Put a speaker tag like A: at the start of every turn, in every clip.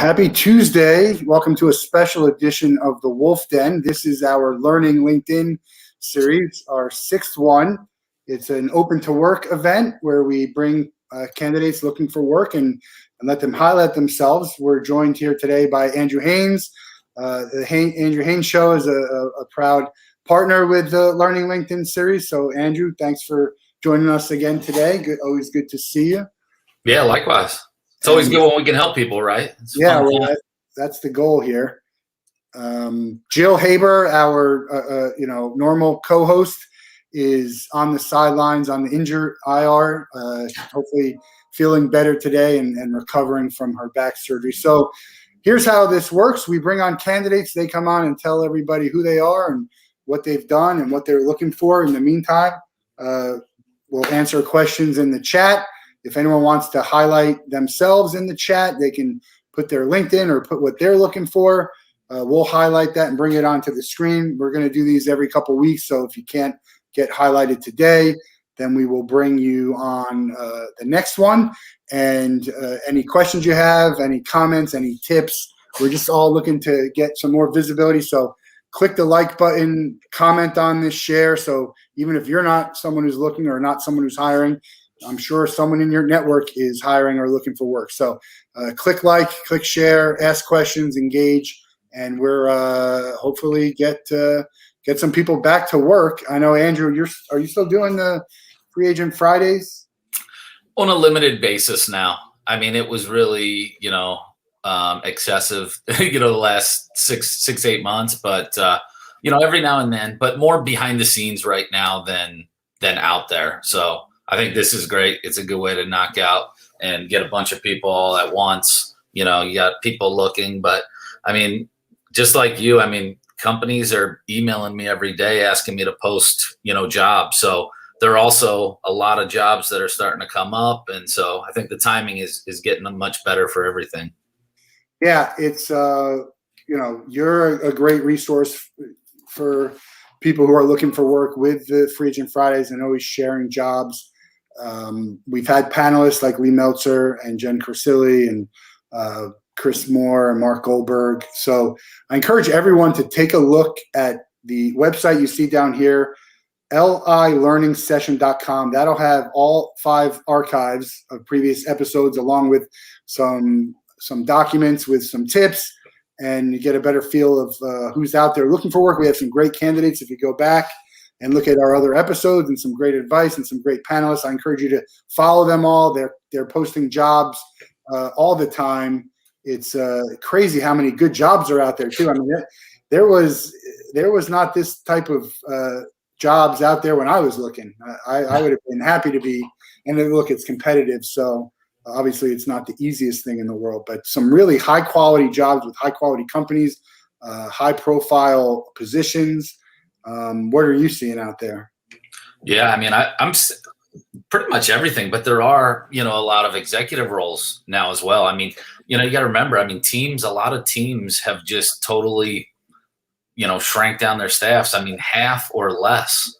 A: Happy Tuesday. Welcome to a special edition of the Wolf Den. This is our Learning LinkedIn series, our sixth one. It's an open to work event where we bring candidates looking for work and let them highlight themselves. We're joined here today by Andrew Haynes. The Andrew Haynes Show is a proud partner with the Learning LinkedIn series. So Andrew, thanks for joining us again today. Always good to see you.
B: Yeah, likewise. It's always good when we can help people, right?
A: Well, that's the goal here. Jill Haber, our normal co-host, is on the sidelines on the injured IR. Hopefully feeling better today and recovering from her back surgery. So here's how this works. We bring on candidates. They come on and tell everybody who they are and what they've done and what they're looking for. In the meantime, we'll answer questions in the chat. If anyone wants to highlight themselves in the chat, they can put their LinkedIn or put what they're looking for. We'll highlight that and bring it onto the screen. We're going to do these every couple of weeks. So if you can't get highlighted today, then we will bring you on the next one. And any questions you have, any comments, any tips, we're just all looking to get some more visibility. So click the like button, comment on this, share. So even if you're not someone who's looking or not someone who's hiring, I'm sure someone in your network is hiring or looking for work. So click like, click share, ask questions, engage, and we're hopefully get some people back to work. I know, Andrew, are you still doing the Free Agent Fridays?
B: On a limited basis now. I mean, it was really, excessive, the last six, 8 months, but every now and then, but more behind the scenes right now than out there. So I think this is great. It's a good way to knock out and get a bunch of people all at once. You got people looking, but I mean, just like you, I mean, companies are emailing me every day asking me to post, jobs. So there are also a lot of jobs that are starting to come up. And so I think the timing is getting much better for everything.
A: Yeah, it's, you're a great resource for people who are looking for work with the Free Agent Fridays and always sharing jobs. We've had panelists like Lee Meltzer and Jen Corsilli and Chris Moore and Mark Goldberg. So I encourage everyone to take a look at the website you see down here, lilearningsession.com. That'll have all 5 archives of previous episodes along with some documents with some tips, and you get a better feel of who's out there looking for work. We have some great candidates. If you go back and look at our other episodes and some great advice and some great panelists, I encourage you to follow them all. They're posting jobs all the time. It's crazy how many good jobs are out there too. I mean, there was not this type of jobs out there when I was looking. I would have been happy to be. And then look, it's competitive, so obviously it's not the easiest thing in the world. But some really high quality jobs with high quality companies, high profile positions. What are you seeing out there?
B: Yeah, I mean, I'm pretty much everything, but there are, a lot of executive roles now as well. I mean, you got to remember, I mean, a lot of teams have just totally, shrank down their staffs. I mean, half or less.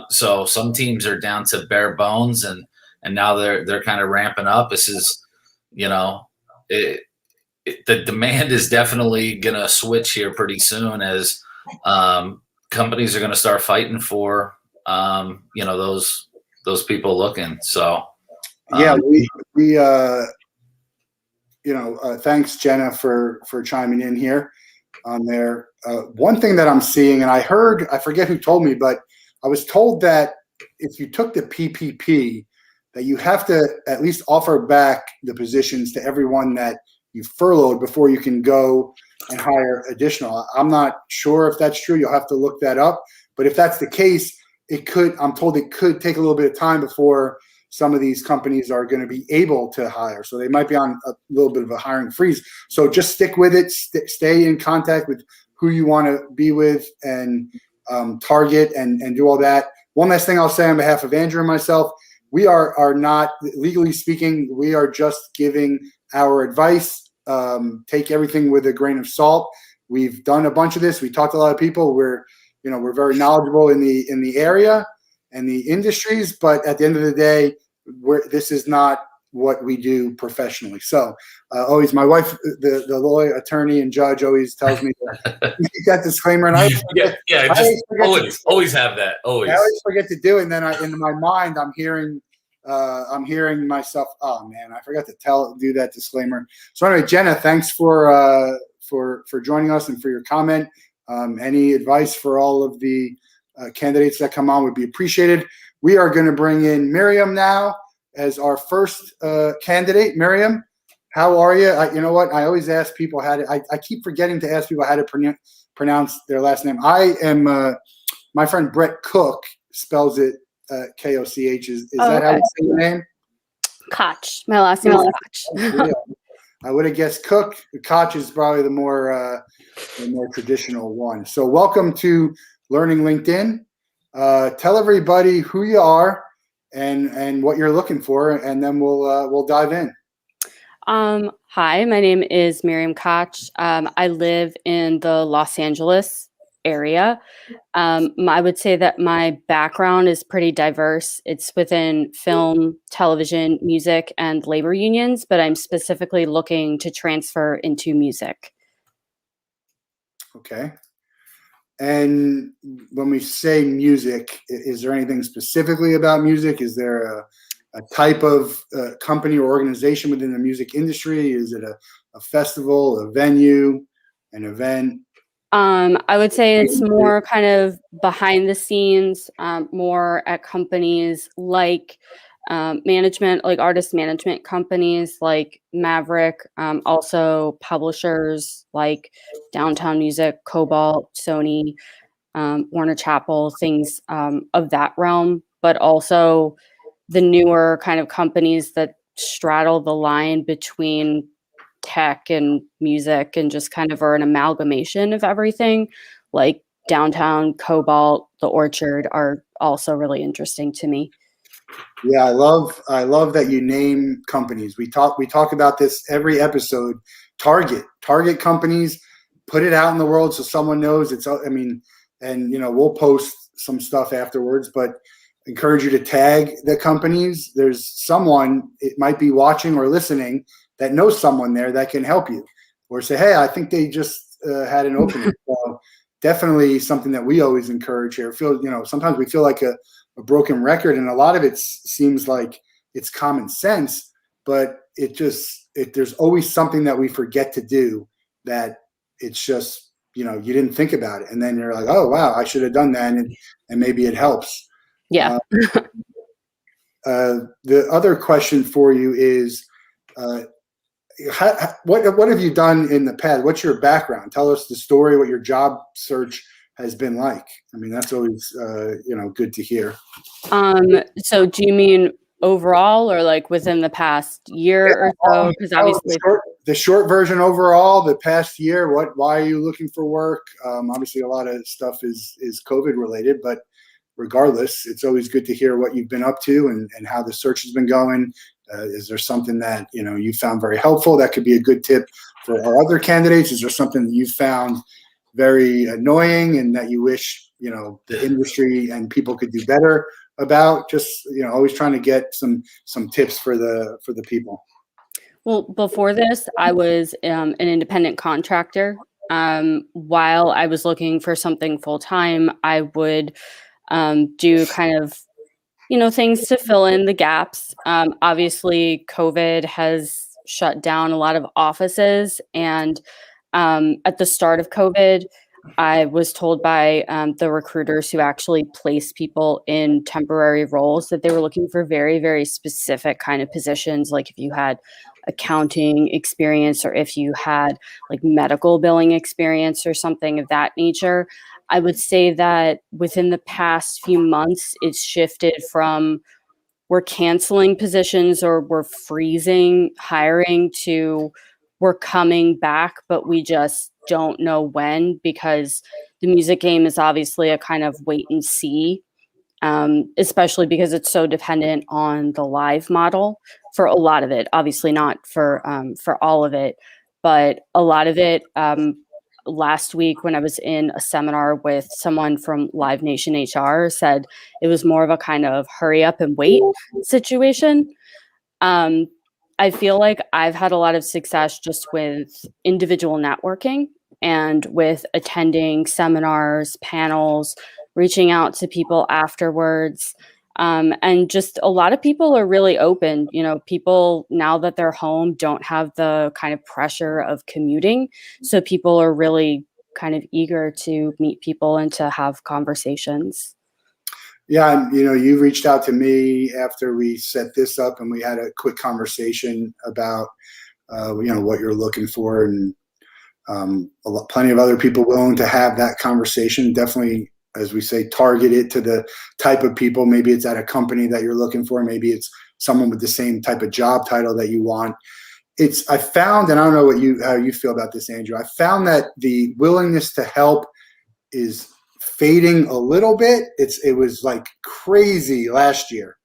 B: So some teams are down to bare bones and now they're kind of ramping up. This is, the demand is definitely going to switch here pretty soon as, companies are going to start fighting for, those people looking. So,
A: yeah, thanks Jenna for chiming in here on there. One thing that I'm seeing, and I forget who told me, but I was told that if you took the PPP, that you have to at least offer back the positions to everyone that you furloughed before you can go and hire additional. I'm not sure if that's true. You'll have to look that up. But if that's the case, I'm told it could take a little bit of time before some of these companies are going to be able to hire. So they might be on a little bit of a hiring freeze. So just stick with it. Stay in contact with who you want to be with and target and do all that. One last thing I'll say on behalf of Andrew and myself, we are not, legally speaking, we are just giving our advice. Take everything with a grain of salt. We've done a bunch of this. We talked to a lot of people. We're very knowledgeable in the area and the industries, but at the end of the day, this is not what we do professionally. So always, my wife, the lawyer, attorney, and judge always tells me that disclaimer, and
B: always have that. Always.
A: I always forget to do it, and then in my mind, I'm hearing myself. Oh man, I forgot to do that disclaimer. So anyway, Jenna, thanks for joining us and for your comment. Any advice for all of the candidates that come on would be appreciated. We are going to bring in Miriam now as our first candidate. Miriam, how are you? You know what? I always ask people I keep forgetting to ask people how to pronounce their last name. I am, my friend Brett Cook spells it Koch. Is that how you say your name?
C: Koch. My last name is Koch.
A: I would have guessed Cook. Koch is probably the more traditional one. So welcome to Learning LinkedIn. Tell everybody who you are and what you're looking for, and then we'll dive in.
C: Hi, my name is Miriam Koch. I live in the Los Angeles area. I would say that my background is pretty diverse. It's within film, television, music, and labor unions, but I'm specifically looking to transfer into music.
A: Okay. And when we say music, is there anything specifically about music? Is there a type of company or organization within the music industry? Is it a festival, a venue, an event?
C: I would say it's more kind of behind the scenes, more at companies like management, like artist management companies like Maverick, also publishers like Downtown Music, Cobalt, Sony, Warner Chappell, things of that realm, but also the newer kind of companies that straddle the line between tech and music and just kind of are an amalgamation of everything, like Downtown, Cobalt, The Orchard are also really interesting to me.
A: Yeah, I love that you name companies. We talk about this every episode. Target companies, put it out in the world so someone knows it's. I mean, and we'll post some stuff afterwards, but encourage you to tag the companies. There's someone, it might be watching or listening, that knows someone there that can help you, or say, hey, I think they just had an opening. So definitely something that we always encourage here. Sometimes we feel like a broken record, and a lot of it seems like it's common sense, but there's always something that we forget to do, that it's just, you didn't think about it. And then you're like, oh, wow, I should have done that. And maybe it helps.
C: Yeah.
A: The other question for you is, what have you done in the past? What's your background? Tell us the story, what your job search has been like. I mean, that's always, good to hear.
C: So do you mean overall or like within the past year or so? Because obviously
A: the short version overall, the past year, why are you looking for work? Obviously a lot of stuff is COVID related, but regardless, it's always good to hear what you've been up to and how the search has been going. Is there something that you found very helpful that could be a good tip for our other candidates? Is there something that you found very annoying and that you wish the industry and people could do better about? Just always trying to get some tips for the people.
C: Well, before this, I was an independent contractor. While I was looking for something full time, I would do kind of things to fill in the gaps. Obviously, COVID has shut down a lot of offices. And at the start of COVID, I was told by the recruiters who actually place people in temporary roles that they were looking for very, very specific kind of positions. Like if you had accounting experience or if you had like medical billing experience or something of that nature. I would say that within the past few months, it's shifted from we're canceling positions or we're freezing hiring to we're coming back, but we just don't know when, because the music game is obviously a kind of wait and see, especially because it's so dependent on the live model for a lot of it. Obviously not for all of it, but a lot of it. Last week when I was in a seminar with someone from Live Nation HR said it was more of a kind of hurry up and wait situation. I feel like I've had a lot of success just with individual networking and with attending seminars, panels, reaching out to people afterwards. And just a lot of people are really open. You know, people now that they're home don't have the kind of pressure of commuting. So people are really kind of eager to meet people and to have conversations.
A: Yeah, you know, you reached out to me after we set this up, and we had a quick conversation about, you know, what you're looking for, and plenty of other people willing to have that conversation. Definitely, as we say, target it to the type of people. Maybe it's at a company that you're looking for. Maybe it's someone with the same type of job title that you want. I found, and I don't know how you feel about this, Andrew. I found that the willingness to help is fading a little bit. It was like crazy last year.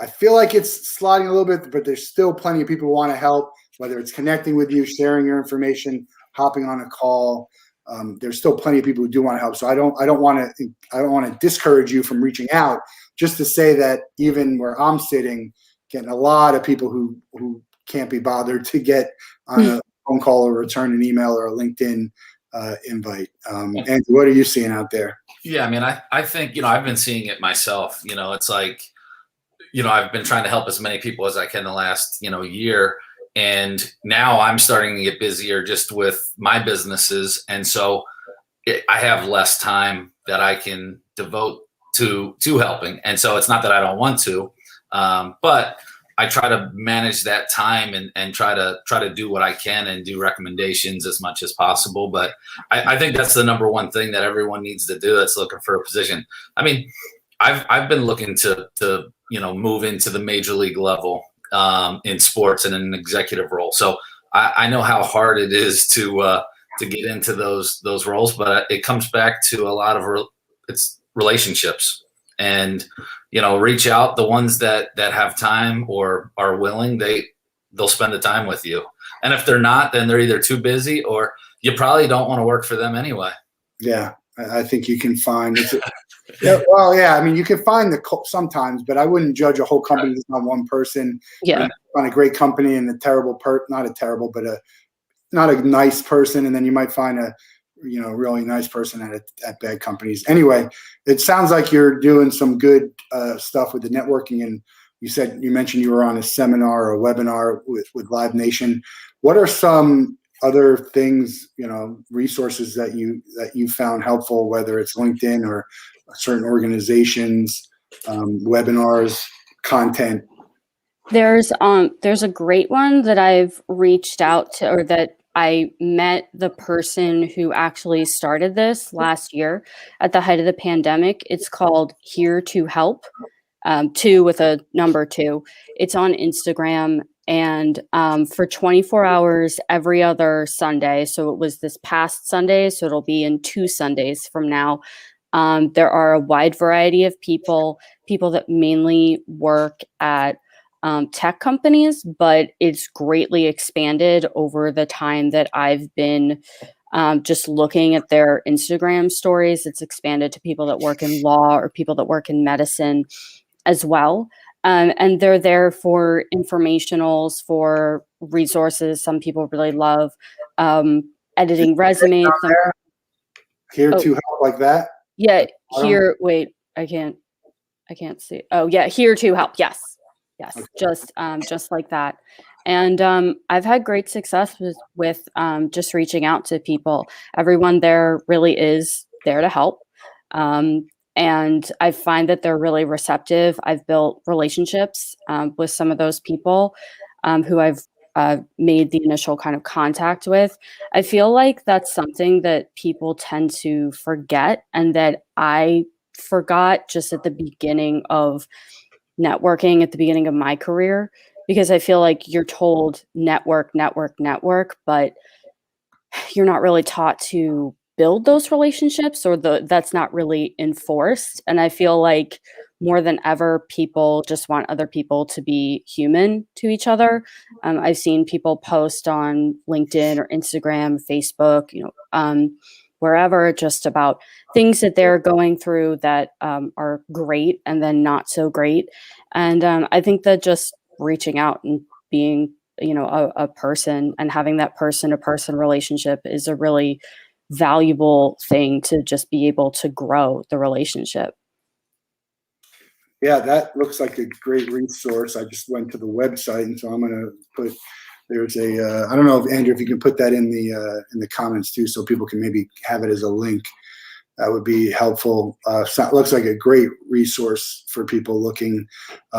A: I feel like it's sliding a little bit, but there's still plenty of people who want to help, whether it's connecting with you, sharing your information, hopping on a call. There's still plenty of people who do want to help. So I don't want to discourage you from reaching out. Just to say that even where I'm sitting, getting a lot of people who can't be bothered to get on a phone call or return an email or a LinkedIn invite. Andrew, what are you seeing out there?
B: Yeah, I mean, I think, you know, I've been seeing it myself. You know, it's like, you know, I've been trying to help as many people as I can the last, you know, year. And now I'm starting to get busier just with my businesses. And so I have less time that I can devote to helping. And so it's not that I don't want to, but I try to manage that time and try to do what I can and do recommendations as much as possible. But I think that's the number one thing that everyone needs to do that's looking for a position. I mean, I've been looking to you know, move into the major league level in sports and in an executive role. So I know how hard it is to get into those roles, but it comes back to a lot of it's relationships. And, you know, reach out. The ones that have time or are willing, they'll spend the time with you. And if they're not, then they're either too busy or you probably don't want to work for them anyway.
A: Yeah, I think you can find it. Yeah, well, yeah, I mean, you can find sometimes, but I wouldn't judge a whole company just on one person.
C: Yeah.
A: On a great company and not a nice person, and then you might find a, you know, really nice person at bad companies. Anyway, it sounds like you're doing some good stuff with the networking, and you mentioned you were on a seminar or a webinar with Live Nation. What are some other things, you know, resources that you found helpful, whether it's LinkedIn or certain organizations, webinars, content?
C: There's a great one that I've reached out to, or that I met the person who actually started this last year at the height of the pandemic. It's called Here to Help, 2 with a number 2. It's on Instagram, and for 24 hours every other Sunday. So it was this past Sunday, so it'll be in 2 Sundays from now. There are a wide variety of people that mainly work at tech companies, but it's greatly expanded over the time that I've been just looking at their Instagram stories. It's expanded to people that work in law or people that work in medicine as well. And they're there for informationals, for resources. Some people really love editing resumes.
A: Here to help, like that?
C: Yeah, here, wait, I can't see. Oh yeah, Here to Help. Yes. Okay. Just like that. And I've had great success with just reaching out to people. Everyone there really is there to help. And I find that they're really receptive. I've built relationships with some of those people who I've made the initial kind of contact with. I feel like that's something that people tend to forget, and that I forgot just at the beginning of networking, at the beginning of my career, because I feel like you're told network, but you're not really taught to build those relationships, or that's not really enforced. And I feel like more than ever, people just want other people to be human to each other. I've seen people post on LinkedIn or Instagram, Facebook, wherever, just about things that they're going through that are great and then not so great. And I think that just reaching out and being, a person, and having that person-to-person relationship is a really valuable thing to just be able to grow the relationship.
A: Yeah, that looks like a great resource. I just went to the website, and so I'm going to put. There's a. I don't know if Andrew, if you can put that in the comments too, so people can maybe have it as a link. That would be helpful. So it looks like a great resource for people looking.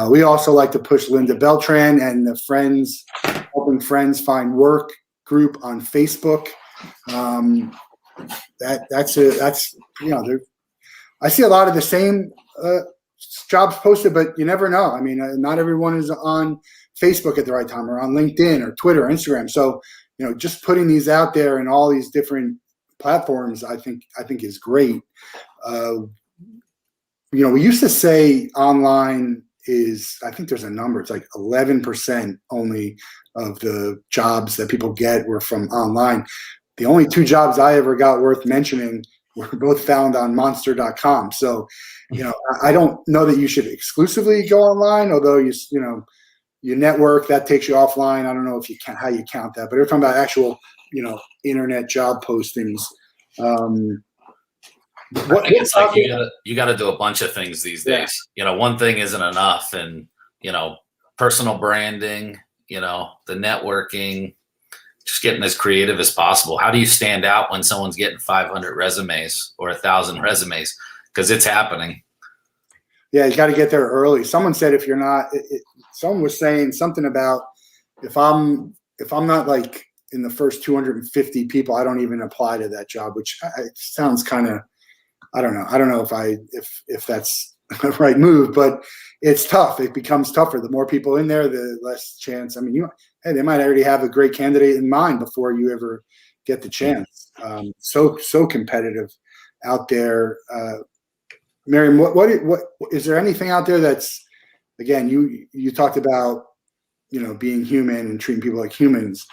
A: We also like to push Linda Beltran and the Friends Helping Friends Find Work group on Facebook. That's I see a lot of the same jobs posted, but you never know. I mean, not everyone is on Facebook at the right time, or on LinkedIn or Twitter, or Instagram. So, just putting these out there in all these different platforms, I think is great. We used to say online is, I think there's a number, it's like 11% only of the jobs that people get were from online. The only 2 jobs I ever got worth mentioning were both found on monster.com. So, I don't know that you should exclusively go online, although you network, that takes you offline. I don't know if how you count that, but we're talking about actual, internet job postings.
B: I think it's like you got to do a bunch of things these days. One thing isn't enough, and personal branding, the networking, just getting as creative as possible. How do you stand out when someone's getting 500 resumes or 1,000 resumes? Because it's happening.
A: Yeah, you got to get there early. Someone said if you're not, someone was saying something about if I'm not like in the first 250 people, I don't even apply to that job, which sounds kind of, I don't know. I don't know if that's the right move, but it's tough. It becomes tougher. The more people in there, the less chance. I mean, they might already have a great candidate in mind before you ever get the chance. So competitive out there. Miriam, what is there anything out there that's, again, you talked about, being human and treating people like humans.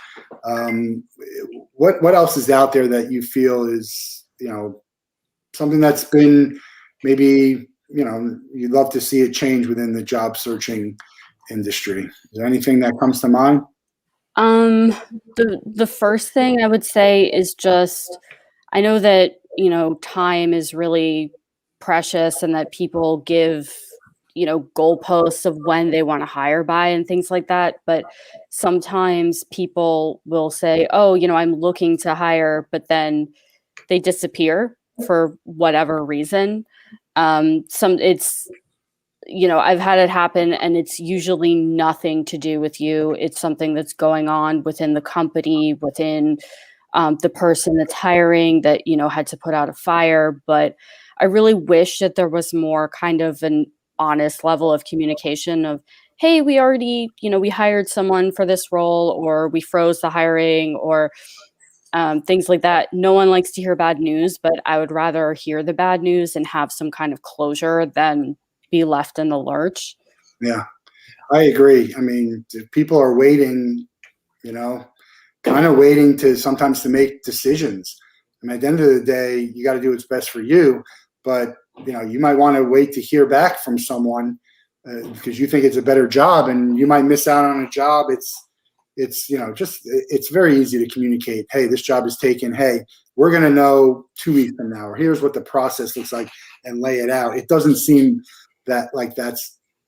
A: What else is out there that you feel is, something that's been maybe, you'd love to see it change within the job searching industry? Is there anything that comes to mind?
C: The first thing I would say is just, I know that, time is really precious, and that people give, goalposts of when they want to hire by and things like that. But sometimes people will say, oh, I'm looking to hire, but then they disappear for whatever reason. I've had it happen, and it's usually nothing to do with you. It's something that's going on within the company, within the person that's hiring, that, had to put out a fire. But I really wish that there was more kind of an honest level of communication of, hey, we already, we hired someone for this role, or we froze the hiring, or things like that. No one likes to hear bad news, but I would rather hear the bad news and have some kind of closure than be left in the lurch.
A: Yeah, I agree. I mean, people are waiting, kind of waiting sometimes to make decisions. I mean, at the end of the day, you got to do what's best for you, but you might want to wait to hear back from someone because you think it's a better job, and you might miss out on a job. It's very easy to communicate. Hey, this job is taken. Hey, we're going to know 2 weeks from now, or here's what the process looks like, and lay it out. It doesn't seem that like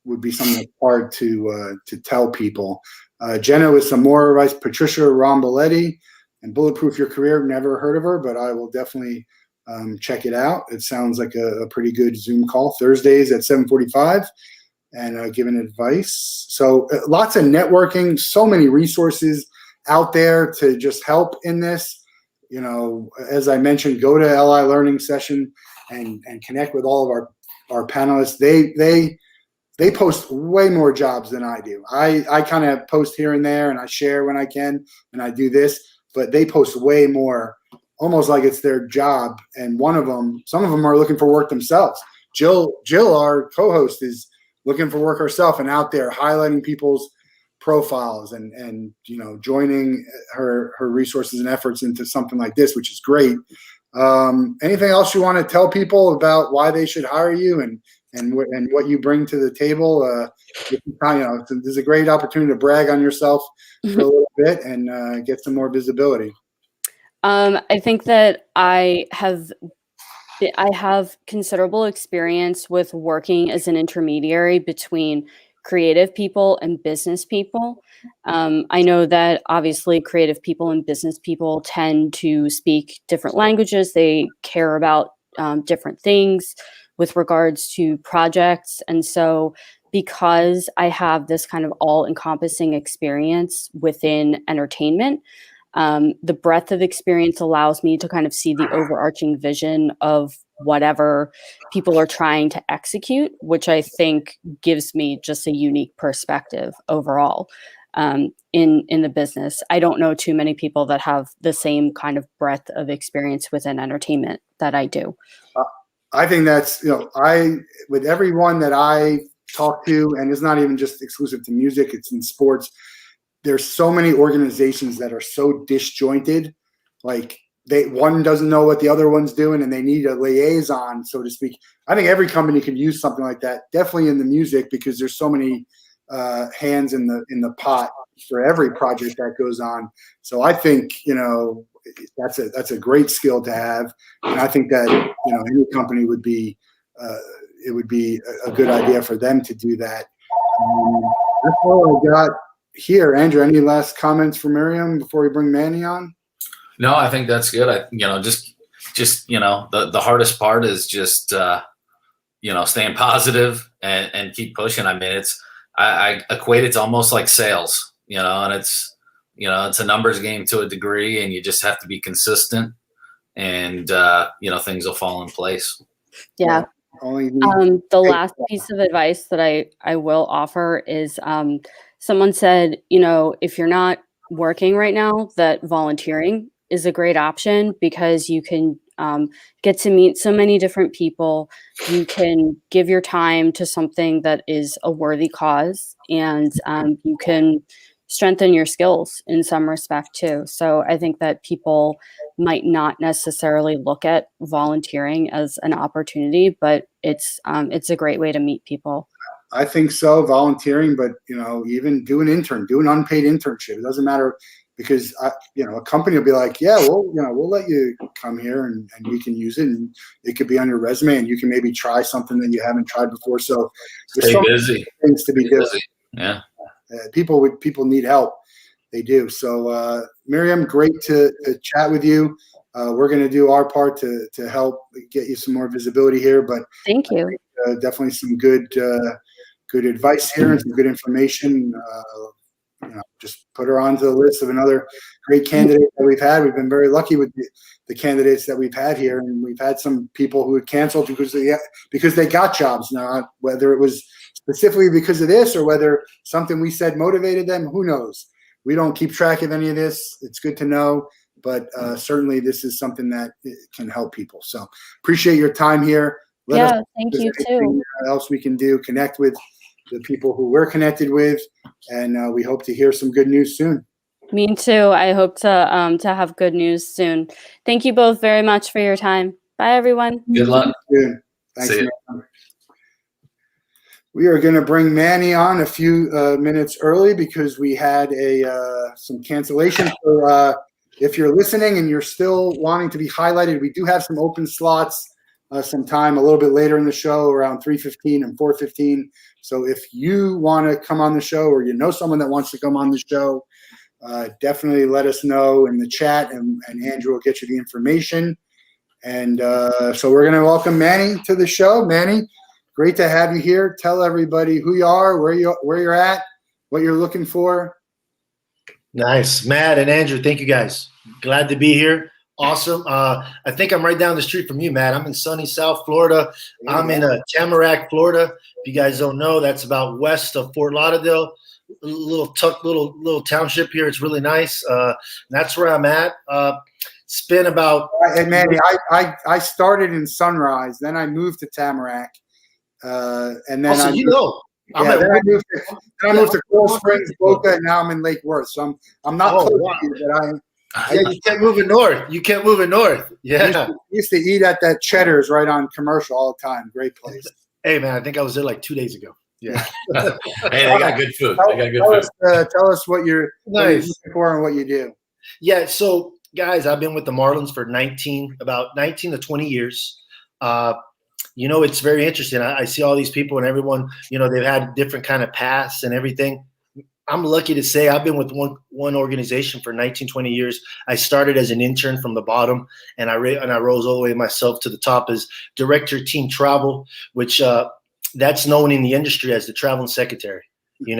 A: would be something that's hard to tell people. Jenna with some more advice. Patricia Romboletti and Bulletproof Your Career. Never heard of her, but I will definitely check it out. It sounds like a pretty good Zoom call. Thursdays at 7:45, and giving advice. So lots of networking, so many resources out there to just help in this. As I mentioned, go to LI Learning Session and connect with all of our panelists. They post way more jobs than I do. I kind of post here and there, and I share when I can, and I do this, but they post way more, almost like it's their job. And some of them are looking for work themselves. Jill, our co-host, is looking for work herself and out there highlighting people's profiles and joining her resources and efforts into something like this, which is great. Anything else you want to tell people about why they should hire you and and what you bring to the table. There's a great opportunity to brag on yourself for a little bit and get some more visibility.
C: I think that I have considerable experience with working as an intermediary between creative people and business people. I know that obviously creative people and business people tend to speak different languages. They care about different things with regards to projects. And so because I have this kind of all-encompassing experience within entertainment, the breadth of experience allows me to kind of see the overarching vision of whatever people are trying to execute, which I think gives me just a unique perspective overall in the business. I don't know too many people that have the same kind of breadth of experience within entertainment that I do.
A: I think that's, with everyone that I talk to, and it's not even just exclusive to music, it's in sports. There's so many organizations that are so disjointed, like one doesn't know what the other one's doing, and they need a liaison, so to speak. I think every company could use something like that, definitely in the music, because there's so many hands in the pot for every project that goes on. So I think that's a great skill to have, and I think that any company would be it would be a good idea for them to do that. That's all I got here. Andrew, any last comments for Miriam before we bring Manny on?
B: No, I think that's good. The hardest part is just staying positive and keep pushing. I mean, I equate it to almost like sales, and it's a numbers game to a degree, and you just have to be consistent, and things will fall in place.
C: Yeah. The last piece of advice that I will offer is someone said, if you're not working right now, that volunteering is a great option because you can get to meet so many different people. You can give your time to something that is a worthy cause, and you can strengthen your skills in some respect too. So I think that people might not necessarily look at volunteering as an opportunity, but it's a great way to meet people.
A: I think so, volunteering, but even do an unpaid internship. It doesn't matter, because a company will be like, yeah, well, we'll let you come here and you can use it, and it could be on your resume, and you can maybe try something that you haven't tried before. So there's
B: Stay
A: so
B: busy.
A: many things to be doing.
B: Yeah.
A: People need help. They do. So Miriam, great to chat with you. We're going to do our part to help get you some more visibility here, but
C: thank you.
A: Definitely some good advice here and some good information. Just put her onto the list of another great candidate that we've had. We've been very lucky with the candidates that we've had here, and we've had some people who had canceled because they got jobs. Now, whether it was specifically because of this or whether something we said motivated them, who knows? We don't keep track of any of this. It's good to know, but certainly this is something that can help people. So appreciate your time here. Let us
C: thank you too.
A: Else we can do, connect with the people who we're connected with, and we hope to hear some good news soon.
C: Me too. I hope to have good news soon. Thank you both very much for your time. Bye, everyone.
B: Good luck.
A: Thanks. We are going to bring Manny on a few minutes early because we had some cancellation. So if you're listening and you're still wanting to be highlighted, we do have some open slots sometime a little bit later in the show, around 3:15 and 4:15. So if you want to come on the show, or someone that wants to come on the show, definitely let us know in the chat, and Andrew will get you the information. And so we're going to welcome Manny to the show. Manny, great to have you here. Tell everybody who you are, where you're at, what you're looking for.
D: Nice. Matt and Andrew, thank you guys. Glad to be here. Awesome. I think I'm right down the street from you, Matt. I'm in sunny South Florida. I'm in Tamarack, Florida. If you guys don't know, that's about west of Fort Lauderdale. Little township here. It's really nice. That's where I'm at. It's been about.
A: Hey, Manny, I started in Sunrise, then I moved to Tamarack, and then I moved to Coral Springs, Boca, and now I'm in Lake Worth. So I'm not close to you, but
D: you kept moving north. You kept moving north. Yeah.
A: Used to eat at that Cheddar's right on Commercial all the time. Great place.
D: Hey, man, I think I was there like 2 days ago. Yeah.
B: Hey, they got good food. They got good food.
A: Tell us what you're
D: Nice.
A: looking for and what you do.
D: Yeah. So, guys, I've been with the Marlins for about 19 to 20 years. It's very interesting. I see all these people and everyone, they've had different kind of paths and everything. I'm lucky to say I've been with one organization for 19, 20 years. I started as an intern from the bottom, and I rose all the way myself to the top as director of team travel, which that's known in the industry as the traveling secretary. You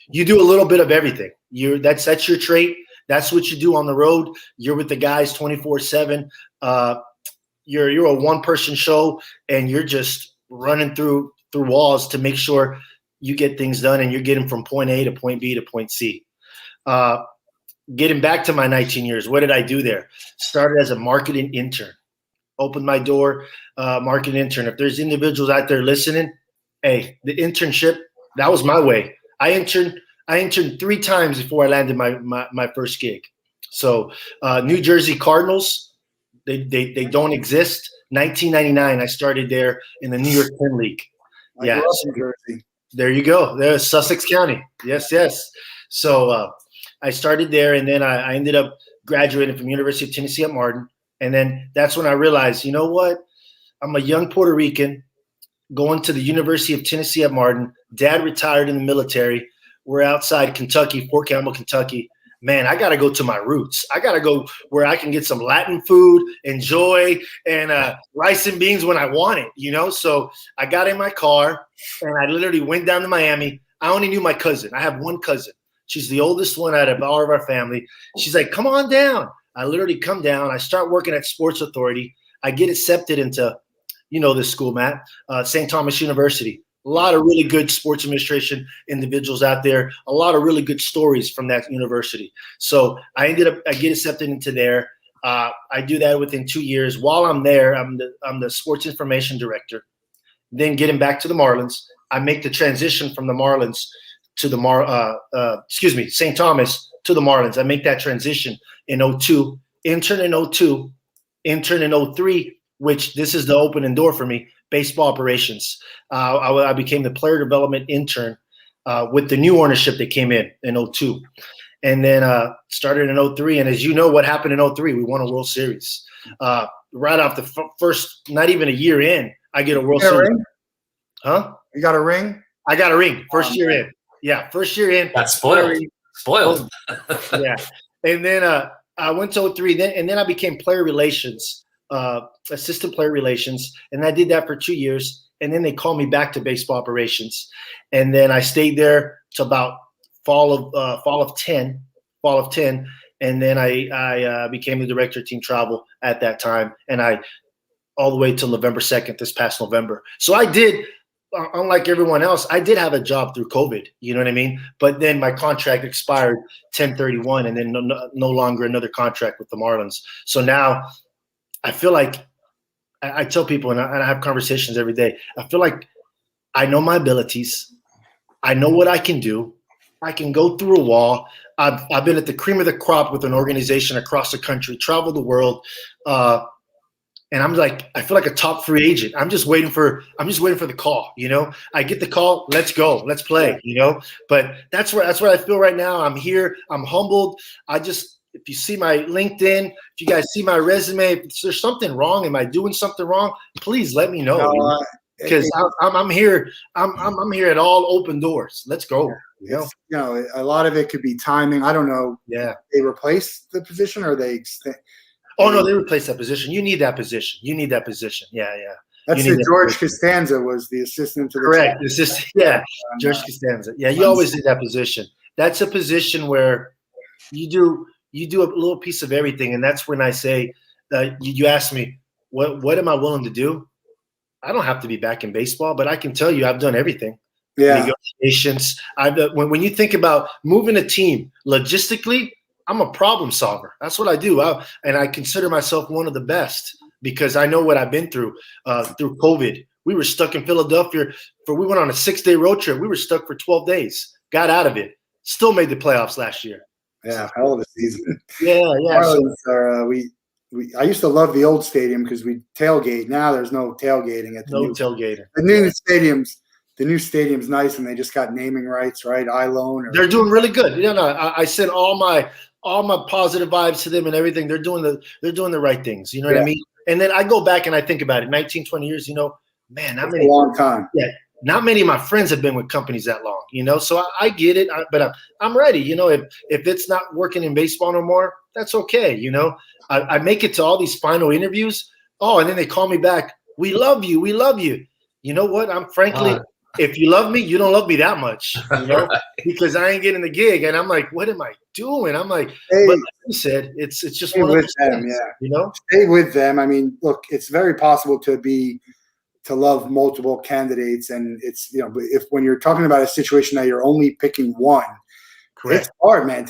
D: do a little bit of everything. That's your trait. That's what you do on the road. You're with the guys 24/7. You're a one-person show, and you're just running through walls to make sure you get things done, and you're getting from point A to point B to point C. Getting back to my 19 years, what did I do there? Started as a marketing intern. Opened my door, marketing intern. If there's individuals out there listening, hey, the internship, that was my way. I interned 3 times before I landed my first gig. So New Jersey Cardinals, they don't exist. 1999, I started there in the New York Penn League.
A: I grew up in Jersey.
D: There you go. There's Sussex County. Yes. So I started there, and then I ended up graduating from University of Tennessee at Martin. And then that's when I realized, you know what? I'm a young Puerto Rican going to the University of Tennessee at Martin. Dad retired in the military. We're outside Kentucky, Fort Campbell, Kentucky. Man, I got to go to my roots. I got to go where I can get some Latin food, enjoy, and rice and beans when I want it, So I got in my car, and I literally went down to Miami. I only knew my cousin. I have one cousin. She's the oldest one out of all of our family. She's like, come on down. I literally come down. I start working at Sports Authority. I get accepted into, this school, Matt, St. Thomas University. A lot of really good sports administration individuals out there. A lot of really good stories from that university. So I get accepted into there. I do that within 2 years. While I'm there, I'm the sports information director. Then getting back to the Marlins, I make the transition from the Marlins to the St. Thomas to the Marlins. I make that transition in 2002, intern in 2002, intern in 2003, which this is the opening door for me. Baseball operations. I became the player development intern with the new ownership that came in 2002. And then started in 2003. And as you know, what happened in 2003, we won a World Series. Right off the first, not even a year in, I get a World Series. Huh?
A: You got a ring?
D: I got a ring. First year in. Yeah, first year in.
B: That's spoiled. Spoiled.
D: Yeah. And then I went to 2003. And then I became player relations. Assistant player relations, and I did that for 2 years. And then they called me back to baseball operations, and then I stayed there till about fall of 10, and then I became the director of team travel at that time, and I all the way till November 2nd, this past November. So I did, unlike everyone else, I did have a job through COVID. You know what I mean? But then my contract expired 10/31, and then no longer another contract with the Marlins. So now I feel like I tell people, and I have conversations every day, I feel like I know my abilities. I know what I can do. I can go through a wall. I've been at the cream of the crop with an organization across the country, traveled the world. And I'm like, I feel like a top free agent. I'm just waiting for the call, I get the call, let's go, let's play, But that's where I feel right now. I'm here. I'm humbled. If you see my LinkedIn, if you guys see my resume, if there's something wrong, am I doing something wrong? Please let me know, because I'm here. I'm here at all open doors. Let's go.
A: A lot of it could be timing. I don't know.
D: Yeah,
A: they replace the position, or they extend.
D: Oh no, they replaced that position. You need that position. Yeah.
A: That's George Costanza was the assistant to the
D: correct assistant. Yeah, George Costanza. Yeah, you always need that position. That's a position where you do a little piece of everything, and that's when I say, you ask me, what am I willing to do? I don't have to be back in baseball, but I can tell you I've done everything.
A: Yeah.
D: Negotiations. When you think about moving a team logistically, I'm a problem solver. That's what I do. And I consider myself one of the best because I know what I've been through COVID. We were stuck in Philadelphia we went on a 6-day road trip. We were stuck for 12 days, got out of it, still made the playoffs last year.
A: Yeah, hell of a season.
D: Yeah.
A: Marlins are, I used to love the old stadium because we tailgate. Now there's no tailgating at the
D: No tailgating.
A: The new stadiums. The new stadium's nice, and they just got naming rights, right? iLoan.
D: They're doing really good. No, I sent all my positive vibes to them and everything. They're doing the right things. You know what I mean? And then I go back and I think about it. 19, 20 years. Man,
A: That's a long time.
D: Yeah. Not many of my friends have been with companies that long, so I get it, but I'm ready. If it's not working in baseball no more, that's okay. I make it to all these final interviews. Oh, and then they call me back. We love you. We love you. You know what? I'm frankly, if you love me, you don't love me that much,
B: Right.
D: because I ain't getting the gig. And I'm like, what am I doing? I'm like,
A: Hey,
D: but like you said, it's just
A: stay
D: one of
A: with
D: those
A: them.
D: things,
A: Yeah. Stay with them. I mean, look, it's very possible to love multiple candidates, and it's if when you're talking about a situation that you're only picking one,
D: Correct.
A: It's hard, man.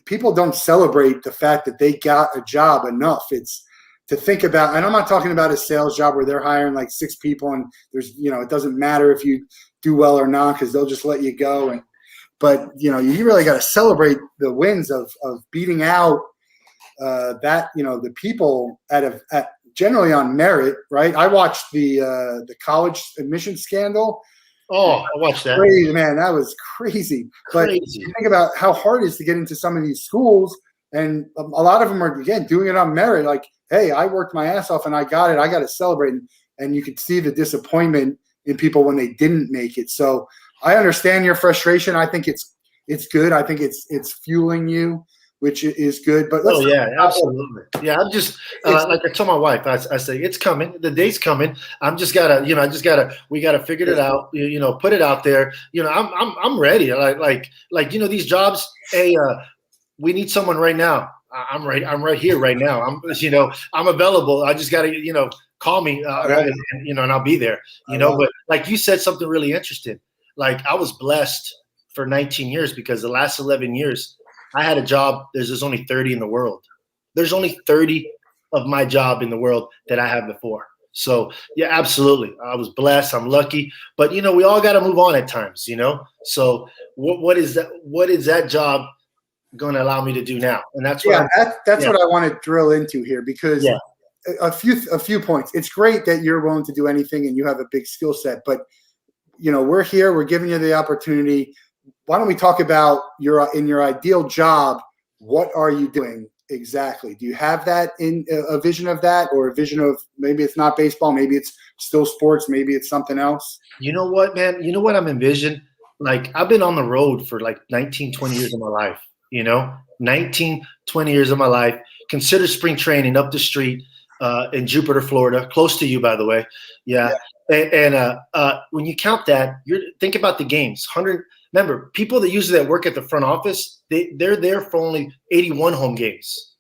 A: People don't celebrate the fact that they got a job enough. It's to think about, and I'm not talking about a sales job where they're hiring like 6 people and there's it doesn't matter if you do well or not because they'll just let you go. But you really got to celebrate the wins of beating out the people at generally on merit, right? I watched the college admission scandal.
D: Oh, I watched that.
A: Crazy, man. That was crazy. But you think about how hard it is to get into some of these schools, and a lot of them are, again, doing it on merit. Like, hey, I worked my ass off and I got it. I got to celebrate. And you could see the disappointment in people when they didn't make it. So I understand your frustration. I think it's good. I think it's fueling you, which is good. But
D: absolutely. Yeah, I'm just like I told my wife, I say it's coming. The day's coming. I'm just gotta, we gotta figure it out. Put it out there. I'm ready. Like these jobs. Hey, we need someone right now. I'm right. I'm right here right now. I'm available. I just gotta, call me, and I'll be there. But like you said, something really interesting. Like I was blessed for 19 years because the last 11 years. I had a job. There's only 30 in the world. There's only 30 of my job in the world that I had before. So yeah, absolutely. I was blessed. I'm lucky, but we all got to move on at times, So what is that? What is that job going to allow me to do now? And that's what
A: what I want to drill into here because a few points. It's great that you're willing to do anything and you have a big skill set, but we're here. We're giving you the opportunity. Why don't we talk about in your ideal job? What are you doing exactly? Do you have that in a vision of that, or a vision of maybe it's not baseball, maybe it's still sports, maybe it's something else?
D: You know what, man? You know what I'm envisioning? Like I've been on the road for like 19, 20 years of my life. 19, 20 years of my life. Consider spring training up the street in Jupiter, Florida, close to you, by the way. Yeah. And when you count that, think about the games. Remember, people that usually work at the front office, they're there for only 81 home games.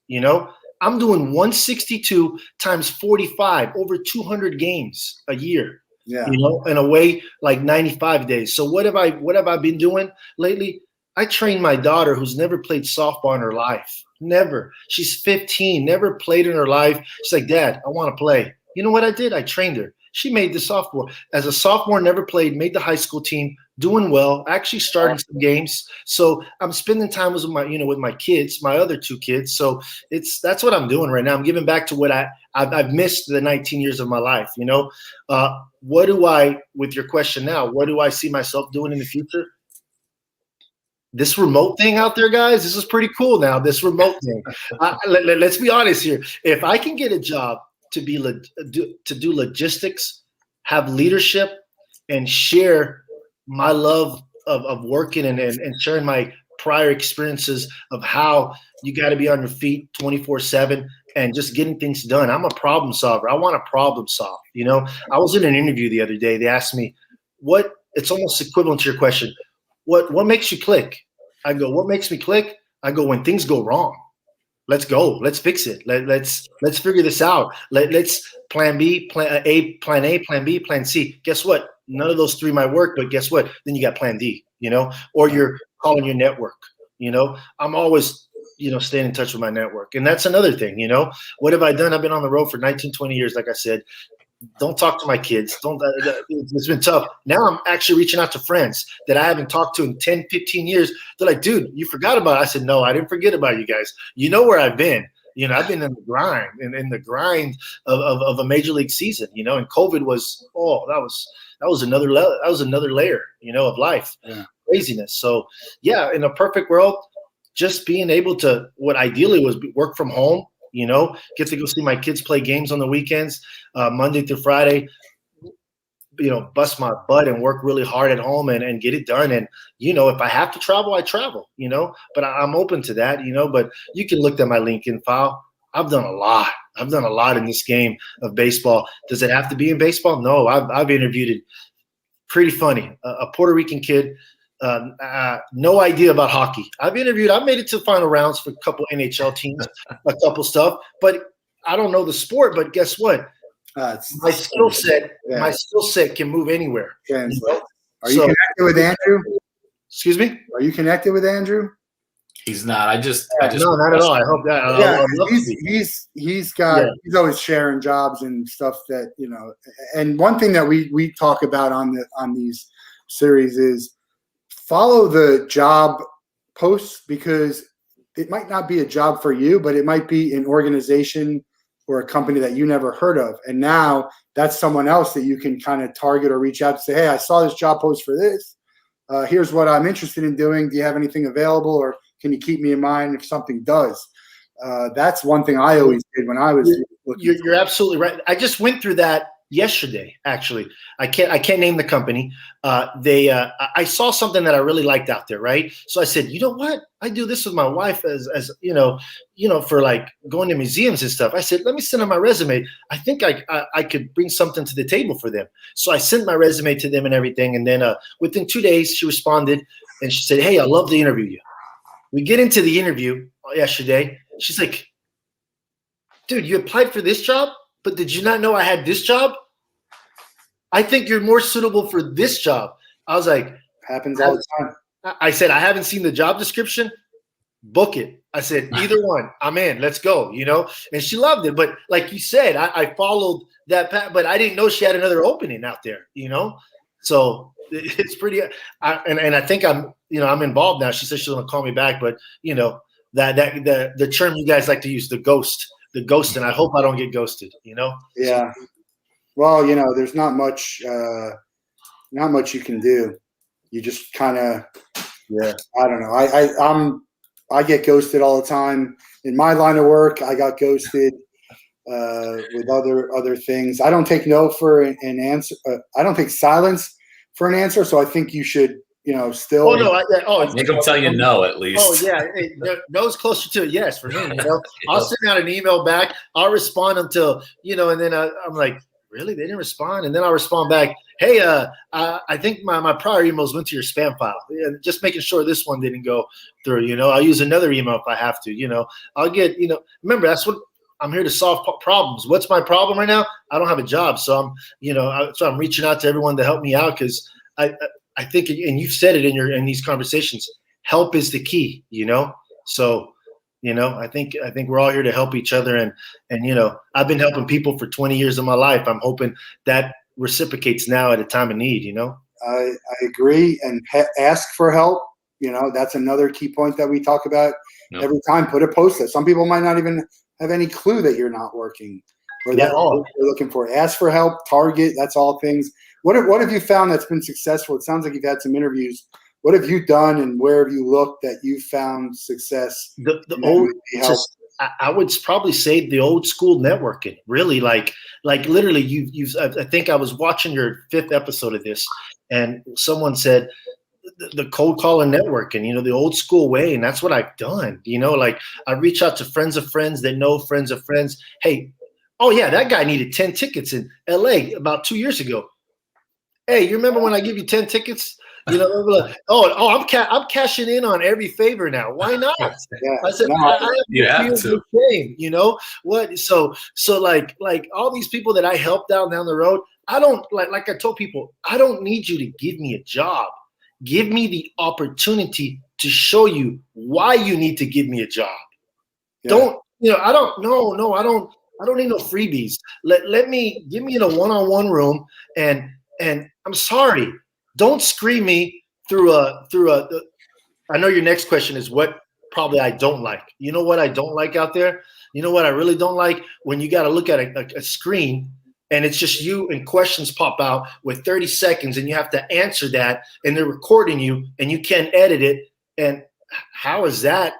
D: I'm doing 162 times 45, over 200 games a year.
A: Yeah.
D: And away like 95 days. So what have I been doing lately? I trained my daughter who's never played softball in her life. Never. She's 15, never played in her life. She's like, Dad, I want to play. You know what I did? I trained her. She made the sophomore. As a sophomore, never played, made the high school team, doing well, actually starting some games. So I'm spending time with my kids, my other 2 kids. So that's what I'm doing right now. I'm giving back to what I've missed the 19 years of my life. With your question now, what do I see myself doing in the future? This remote thing out there, guys, this is pretty cool now, this remote thing. Let's be honest here. If I can get a job to do logistics, have leadership, and share my love of working and sharing my prior experiences of how you got to be on your feet 24/7 and just getting things done. I'm a problem solver. I want to problem solve. I was in an interview the other day. They asked me it's almost equivalent to your question. What makes you click? I go, what makes me click? I go, when things go wrong. Let's go. Let's fix it. Let's figure this out. Let's plan B, plan A, plan B, plan C. Guess what? None of those 3 might work, but guess what? Then you got plan D, or you're calling your network. I'm always, staying in touch with my network. And that's another thing, what have I done? I've been on the road for 19, 20 years. Like I said, don't talk to my kids. It's been tough. Now I'm actually reaching out to friends that I haven't talked to in 10, 15 years. They're like, dude, you forgot about it. I said, no, I didn't forget about you guys. You know where I've been. You know, I've been in the grind in the grind of a major league season, you know, and COVID was, that was another layer, you know, of life, craziness. So yeah, in a perfect world, just being able to, what ideally was work from home, you know, get to go see my kids play games on the weekends, Monday through Friday, you know, bust my butt and work really hard at home and get it done. And, you know, if I have to travel, I travel, you know, but I'm open to that, you know, but you can look at my LinkedIn file. I've done a lot. I've done a lot in this game of baseball. Does it have to be in baseball? No, I've interviewed it. Pretty funny. A Puerto Rican kid, no idea about hockey. I've made it to the final rounds for a couple NHL teams, a couple stuff, but I don't know the sport. But guess what? My skill set can move anywhere.
A: Are you connected with Andrew?
D: Excuse me?
A: Are you connected with Andrew?
B: He's not. I just
D: no, not at all. I hope that.
A: He's always sharing jobs and stuff that, you know. And one thing that we talk about on these series is follow the job posts, because it might not be a job for you, but it might be an organization or a company that you never heard of. And now that's someone else that you can kind of target or reach out to say, hey, I saw this job post for this. Here's what I'm interested in doing. Do you have anything available, or can you keep me in mind if something does? That's one thing I always did when I was looking.
D: You're absolutely right. I just went through that yesterday, actually. I can't name the company. I saw something that I really liked out there, right? So I said, you know what? I do this with my wife as you know, for like going to museums and stuff. I said, let me send them my resume. I think I could bring something to the table for them. So I sent my resume to them and everything. And then within 2 days, she responded and she said, hey, I'd love to interview you. We get into the interview yesterday. She's like, dude, you applied for this job, but did you not know I had this job? I think you're more suitable for this job. I was like,
A: happens all the time.
D: I said, I haven't seen the job description. Book it. I said, either one, I'm in. Let's go, you know? And she loved it. But like you said, I followed that path, but I didn't know she had another opening out there, you know? So it's pretty, and I think I'm involved now. She said she's going to call me back, but you know, the term you guys like to use, the ghost, and I hope I don't get ghosted, you know?
A: Yeah. Well, you know, there's not much you can do. You just kind of, I don't know. I get ghosted all the time in my line of work. I got ghosted with other things. I don't take no for an answer. I don't take silence for an answer. So I think you should, you know, still.
B: Oh no! Make them tell you no at least.
D: Oh yeah, no's closer to a yes for me. You know, I'll send out an email back. I'll respond until, you know, and then I'm like, really? They didn't respond? And then I'll respond back, hey, I think my prior emails went to your spam file. Yeah, just making sure this one didn't go through, you know. I'll use another email if I have to, you know. I'll get, you know, remember, that's what I'm here to solve problems. What's my problem right now? I don't have a job. So I'm, you know, I'm reaching out to everyone to help me out, because I think, and you've said it in these conversations, help is the key, you know? So, you know, I think we're all here to help each other. And, you know, I've been helping people for 20 years of my life. I'm hoping that reciprocates now at a time of need, you know?
A: I agree. And ask for help. You know, that's another key point that we talk about every time. Put a post there. Some people might not even have any clue that you're not working or that you're looking for. Ask for help, target. That's all things. What have you found that's been successful? It sounds like you've had some interviews. What have you done, and where have you looked that you found success?
D: I would probably say the old school networking. Really, like literally, I think I was watching your 5th episode of this, and someone said the cold calling networking. You know, the old school way, and that's what I've done. You know, like I reach out to friends of friends that know friends of friends. Hey, oh yeah, that guy needed 10 tickets in LA about 2 years ago. Hey, you remember when I give you 10 tickets? You know, like, I'm cashing in on every favor now. Why not? I said,
B: you have to.
D: Shame, you know what? So like all these people that I helped down the road, I don't like I told people, I don't need you to give me a job. Give me the opportunity to show you why you need to give me a job. Yeah. I don't need no freebies. Give me in a one-on-one room, and I'm sorry. Don't screen me through a. I know your next question is what probably I don't like. You know what I don't like out there? You know what I really don't like? When you got to look at a screen and it's just you and questions pop out with 30 seconds and you have to answer that and they're recording you and you can't edit it. And how is that?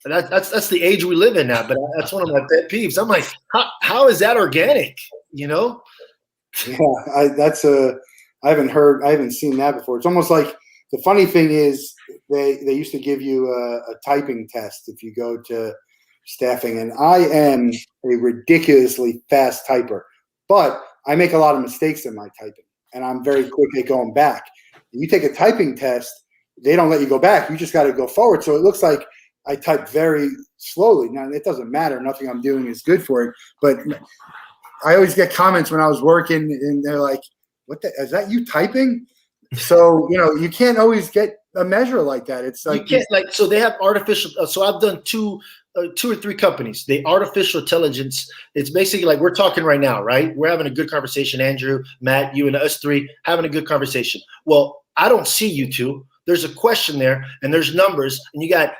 D: That's the age we live in now, but that's one of my pet peeves. I'm like, how is that organic? You know?
A: Yeah, I haven't seen that before. It's almost like, the funny thing is they used to give you a typing test if you go to staffing, and I am a ridiculously fast typer, but I make a lot of mistakes in my typing, and I'm very quick at going back. You take a typing test, they don't let you go back. You just got to go forward. So it looks like I type very slowly. Now, it doesn't matter. Nothing I'm doing is good for it, but I always get comments when I was working, and they're like, "What is that? You typing?" So you can't always get a measure like that. It's like
D: you can't, so they have artificial. So I've done two or three companies. They artificial intelligence. It's basically like we're talking right now, right? We're having a good conversation, Andrew, Matt, you, and us three having a good conversation. Well, I don't see you two. There's a question there, and there's numbers, and you got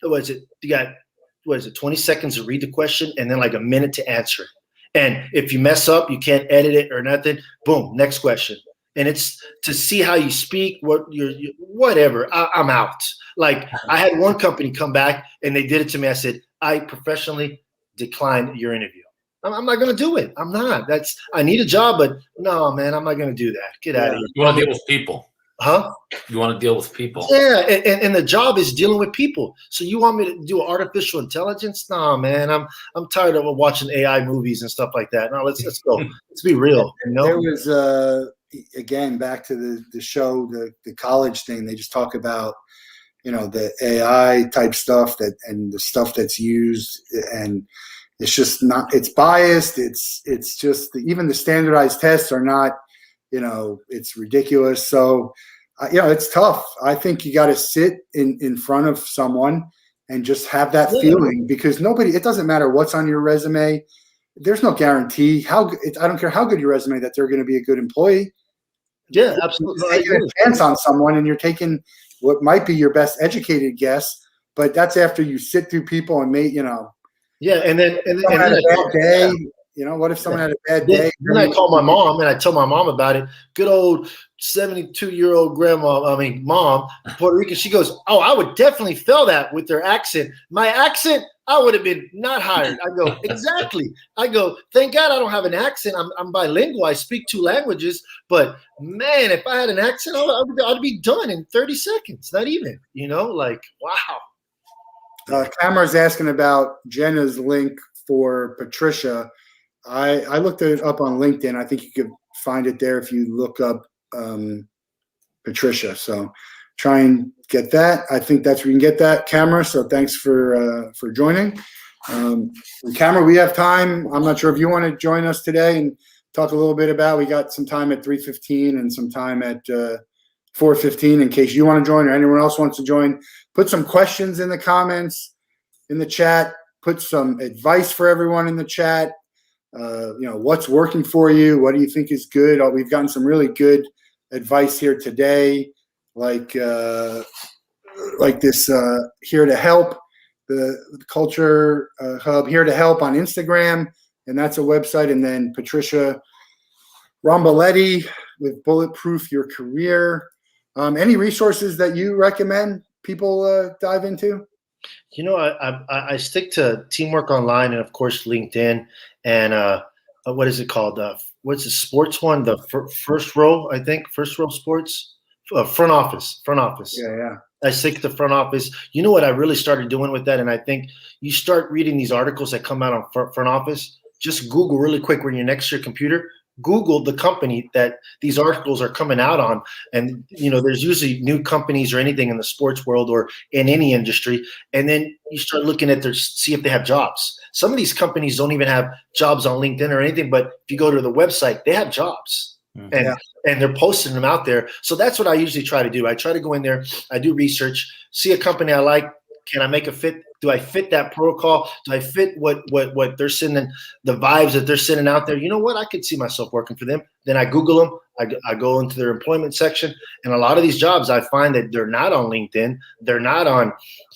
D: 20 seconds to read the question, and then like a minute to answer it. And if you mess up, you can't edit it or nothing. Boom, next question. And it's to see how you speak, whatever. I'm out. Like I had one company come back and they did it to me. I said, I professionally declined your interview. I'm not going to do it. I'm not. I need a job, but no, man, I'm not going to do that. Get out of here.
B: You want to deal with people.
D: Huh?
B: You want to deal with people.
D: Yeah, and the job is dealing with people. So you want me to do artificial intelligence? Nah, man, I'm tired of watching AI movies and stuff like that. No, let's go. Let's be real.
A: There was again back to the show, the college thing. They just talk about the AI type stuff and the stuff that's used, and it's just not. It's biased. It's just even the standardized tests are not. It's ridiculous. So, it's tough. I think you got to sit in front of someone and just have that feeling, because it doesn't matter what's on your resume. There's no guarantee I don't care how good your resume that they're going to be a good employee.
D: Yeah, absolutely.
A: You're taking a chance on someone and you're taking what might be your best educated guess, but that's after you sit through people and
D: Yeah. And then
A: had a bad day. What if someone had a bad day?
D: Then I call my mom and I tell my mom about it. Good old 72-year-old mom, Puerto Rican. She goes, "Oh, I would definitely fail that with their accent. My accent, I would have been not hired." I go, "Exactly." I go, "Thank God I don't have an accent. I'm bilingual. I speak 2 languages. But man, if I had an accent, I'd be done in 30 seconds. Not even, wow."
A: Cameron's asking about Jenna's link for Patricia. I looked it up on LinkedIn. I think you could find it there if you look up Patricia. So try and get that. I think that's where you can get that, Camera. So thanks for joining. Camera, we have time. I'm not sure if you want to join us today and talk a little bit about. We got some time at 3:15 and some time at 4:15 in case you want to join or anyone else wants to join. Put some questions in the comments, in the chat. Put some advice for everyone in the chat. What's working for you? What do you think is good? We've gotten some really good advice here today, like this Here to Help, the Culture Hub, Here to Help on Instagram, and that's a website. And then Patricia Romboletti with Bulletproof Your Career. Any resources that you recommend people dive into?
D: I stick to Teamwork Online and, of course, LinkedIn and what is it called? What's the sports one? The First Row, I think. First Row Sports. Front Office.
A: Yeah.
D: I stick to Front Office. You know what I really started doing with that? And I think you start reading these articles that come out on Front Office. Just Google really quick when you're next to your computer. Google the company that these articles are coming out on. And, there's usually new companies or anything in the sports world or in any industry. And then you start looking at see if they have jobs. Some of these companies don't even have jobs on LinkedIn or anything, but if you go to the website, they have jobs. And they're posting them out there. So that's what I usually try to do. I try to go in there, I do research, see a company I like. Can I make a fit? Do I fit that protocol? Do I fit what they're sending, the vibes that they're sending out there? You know what? I could see myself working for them. Then I Google them. I go into their employment section. And a lot of these jobs, I find that they're not on LinkedIn. They're not on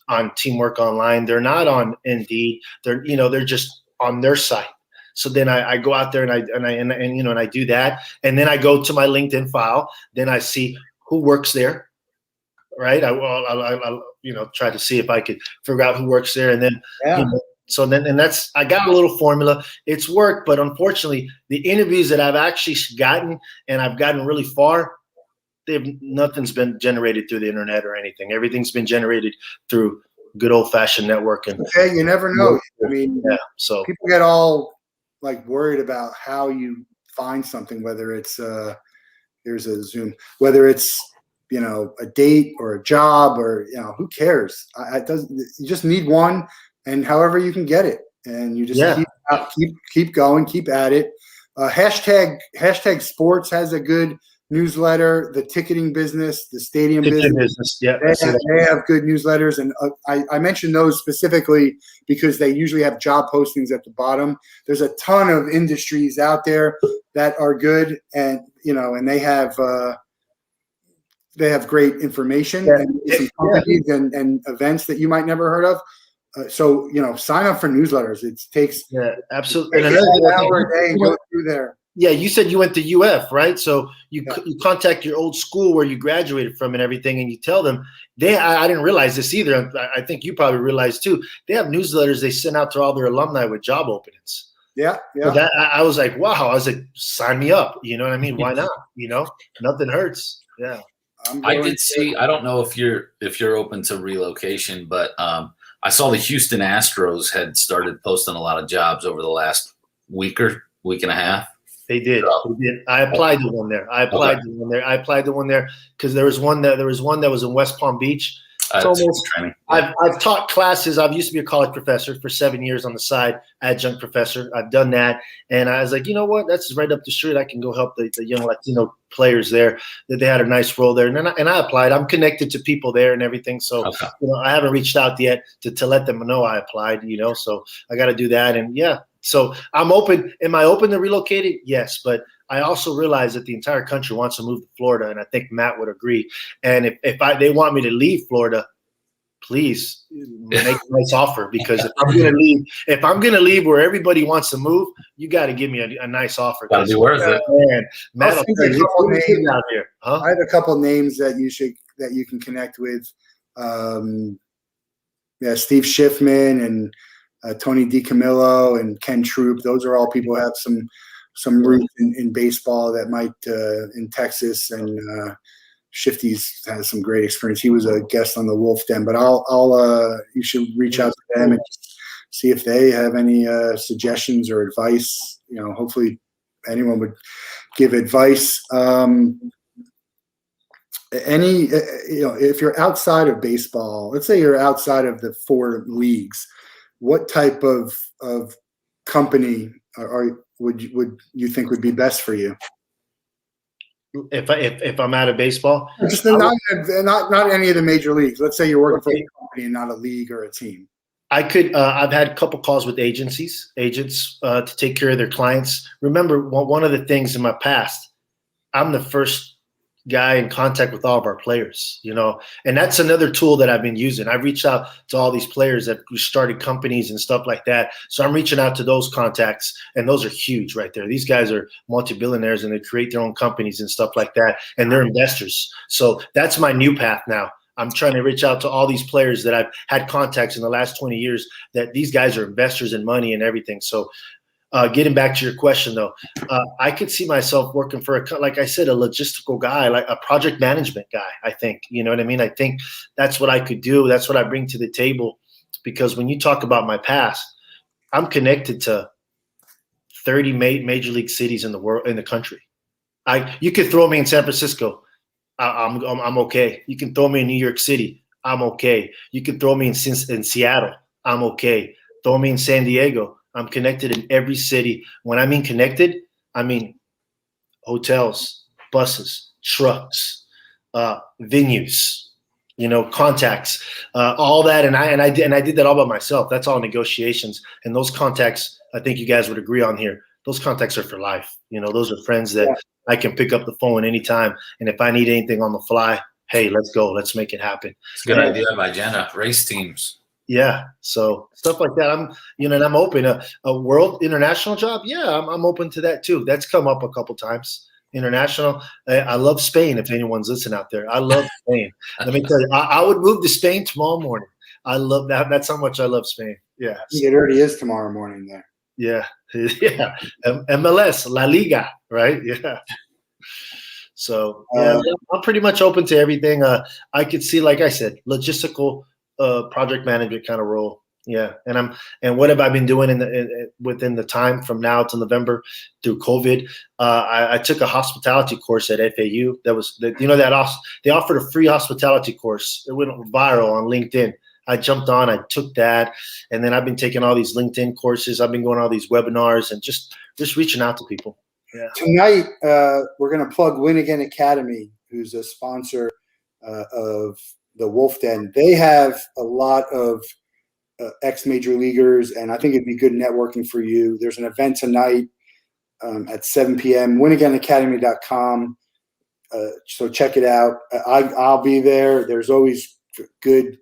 D: on Teamwork Online. They're not on Indeed. They're just on their site. So then I go out there and I do that, and then I go to my LinkedIn file. Then I see who works there, right? I'll try to see if I could figure out who works there, and then so then I got a little formula. It's worked, but unfortunately, the interviews that I've actually gotten and I've gotten really far, nothing's been generated through the internet or anything. Everything's been generated through good old fashioned networking.
A: Okay, you never know. I mean,
D: so
A: people get all like worried about how you find something, whether it's here's a Zoom, whether it's a date or a job or who cares? You just need one, and however you can get it, and you just keep going, keep at it. Hashtag sports has a good newsletter. The ticketing business, the stadium business,
D: yeah,
A: they have good newsletters, and I mentioned those specifically because they usually have job postings at the bottom. There's a ton of industries out there that are good, and and they have great information and some companies and events that you might never heard of. So sign up for newsletters. It takes
D: absolutely
A: an hour a day and go through there.
D: Yeah, you said you went to UF, right? So you contact your old school where you graduated from and everything, and you tell them I didn't realize this either. I think you probably realized too. They have newsletters they send out to all their alumni with job openings.
A: Yeah.
D: So I was like, wow. I was like, sign me up. You know what I mean? Why not? Nothing hurts. Yeah.
B: I did see. I don't know if you're open to relocation, but I saw the Houston Astros had started posting a lot of jobs over the last week and a half.
D: They did. I applied to one there. I applied to one there because there was one that was in West Palm Beach. I've taught classes. I used to be a college professor for 7 years on the side, adjunct professor. I've done that, and I was like, you know what? That's right up the street. I can go help the young Latino players there. That they had a nice role there, and I applied. I'm connected to people there and everything, so I haven't reached out yet to let them know I applied. So I got to do that, and So I'm open. Am I open to relocating? Yes, but I also realize that the entire country wants to move to Florida, and I think Matt would agree. And if they want me to leave Florida, please make a nice offer, because if I'm gonna leave where everybody wants to move, you got to give me a nice offer.
B: Gotta be worth it.
D: Man, Matt,
A: out here. Huh? I have a couple names that you can connect with. Steve Schiffman and Tony DiCamillo and Ken Troop. Those are all people who have some roots in baseball that might in Texas, and Shifty's has some great experience. He was a guest on the Wolf Den, but you should reach out to them and see if they have any suggestions or advice. Hopefully anyone would give advice. If you're outside of baseball, let's say you're outside of the 4 leagues, what type of company would you think would be best for you?
D: If I'm out of baseball,
A: just not any of the major leagues. Let's say you're working for a company and not a league or a team.
D: I could. I've had a couple calls with agents to take care of their clients. Remember, one of the things in my past, I'm the first guy in contact with all of our players, and that's another tool that I've been using. I've reached out to all these players that started companies and stuff like that. So I'm reaching out to those contacts, and those are huge right there. These guys are multi-billionaires, and they create their own companies and stuff like that, and they're investors. So that's my new path now. I'm trying to reach out to all these players that I've had contacts in the last 20 years, that these guys are investors in money and everything. So getting back to your question, though, I could see myself working for like I said, a logistical guy, like a project management guy. I think, you know what I mean? I think that's what I could do. That's what I bring to the table, because when you talk about my past, I'm connected to 30 major league cities in the world, in the country. You could throw me in San Francisco, I'm okay. You can throw me in New York City, I'm okay. You can throw me in Seattle, I'm okay. Throw me in San Diego, I'm connected in every city. When I mean connected, I mean hotels, buses, trucks, venues, contacts, all that. And I did that all by myself. That's all negotiations. And those contacts, I think you guys would agree on here, those contacts are for life. Those are friends that I can pick up the phone anytime. And if I need anything on the fly, hey, let's go, let's make it happen.
B: It's a good idea by Jenna. Race teams.
D: Yeah, so stuff like that. I'm open. A world international job, yeah, I'm open to that too. That's come up a couple times. International. I love Spain. If anyone's listening out there, I love Spain. Let me tell you, I would move to Spain tomorrow morning. I love that. That's how much I love Spain. Yeah,
A: It already is tomorrow morning there.
D: yeah, yeah. MLS, La Liga, right? Yeah. So yeah, I'm pretty much open to everything. I could see, like I said, logistical project manager kind of role. Yeah, and what have I been doing within the time from now to November through COVID? I took a hospitality course at FAU. They offered a free hospitality course. It went viral on LinkedIn. I jumped on, I took that, and then I've been taking all these LinkedIn courses. I've been going to all they's webinars and just reaching out to people. Yeah.
A: Tonight, we're going to plug Win Again Academy, who's a sponsor of the Wolf Den. They have a lot of ex-major leaguers, and I think it'd be good networking for you. There's an event tonight at 7 p.m., winagainacademy.com. So check it out. I'll be there. There's always good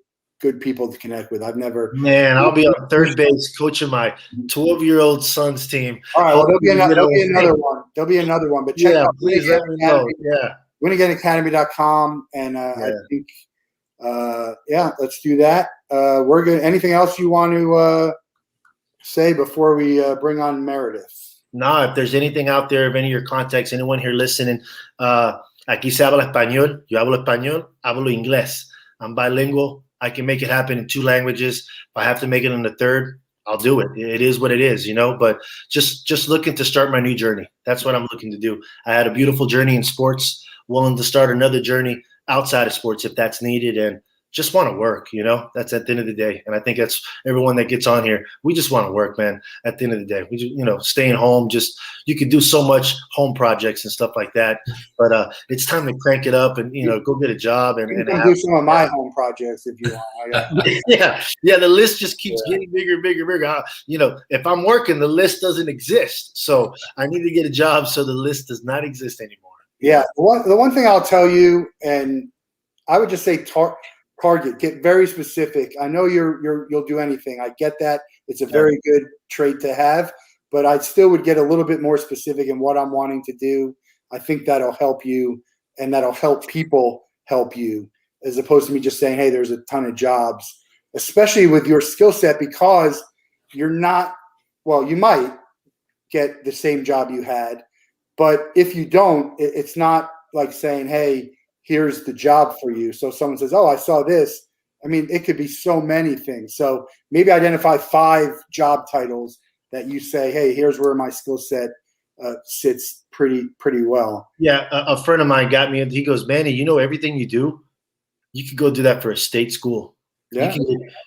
A: people to connect with.
D: I'll be on third base coaching my 12-year-old son's team.
A: All right, well, there'll be another one. There'll be another one, but check out
D: please let me know. Yeah.
A: winagainacademy.com, and I think let's do that. We're good. Anything else you want to say before we bring on Meredith?
D: No, if there's anything out there, if any of your contacts, anyone here listening, aquí se habla español, yo hablo español, hablo inglés. I'm bilingual. I can make it happen in 2 languages. If I have to make it in the third, I'll do it. It is what it is, but just looking to start my new journey. That's what I'm looking to do. I had a beautiful journey in sports, willing to start another journey outside of sports if that's needed, and just want to work, that's at the end of the day. And I think that's everyone that gets on here. We just want to work, man. At the end of the day, we just, staying home, you could do so much home projects and stuff like that, but it's time to crank it up and, go get a job and
A: do some of my home projects if you want.
D: Yeah. The list just keeps getting bigger, bigger, bigger. If I'm working, the list doesn't exist. So I need to get a job so the list does not exist anymore.
A: Yeah. The one thing I'll tell you, and I would just say target, get very specific. I know you'll do anything. I get that. It's a very good trait to have, but I still would get a little bit more specific in what I'm wanting to do. I think that'll help you, and that'll help people help you, as opposed to me just saying, hey, there's a ton of jobs, especially with your skill set, because you might get the same job you had, but if you don't, it's not like saying, hey, here's the job for you. So someone says, oh, I saw this. I mean, it could be so many things. So maybe identify 5 job titles that you say, hey, here's where my skill set sits pretty well.
D: Yeah, a friend of mine got me, and he goes, Manny, everything you do, you could go do that for a state school.
A: Yeah.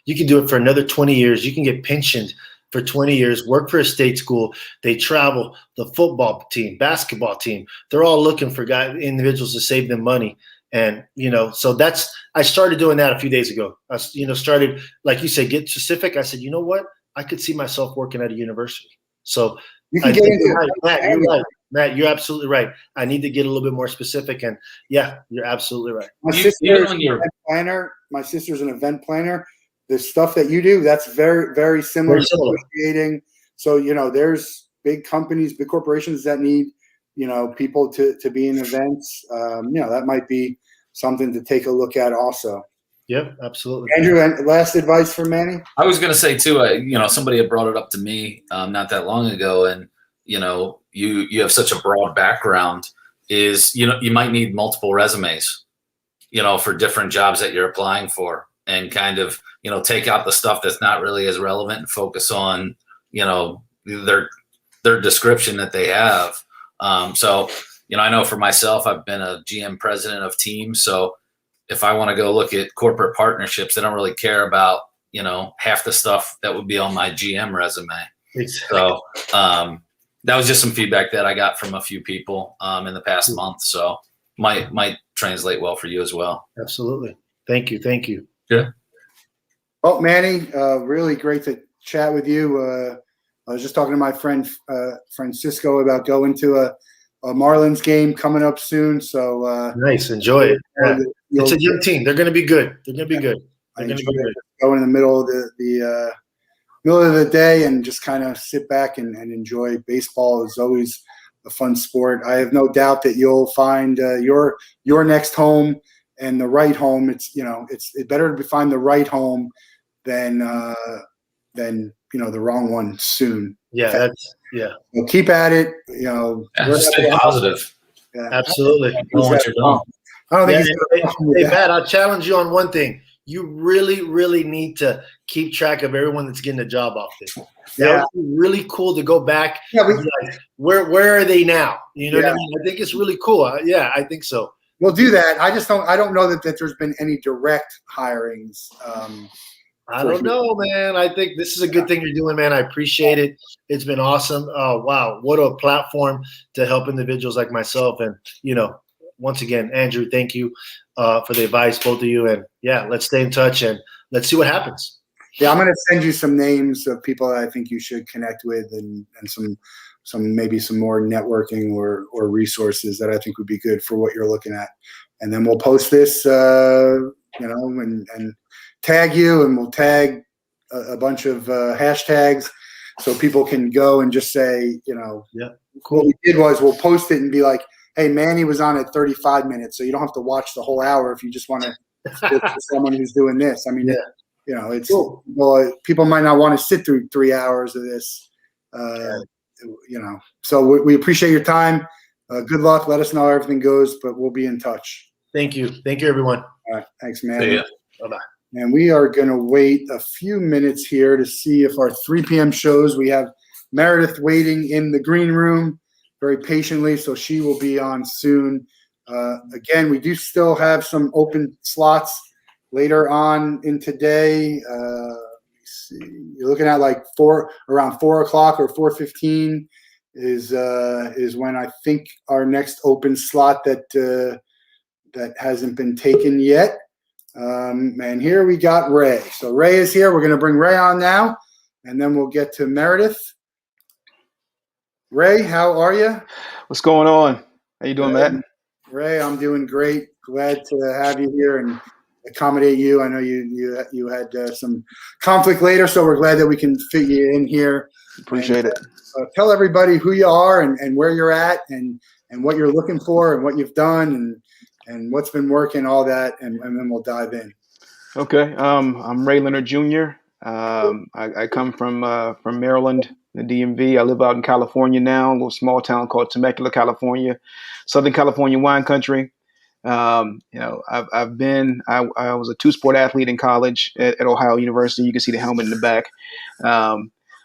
D: You can do it for another 20 years. You can get pensioned for 20 years, work for a state school. They travel, the football team, basketball team. They're all looking for individuals to save them money. And, so I started doing that a few days ago. I, started, like you said, get specific. I said, you know what? I could see myself working at a university. So
A: you can get into
D: Matt, you're right. Matt, you're absolutely right. I need to get a little bit more specific. And yeah, you're absolutely right.
A: My sister's an event planner. The stuff that you do, that's very, very similar to creating. So, there's big companies, big corporations that need, people to be in events. That might be something to take a look at also.
D: Yep, absolutely.
A: Andrew, last advice for Manny?
B: I was going to say too, somebody had brought it up to me not that long ago, and, you have such a broad background is, you might need multiple resumes, for different jobs that you're applying for, and kind of, take out the stuff that's not really as relevant and focus on, their description that they have. So, I know for myself, I've been a GM president of teams. So if I want to go look at corporate partnerships, I don't really care about, half the stuff that would be on my GM resume.
D: Exactly.
B: So that was just some feedback that I got from a few people in the past month. So might translate well for you as well.
D: Absolutely. Thank you.
B: Yeah.
A: Well, Manny, really great to chat with you. I was just talking to my friend Francisco about going to a Marlins game coming up soon. So
D: nice, enjoy it. Yeah. It's a young team. They're going to be good. They're going to be good.
A: I
D: They're going to
A: enjoy
D: be good.
A: going in the middle of the middle of the day and just kind of sit back and enjoy baseball. Is always a fun sport. I have no doubt that you'll find your next home and the right home. It's better to find the right home than the wrong one soon.
D: Yeah,
A: So keep at it.
B: Just stay positive.
A: Yeah.
D: absolutely.
B: Know what you're doing.
A: I don't think
D: Yeah,
A: he's gonna question me
D: hey,
A: back.
D: Matt, I'll challenge you on one thing. You really, really need to keep track of everyone that's getting a job off this. That
A: Yeah.
D: would be really cool to go back.
A: Yeah,
D: and be like, where are they now? You know what I
A: Yeah.
D: mean? I think it's really cool. I think so.
A: We'll do that. I don't know that there's been any direct hirings.
D: I don't know, man. I think this is a good thing you're doing, man. I appreciate it. It's been awesome. Oh, wow. What a platform to help individuals like myself. And, once again, Andrew, thank you for the advice, both of you. And, yeah, let's stay in touch and let's see what happens.
A: Yeah, I'm going to send you some names of people that I think you should connect with and some maybe some more networking or resources that I think would be good for what you're looking at. And then we'll post this, and tag you, and we'll tag a bunch of hashtags so people can go and just say, What we did was we'll post it and be like, hey, Manny was on at 35 minutes, so you don't have to watch the whole hour if you just want to look for someone who's doing this. I mean, it's
D: cool.
A: Well, people might not want to sit through 3 hours of this, So we appreciate your time. Good luck. Let us know how everything goes, but we'll be in touch.
D: Thank you. Thank you, everyone.
A: All right. Thanks, man.
B: See ya.
D: Bye-bye.
A: And we are going to wait a few minutes here to see if our 3 p.m. shows. We have Meredith waiting in the green room very patiently, so she will be on soon. Again, we do still have some open slots later on in today. Let me see. You're looking at like around 4 o'clock or 4:15 is when I think our next open slot that hasn't been taken yet. And here we got Ray. So Ray is here. We're going to bring Ray on now, and then we'll get to Meredith. Ray, how are you?
E: What's going on? How you doing, Matt?
A: Ray, I'm doing great. Glad to have you here and accommodate you. I know you had some conflict later, so we're glad that we can fit you in here.
E: Appreciate it.
A: Tell everybody who you are and where you're at and what you're looking for and what you've done and what's been working, all that, and then we'll dive in.
E: Okay. I'm Ray Leonard Jr. I come from Maryland, the DMV. I live out in California now, a little small town called Temecula, California, Southern California wine country. I was a 2-sport athlete in college at Ohio University. You can see the helmet in the back.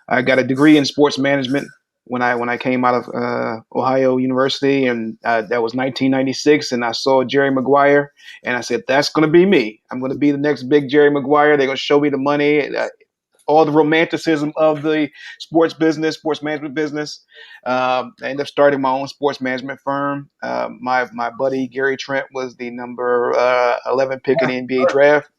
E: I got a degree in sports management when I came out of Ohio University, and that was 1996. And I saw Jerry Maguire, and I said, "That's going to be me. I'm going to be the next big Jerry Maguire. They're going to show me the money." All the romanticism of the sports management business. I ended up starting my own sports management firm. My buddy Gary Trent was the number 11 pick in the NBA draft.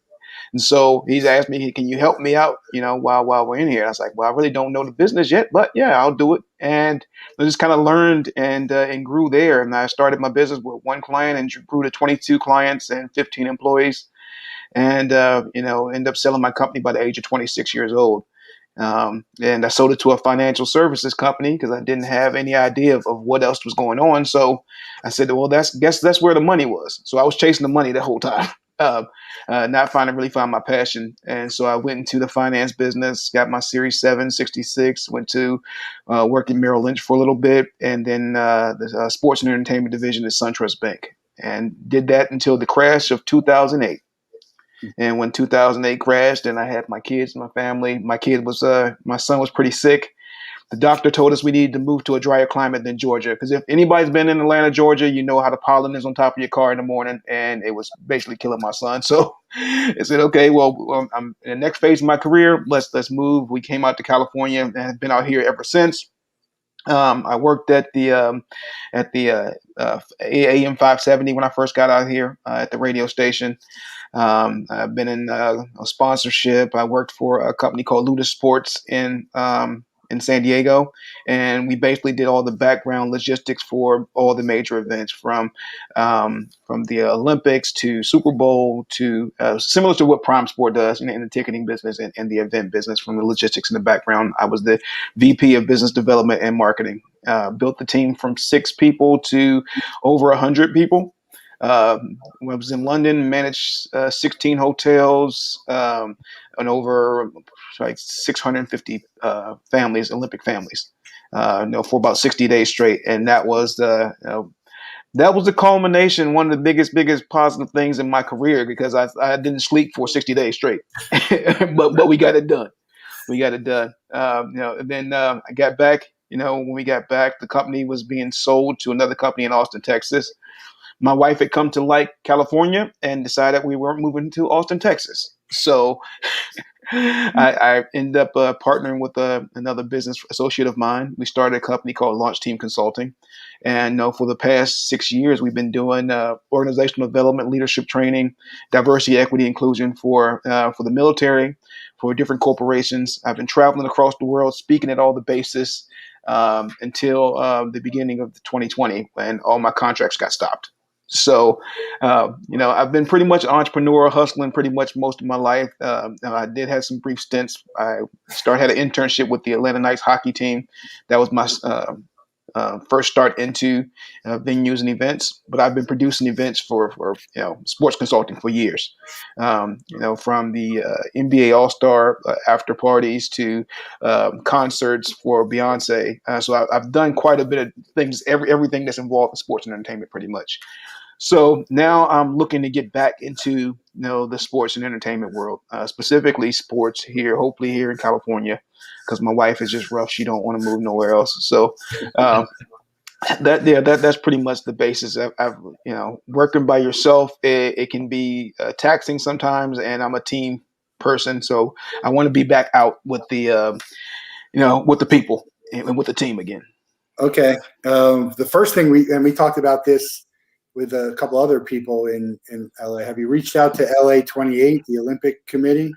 E: And so he's asked me, "Can you help me out, while we're in here?" And I was like, "Well, I really don't know the business yet, but yeah, I'll do it." And I just kind of learned and grew there. And I started my business with 1 client and grew to 22 clients and 15 employees. And, ended up selling my company by the age of 26 years old. And I sold it to a financial services company because I didn't have any idea of what else was going on. So I said, well, guess that's where the money was. So I was chasing the money the whole time, not really find my passion. And so I went into the finance business, got my Series 766, went to work in Merrill Lynch for a little bit, and then the sports and entertainment division at SunTrust Bank, and did that until the crash of 2008. And when 2008 crashed and I had my kids and my family, my son was pretty sick. The doctor told us we needed to move to a drier climate than Georgia. Because if anybody's been in Atlanta, Georgia, you know how the pollen is on top of your car in the morning. And it was basically killing my son. So I said, okay, well, I'm in the next phase of my career. Let's move. We came out to California and have been out here ever since. I worked at the AM 570 when I first got out here at the radio station. I've been in a sponsorship. I worked for a company called Luda Sports in in San Diego, and we basically did all the background logistics for all the major events, from the Olympics to Super Bowl to similar to what Prime Sport does in the ticketing business and the event business. From the logistics in the background, I was the VP of Business Development and Marketing. Built the team from 6 people to over 100 people. When I was in London, managed 16 hotels and over like 650 families, Olympic families, for about 60 days straight. And that was the culmination, one of the biggest positive things in my career, because I didn't sleep for 60 days straight, but we got it done. And then I got back. When we got back, the company was being sold to another company in Austin, Texas. My wife had come to like California and decided we weren't moving to Austin, Texas. So I ended up partnering with another business associate of mine. We started a company called Launch Team Consulting. And for the past 6 years, we've been doing organizational development, leadership training, diversity, equity, inclusion for the military, for different corporations. I've been traveling across the world, speaking at all the bases until the beginning of 2020, when all my contracts got stopped. So, I've been pretty much an entrepreneur, hustling pretty much most of my life. I did have some brief stints. I had an internship with the Atlanta Knights hockey team. That was my first start into venues and events. But I've been producing events for sports consulting for years. From the NBA All-Star after parties to concerts for Beyonce. So I've done quite a bit of things, everything that's involved in sports and entertainment, pretty much. So now I'm looking to get back into the sports and entertainment world, specifically sports here, hopefully here in California, because my wife is just rough. She don't want to move nowhere else. So that's pretty much the basis. I've working by yourself, it can be taxing sometimes, and I'm a team person, so I want to be back out with the with the people and with the team again.
A: Okay. The first thing we talked about this with a couple other people in LA. Have you reached out to LA 28, the Olympic Committee?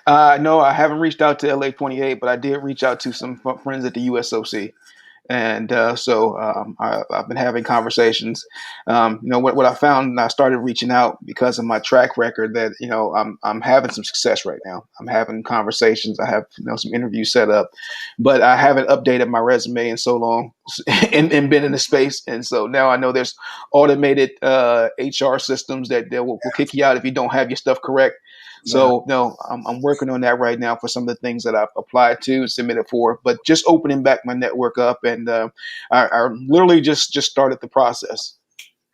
E: No, I haven't reached out to LA 28, but I did reach out to some friends at the USOC. And so I've been having conversations. What I found, and I started reaching out because of my track record, that I'm having some success right now. I'm having conversations. I have some interviews set up, but I haven't updated my resume in so long and been in the space. And so now I know there's automated HR systems that will kick you out if you don't have your stuff correct. So I'm working on that right now for some of the things that I've applied to and submitted for, but just opening back my network up, and I literally just started the process.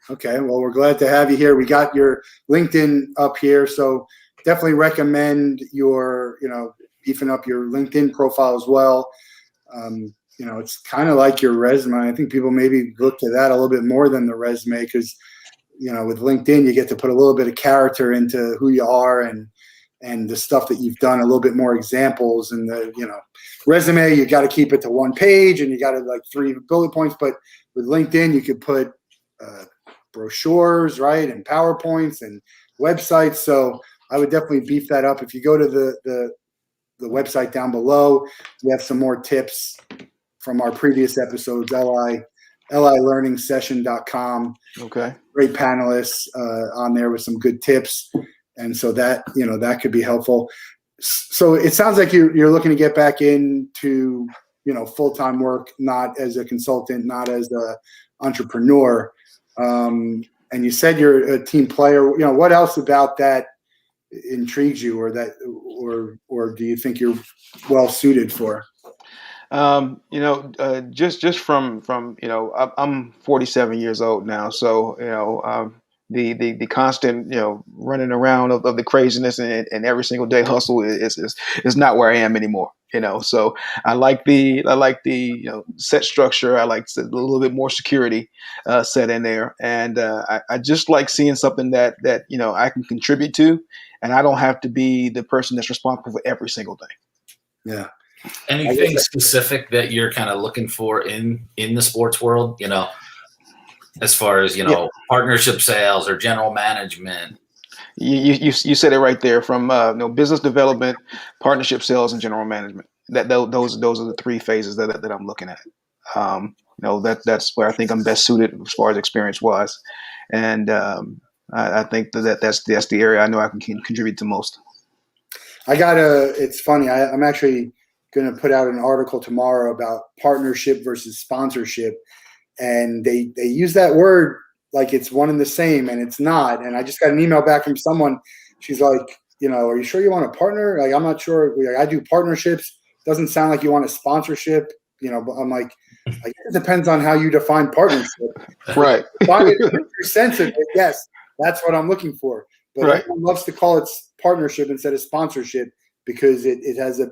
A: Okay, well, we're glad to have you here. We got your LinkedIn up here, so definitely recommend your beefing up your LinkedIn profile as well. It's kind of like your resume. I think people maybe look to that a little bit more than the resume, because with LinkedIn you get to put a little bit of character into who you are and the stuff that you've done, a little bit more examples. And the resume, you got to keep it to one page and you got to like 3 bullet points. But with LinkedIn, you could put brochures, right, and PowerPoints and websites. So I would definitely beef that up. If you go to the website down below, we have some more tips from our previous episodes, lilearningsession.com.
E: Okay.
A: Great panelists on there with some good tips. And so that, that could be helpful. So it sounds like you're looking to get back into, full-time work, not as a consultant, not as an entrepreneur. And you said you're a team player. What else about that intrigues you, or do you think you're well suited for?
E: Just from I'm 47 years old now, so the constant running around of the craziness and every single day hustle is not where I am anymore. So I like the set structure. I like a little bit more security set in there, and I just like seeing something that I can contribute to, and I don't have to be the person that's responsible for every single thing.
A: Yeah.
B: Anything specific that you're kind of looking for in the sports world, as far as, partnership sales or general management?
E: You said it right there, from business development, partnership sales, and general management. those are the three phases that I'm looking at. That's where I think I'm best suited as far as experience wise, and I think that's the area I know I can contribute the most.
A: It's funny. I'm actually going to put out an article tomorrow about partnership versus sponsorship, and they use that word like it's one and the same, and it's not. And I just got an email back from someone. She's like, are you sure you want a partner? Like, I'm not sure. I do partnerships. Doesn't sound like you want a sponsorship. But I'm like it depends on how you define partnership.
E: Right.
A: Find it in your sense of it, yes, that's what I'm looking for. But
E: right.
A: Everyone loves to call it partnership instead of sponsorship because it has a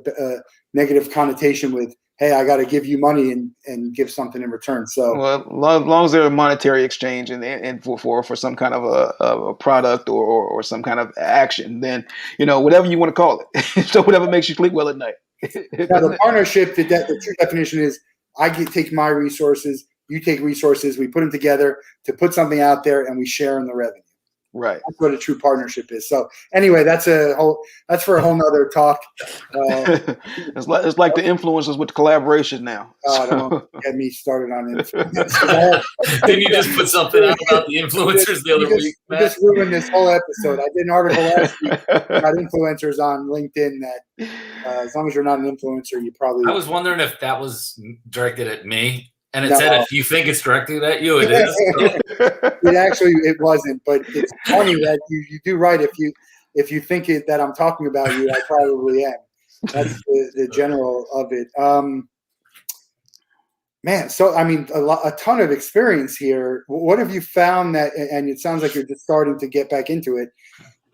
A: negative connotation with, hey, I got to give you money and give something in return. So,
E: well, as long as there's a monetary exchange and for some kind of a product or some kind of action, then whatever you want to call it, so whatever makes you sleep well at night.
A: Now, the partnership, the true definition is take my resources, you take resources, we put them together to put something out there, and we share in the revenue.
E: Right.
A: That's what a true partnership is. So anyway, that's for a whole nother talk.
E: It's like the influencers with the collaboration now.
A: Don't get me started on influencers.
B: Didn't you just put something out about the influencers the other week,
A: Matt? You just ruined this whole episode. I did an article last week about influencers on LinkedIn that as long as you're not an influencer, you probably.
B: I was wondering if that was directed at me. And it said, if you think it's directed at you, it is.
A: It wasn't, but it's funny that you do right. If you think that I'm talking about you, I probably am. That's the general of it. Man, so I mean, a ton of experience here. What have you found that? And it sounds like you're just starting to get back into it.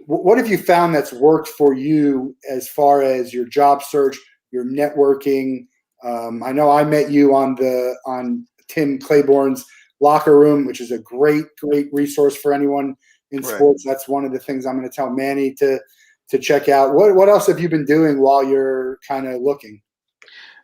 A: What have you found that's worked for you as far as your job search, your networking? I know I met you on Tim Claiborne's Locker Room, which is a great resource for anyone in sports. Right. That's one of the things I'm going to tell Manny to check out. What else have you been doing while you're kind of looking?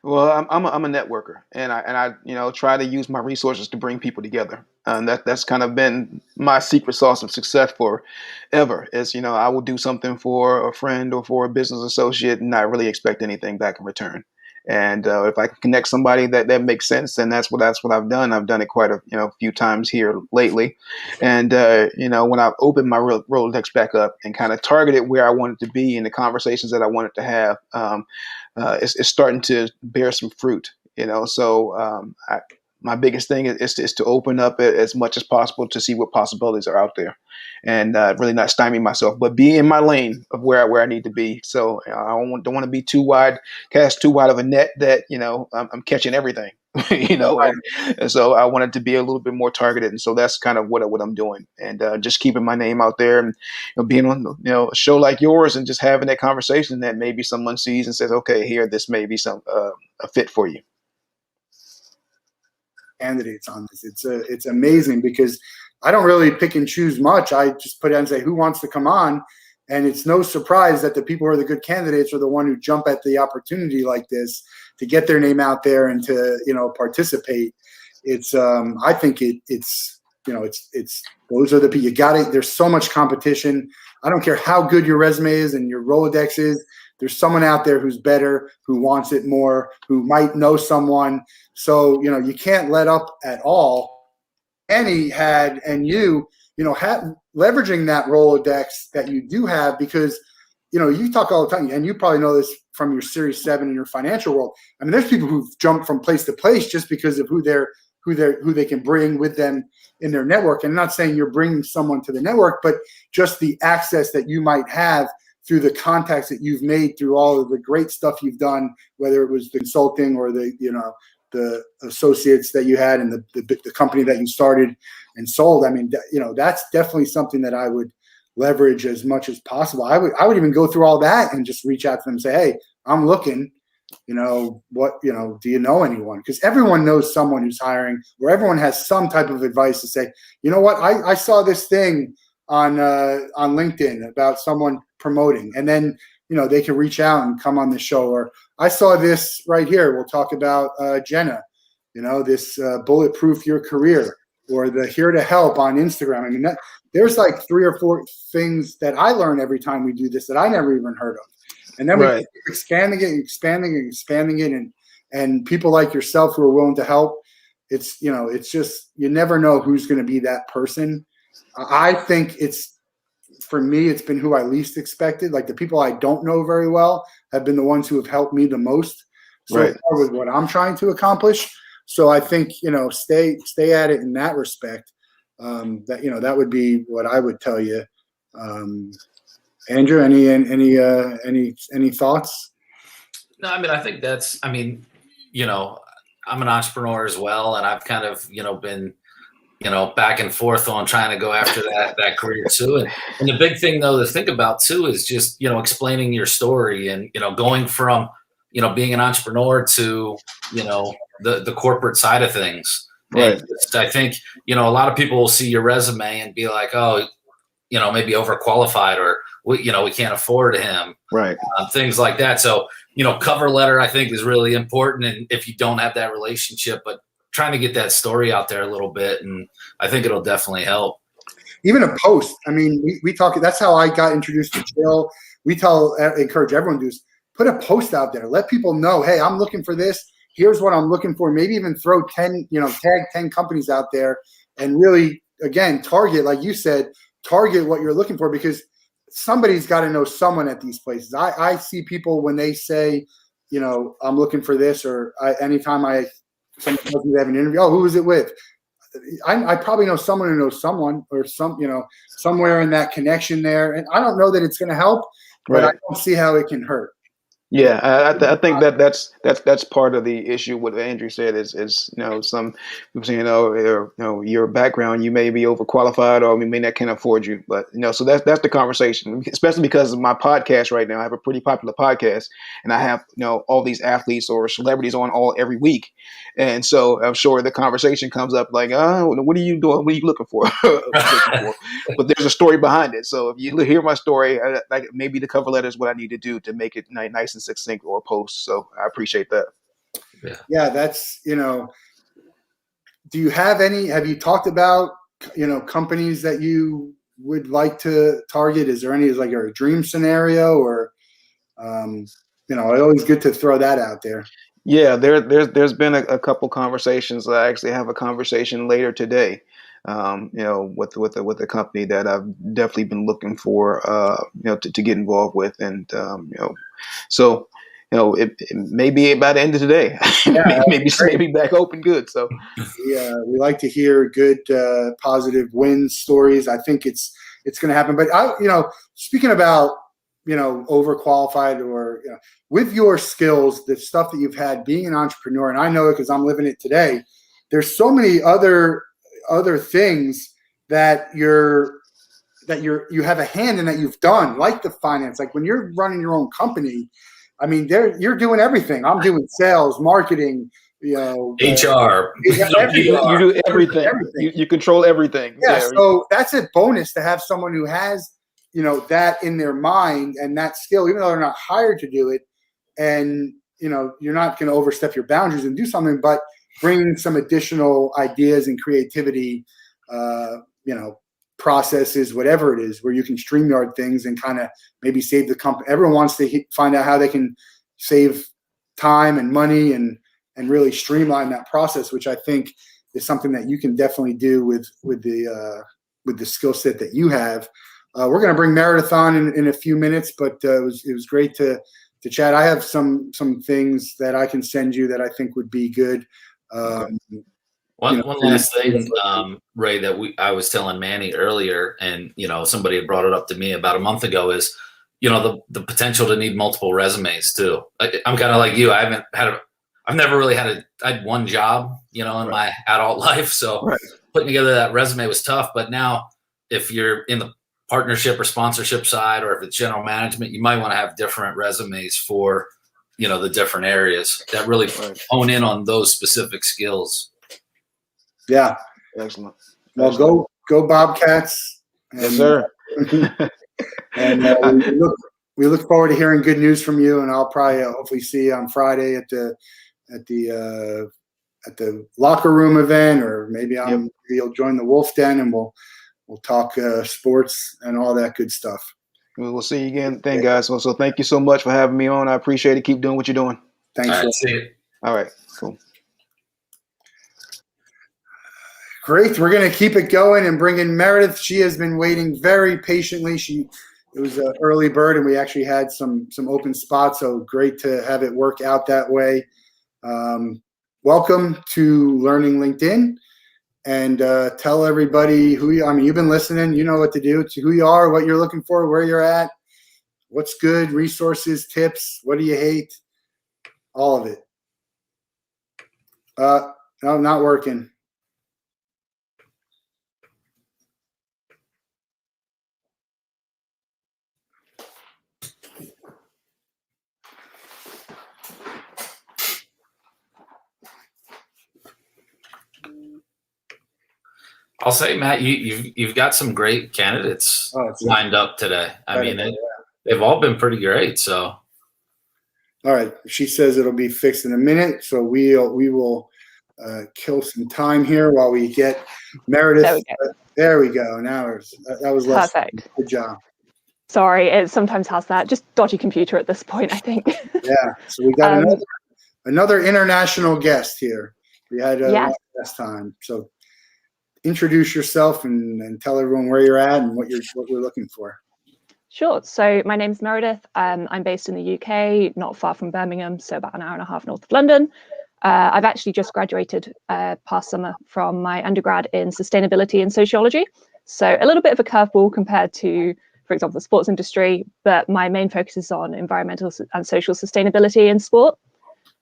E: Well, I'm a networker, and I try to use my resources to bring people together. And that's kind of been my secret sauce of success forever. Is I will do something for a friend or for a business associate and not really expect anything back in return. And if I can connect somebody that makes sense, then that's what I've done. I've done it quite a few times here lately. And when I've opened my Rolodex back up and kind of targeted where I wanted to be in the conversations that I wanted to have, it's starting to bear some fruit. So my biggest thing is to open up as much as possible to see what possibilities are out there, and really not stymie myself, but be in my lane of where I need to be. So I don't want to be cast too wide of a net that I'm catching everything, and so I wanted to be a little bit more targeted, and so that's kind of what I'm doing, and just keeping my name out there, and being on a show like yours, and just having that conversation that maybe someone sees and says, okay, here, this may be some a fit for you.
A: Candidates on this. It's amazing because I don't really pick and choose much. I just put it and say who wants to come on, and it's no surprise that the people who are the good candidates are the one who jump at the opportunity like this to get their name out there and to participate. It's I think it's those are the people you got it. There's so much competition. I don't care how good your resume is and your Rolodex is. There's someone out there who's better, who wants it more, who might know someone. So, you can't let up at all. Annie had, and you leveraging that Rolodex that you do have, because, you talk all the time, and you probably know this from your Series 7 in your financial world. I mean, there's people who've jumped from place to place just because of who they can bring with them in their network. And I'm not saying you're bringing someone to the network, but just the access that you might have through the contacts that you've made through all of the great stuff you've done, whether it was the consulting or the associates that you had and the company that you started and sold. I mean, that's definitely something that I would leverage as much as possible. I would even go through all that and just reach out to them and say, hey, I'm looking, do you know anyone? Because everyone knows someone who's hiring, or everyone has some type of advice to say, you know what, I saw this thing on LinkedIn about someone promoting, and then they can reach out and come on the show. Or I saw this right here. We'll talk about Jenna, this bulletproof your career, or the here to help on Instagram. I mean, there's like 3 or 4 things that I learn every time we do this that I never even heard of. And then we keep expanding it, and people like yourself who are willing to help. It's just, you never know who's going to be that person. I think for me, it's been who I least expected. Like the people I don't know very well have been the ones who have helped me the most so far with what I'm trying to accomplish. So I think, stay at it in that respect. That would be what I would tell you. Andrew, any thoughts?
B: No, I mean, I think I'm an entrepreneur as well, and I've kind of, been, back and forth on trying to go after that career too. And the big thing though to think about too is just, explaining your story and, going from, being an entrepreneur to, the corporate side of things.
E: Right.
B: And I think, a lot of people will see your resume and be like, oh, maybe overqualified, or we can't afford him.
E: Right.
B: Things like that. So, cover letter, I think, is really important. And if you don't have that relationship, but trying to get that story out there a little bit, and I think it'll definitely help.
A: Even a post. I mean, we talk. That's how I got introduced to Jill. We encourage everyone to do is put a post out there. Let people know, hey, I'm looking for this. Here's what I'm looking for. Maybe even throw tag 10 companies out there, and really, again, target, like you said, target what you're looking for, because somebody's got to know someone at these places. I see people when they say, I'm looking for this, or anytime someone tells me they have an interview, oh, who is it with? I probably know someone who knows someone, or somewhere in that connection there. And I don't know that it's going to help, but I don't see how it can hurt.
E: Yeah, I think that's part of the issue. What Andrew said is some people saying, your background, you may be overqualified, or we may not can afford you, but so that's the conversation. Especially because of my podcast right now, I have a pretty popular podcast, and I have all these athletes or celebrities on every week, and so I'm sure the conversation comes up like, what are you doing? What are you looking for? But there's a story behind it. So if you hear my story, maybe the cover letter is what I need to do to make it nice and succinct or post. So I appreciate that.
A: Yeah, that's, do you have have you talked about, companies that you would like to target? Is there any, like a dream scenario, or, always good to throw that out there.
E: Yeah, there's been a couple conversations. I actually have a conversation later today, with a company that I've definitely been looking for, to get involved with, and so it may be by the end of today.
A: Yeah,
E: maybe back open good. So
A: we like to hear good, positive win stories. I think it's going to happen. But speaking about overqualified, or with your skills, the stuff that you've had being an entrepreneur, and I know it because I'm living it today. There's so many other things that you have a hand in, that you've done, like the finance. Like when you're running your own company, I mean, you're doing everything. I'm doing sales, marketing,
B: HR.
E: You do everything. You control everything.
A: Yeah, so that's a bonus to have someone who has that in their mind and that skill, even though they're not hired to do it. And you're not going to overstep your boundaries and do something, but bring some additional ideas and creativity, processes, whatever it is, where you can StreamYard things and kind of maybe save the company. Everyone wants to find out how they can save time and money and really streamline that process, which I think is something that you can definitely do with the skill set that you have. We're going to bring Meredith on in a few minutes, but it was great to chat. I have some things that I can send you that I think would be good.
B: One last thing, Ray, that I was telling Manny earlier, and somebody had brought it up to me about a month ago, is the potential to need multiple resumes too. I'm kind of like you. I've never really I had one job, in my adult life, so putting together that resume was tough. But now, if you're in the partnership or sponsorship side, or if it's general management, you might want to have different resumes for the different areas that really hone in on those specific skills.
A: Yeah.
E: Excellent.
A: Well, go Bobcats.
E: Yes, sir.
A: And we look forward to hearing good news from you. And I'll probably hopefully see you on Friday at the locker room event, or maybe you'll join the Wolf Den, and we'll talk sports and all that good stuff.
E: We'll see you again. Thank guys. So thank you so much for having me on. I appreciate it. Keep doing what you're doing.
A: Thanks.
B: All right, see you.
E: All right, cool.
A: Great. We're going to keep it going and bring in Meredith. She has been waiting very patiently. It was an early bird, and we actually had some open spots, so great to have it work out that way. Welcome to Learning LinkedIn, and tell everybody who you. I mean, you've been listening. You know what to do. To who you are, what you're looking for, where you're at, what's good, resources, tips. What do you hate? All of it. No, not working.
B: I'll say, Matt, you've got some great candidates lined up today. I mean, they've all been pretty great. So,
A: all right. She says it'll be fixed in a minute, so we will kill some time here while we get Meredith. There we go. Now that was less.
F: Perfect.
A: Good job.
F: Sorry, it sometimes has that. Just dodgy computer at this point, I think.
A: Yeah. So we got another international guest here. We had last time. So introduce yourself and tell everyone where you're at and what you're looking for.
F: Sure. So my name's Meredith. I'm based in the UK, not far from Birmingham, so about an hour and a half north of London. I've actually just graduated past summer from my undergrad in sustainability and sociology. So a little bit of a curveball compared to, for example, the sports industry, but my main focus is on environmental and social sustainability in sport.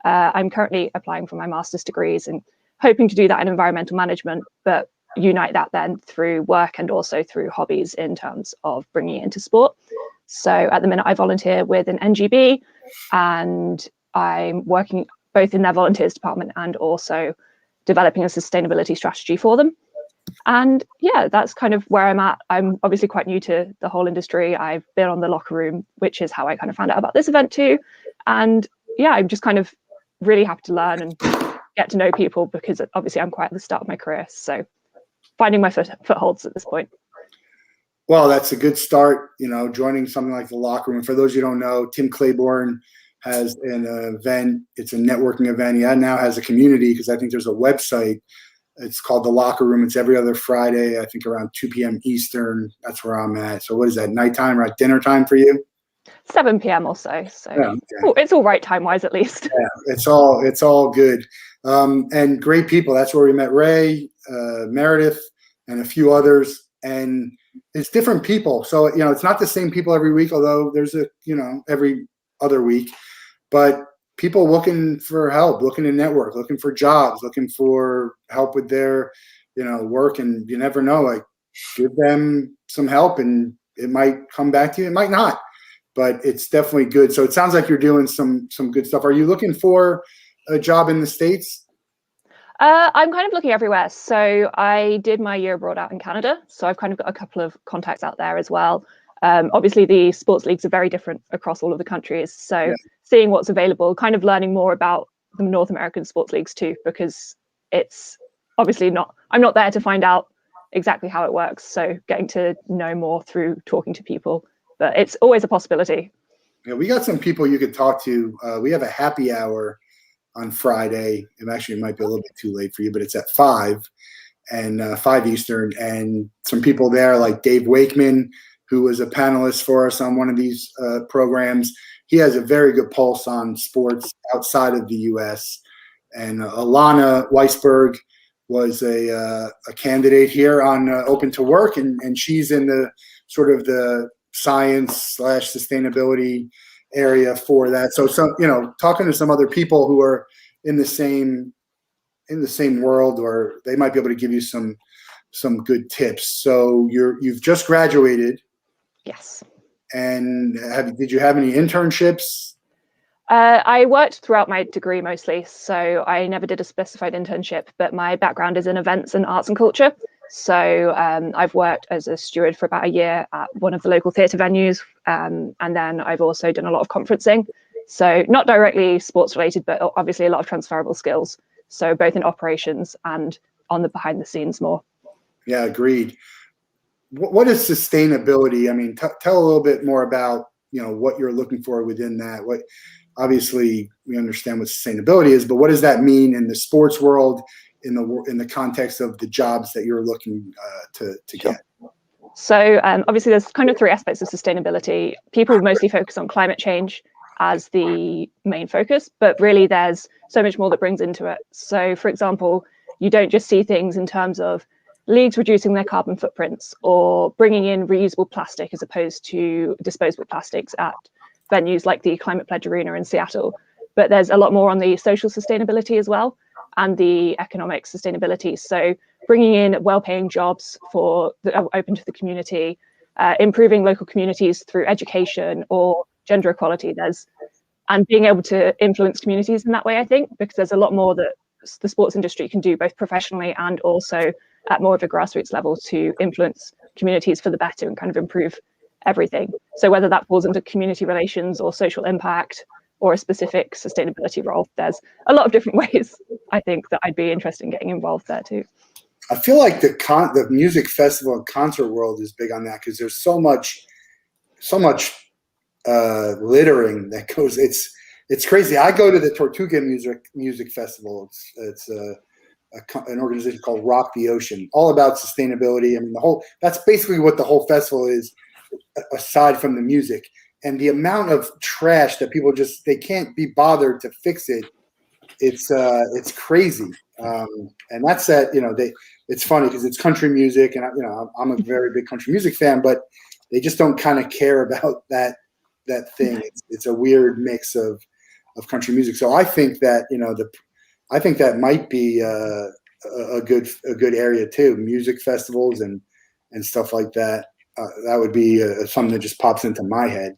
F: I'm currently applying for my master's degrees and hoping to do that in environmental management, but unite that then through work and also through hobbies in terms of bringing it into sport. So at the minute I volunteer with an NGB, and I'm working both in their volunteers department and also developing a sustainability strategy for them. And yeah, that's kind of where I'm at. I'm obviously quite new to the whole industry. I've been on the locker room, which is how I kind of found out about this event too. And yeah, I'm just kind of really happy to learn and get to know people, because obviously I'm quite at the start of my career. So finding my footholds at this point.
A: Well, that's a good start, joining something like the locker room. For those who don't know, Tim Claiborne has an event. It's a networking event. He now has a community, because I think there's a website. It's called The Locker Room. It's every other Friday, I think around 2 p.m. Eastern. That's where I'm at. So what is that, nighttime or at dinner time for you?
F: 7 p.m. or so. So
A: yeah, okay.
F: It's all right time-wise, at least.
A: Yeah, it's all good. And great people. That's where we met Ray, Meredith, and a few others. And it's different people. So, it's not the same people every week, although there's every other week. But people looking for help, looking to network, looking for jobs, looking for help with their, work. And you never know, like, give them some help and it might come back to you. It might not, but it's definitely good. So it sounds like you're doing some good stuff. Are you looking for a job in the States?
F: I'm kind of looking everywhere. So I did my year abroad out in Canada. So I've kind of got a couple of contacts out there as well. Obviously, the sports leagues are very different across all of the countries. So seeing what's available, kind of learning more about the North American sports leagues too, because it's obviously I'm not there to find out exactly how it works. So getting to know more through talking to people, but it's always a possibility.
A: Yeah, we got some people you could talk to. We have a happy hour on Friday. It might be a little bit too late for you, but it's at 5 Eastern. And some people there like Dave Wakeman, who was a panelist for us on one of these programs. He has a very good pulse on sports outside of the U.S. And Alana Weisberg was a candidate here on Open to Work, and she's in the sort of the science/sustainability area for that. So talking to some other people who are in the same world, or they might be able to give you some good tips. So you've just graduated.
F: Yes.
A: And did you have any internships?
F: I worked throughout my degree mostly, so I never did a specified internship, but my background is in events and arts and culture. So I've worked as a steward for about a year at one of the local theatre venues, and then I've also done a lot of conferencing. So not directly sports related, but obviously a lot of transferable skills. So both in operations and on the behind the scenes more.
A: Yeah, agreed. what is sustainability? I mean, tell a little bit more about, what you're looking for within that. Obviously we understand what sustainability is, but what does that mean in the sports world, in the context of the jobs that you're looking to get?
F: So obviously there's kind of three aspects of sustainability. People mostly focus on climate change as the main focus, but really there's so much more that brings into it. So for example, you don't just see things in terms of leagues reducing their carbon footprints or bringing in reusable plastic as opposed to disposable plastics at venues like the Climate Pledge Arena in Seattle. But there's a lot more on the social sustainability as well, and the economic sustainability. So bringing in well-paying jobs that are open to the community, improving local communities through education or gender equality. And being able to influence communities in that way, I think, because there's a lot more that the sports industry can do, both professionally and also at more of a grassroots level, to influence communities for the better and kind of improve everything. So whether that falls into community relations or social impact or a specific sustainability role, there's a lot of different ways, I think, that I'd be interested in getting involved there too.
A: I feel like the music festival and concert world is big on that, because there's so much littering that goes. It's crazy. I go to the Tortuga Music Festival. It's an organization called Rock the Ocean, all about sustainability. I mean, that's basically what the whole festival is, aside from the music. And the amount of trash that people they can't be bothered to fix it. It's crazy. And that's that, it's funny because it's country music, and I'm a very big country music fan, but they just don't kind of care about that thing. It's a weird mix of country music. So I think that, I think that might be a good area too. Music festivals and stuff like that. That would be something that just pops into my head.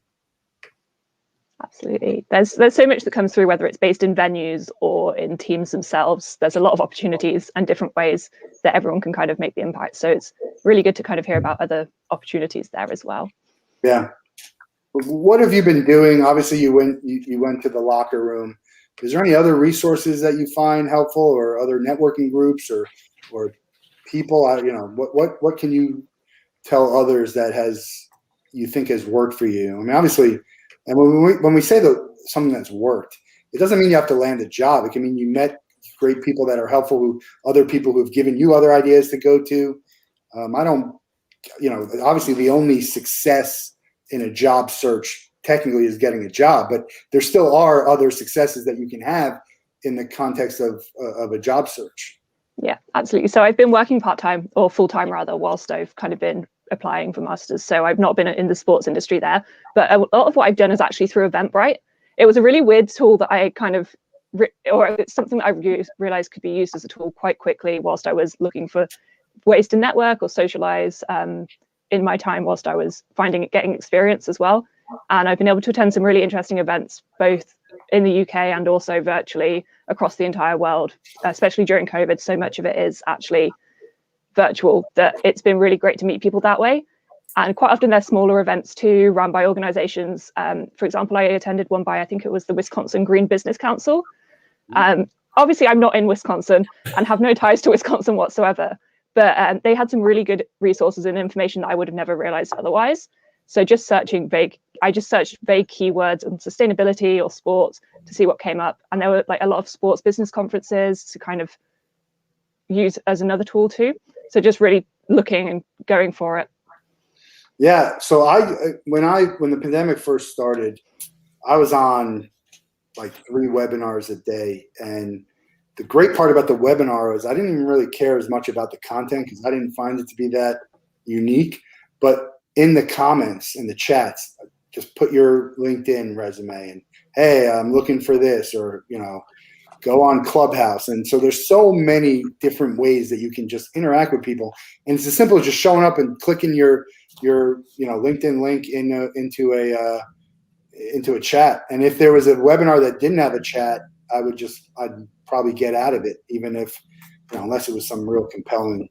F: Absolutely. There's so much that comes through, whether it's based in venues or in teams themselves. There's a lot of opportunities and different ways that everyone can kind of make the impact. So it's really good to kind of hear about other opportunities there as well.
A: Yeah. What have you been doing? Obviously you went to the locker room. Is there any other resources that you find helpful, or other networking groups or people? What can you tell others that you think has worked for you? I mean, obviously, and when we say something that's worked, it doesn't mean you have to land a job. It can mean you met great people that are helpful, other people who've given you other ideas to go to. Obviously the only success in a job search technically is getting a job, but there still are other successes that you can have in the context of a job search.
F: Yeah, absolutely. So I've been working part-time, or full-time rather, whilst I've kind of been applying for masters. So I've not been in the sports industry there, but a lot of what I've done is actually through Eventbrite. It was a really weird tool that I kind of, or it's something that I realized could be used as a tool quite quickly whilst I was looking for ways to network or socialize in my time whilst I was getting experience as well. And I've been able to attend some really interesting events, both in the UK and also virtually across the entire world, especially during COVID. So much of it is actually virtual, that it's been really great to meet people that way. And quite often they're smaller events too, run by organizations. For example, I attended one by, I think it was the Wisconsin Green Business Council. Obviously, I'm not in Wisconsin and have no ties to Wisconsin whatsoever, but they had some really good resources and information that I would have never realized otherwise. So just searching I just searched vague keywords on sustainability or sports to see what came up. And there were like a lot of sports business conferences to kind of use as another tool too. So just really looking and going for it.
A: Yeah. So when the pandemic first started, I was on like 3 webinars a day. And the great part about the webinar was I didn't even really care as much about the content, because I didn't find it to be that unique. But in the comments, in the chats, just put your LinkedIn resume and, hey, I'm looking for this, or, go on Clubhouse. And so there's so many different ways that you can just interact with people. And it's as simple as just showing up and clicking your LinkedIn link into a chat. And if there was a webinar that didn't have a chat, I'd probably get out of it, even if, unless it was some real compelling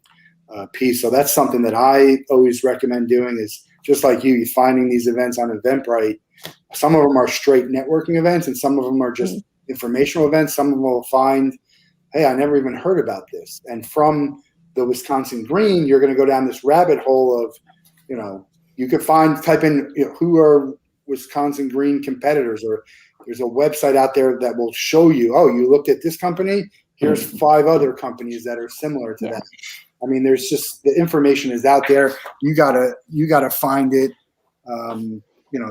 A: piece. So that's something that I always recommend doing, is just like you finding these events on Eventbrite. Some of them are straight networking events, and some of them are just informational events. Some of them will find, hey, I never even heard about this. And from the Wisconsin Green, you're going to go down this rabbit hole of, you could type in who are Wisconsin Green competitors, or there's a website out there that will show you, oh, you looked at this company, here's 5 other companies that are similar to that. I mean, there's just, the information is out there. You gotta find it.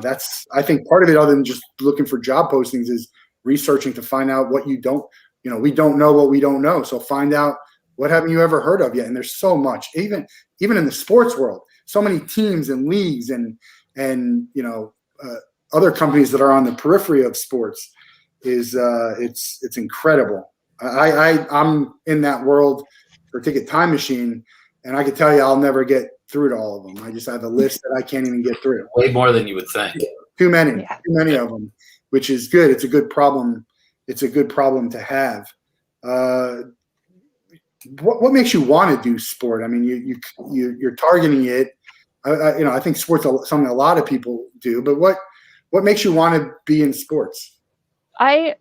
A: That's, I think, part of it, other than just looking for job postings, is researching to find out what you don't, we don't know what we don't know. So find out, what haven't you ever heard of yet? And there's so much, even in the sports world, so many teams and leagues and other companies that are on the periphery of sports. It's incredible. I'm in that world for Ticket Time Machine, and I can tell you I'll never get through to all of them. I just have a list that I can't even get through.
B: Way more than you would think.
A: Too many of them, which is good. It's a good problem. It's a good problem to have. What makes you want to do sport? I mean, you're targeting it. I think sports is something a lot of people do, but what makes you want to be in sports?
F: I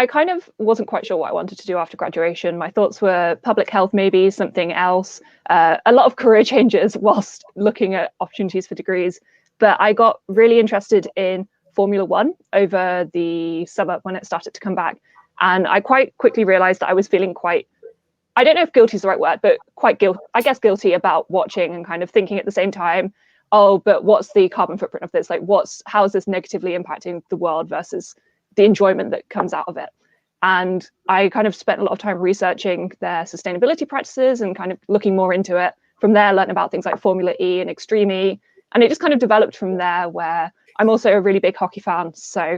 F: kind of wasn't quite sure what I wanted to do after graduation. My thoughts were public health, maybe something else. A lot of career changes whilst looking at opportunities for degrees. But I got really interested in Formula One over the summer when it started to come back. And I quite quickly realized that I was feeling quite, I don't know if guilty is the right word, but quite guilty about watching and kind of thinking at the same time, oh, but what's the carbon footprint of this? Like, how is this negatively impacting the world versus the enjoyment that comes out of it? And I kind of spent a lot of time researching their sustainability practices and kind of looking more into it. From there, learning about things like Formula E and Extreme E. And it just kind of developed from there, where I'm also a really big hockey fan. So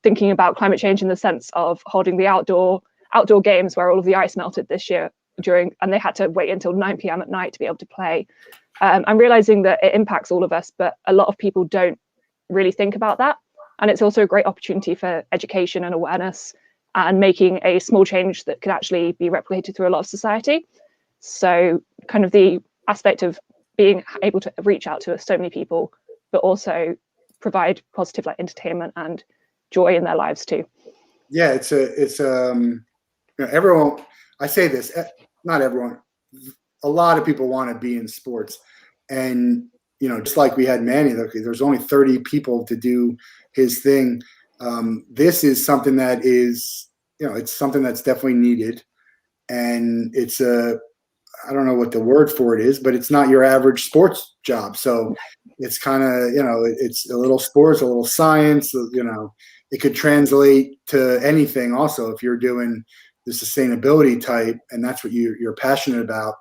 F: thinking about climate change in the sense of holding the outdoor games where all of the ice melted this year and they had to wait until 9 p.m. at night to be able to play. I'm realizing that it impacts all of us, but a lot of people don't really think about that. And it's also a great opportunity for education and awareness and making a small change that could actually be replicated through a lot of society. So kind of the aspect of being able to reach out to so many people, but also provide positive entertainment and joy in their lives too.
A: Yeah, it's everyone, I say this, not everyone, a lot of people want to be in sports. And, just like we had Manny, there's only 30 people to do his thing. This is something that is, it's something that's definitely needed. And it's I don't know what the word for it is, but it's not your average sports job. So it's kind of, it's a little sports, a little science, it could translate to anything also. If you're doing the sustainability type and that's what you're passionate about,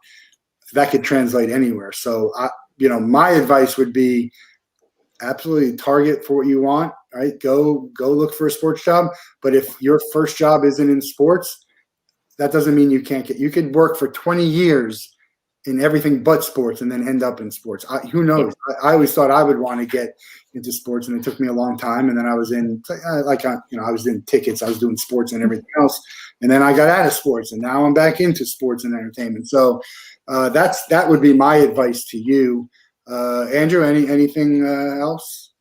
A: that could translate anywhere. So my advice would be absolutely target for what you want, right? Go look for a sports job. But if your first job isn't in sports, that doesn't mean you could work for 20 years in everything but sports and then end up in sports. Who knows? I always thought I would want to get into sports, and it took me a long time. And then I was I was in tickets, I was doing sports and everything else. And then I got out of sports, and now I'm back into sports and entertainment. So that would be my advice to you. Andrew, anything else?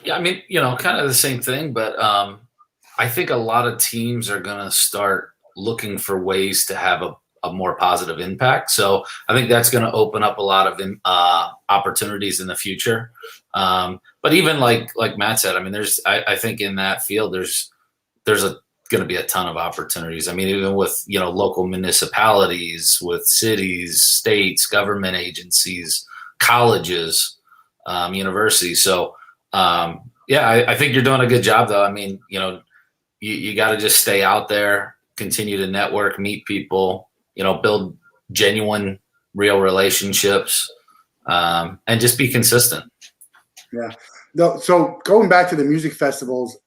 B: Yeah, I mean, kind of the same thing, but I think a lot of teams are going to start looking for ways to have a more positive impact. So I think that's going to open up a lot of opportunities in the future. But even like Matt said, I mean, I think in that field, there's going to be a ton of opportunities. I mean, even with, local municipalities, with cities, states, government agencies, colleges, universities. So I think you're doing a good job though. I mean, you got to just stay out there, continue to network, meet people, build genuine, real relationships, and just be consistent.
A: Yeah. No, so going back to the music festivals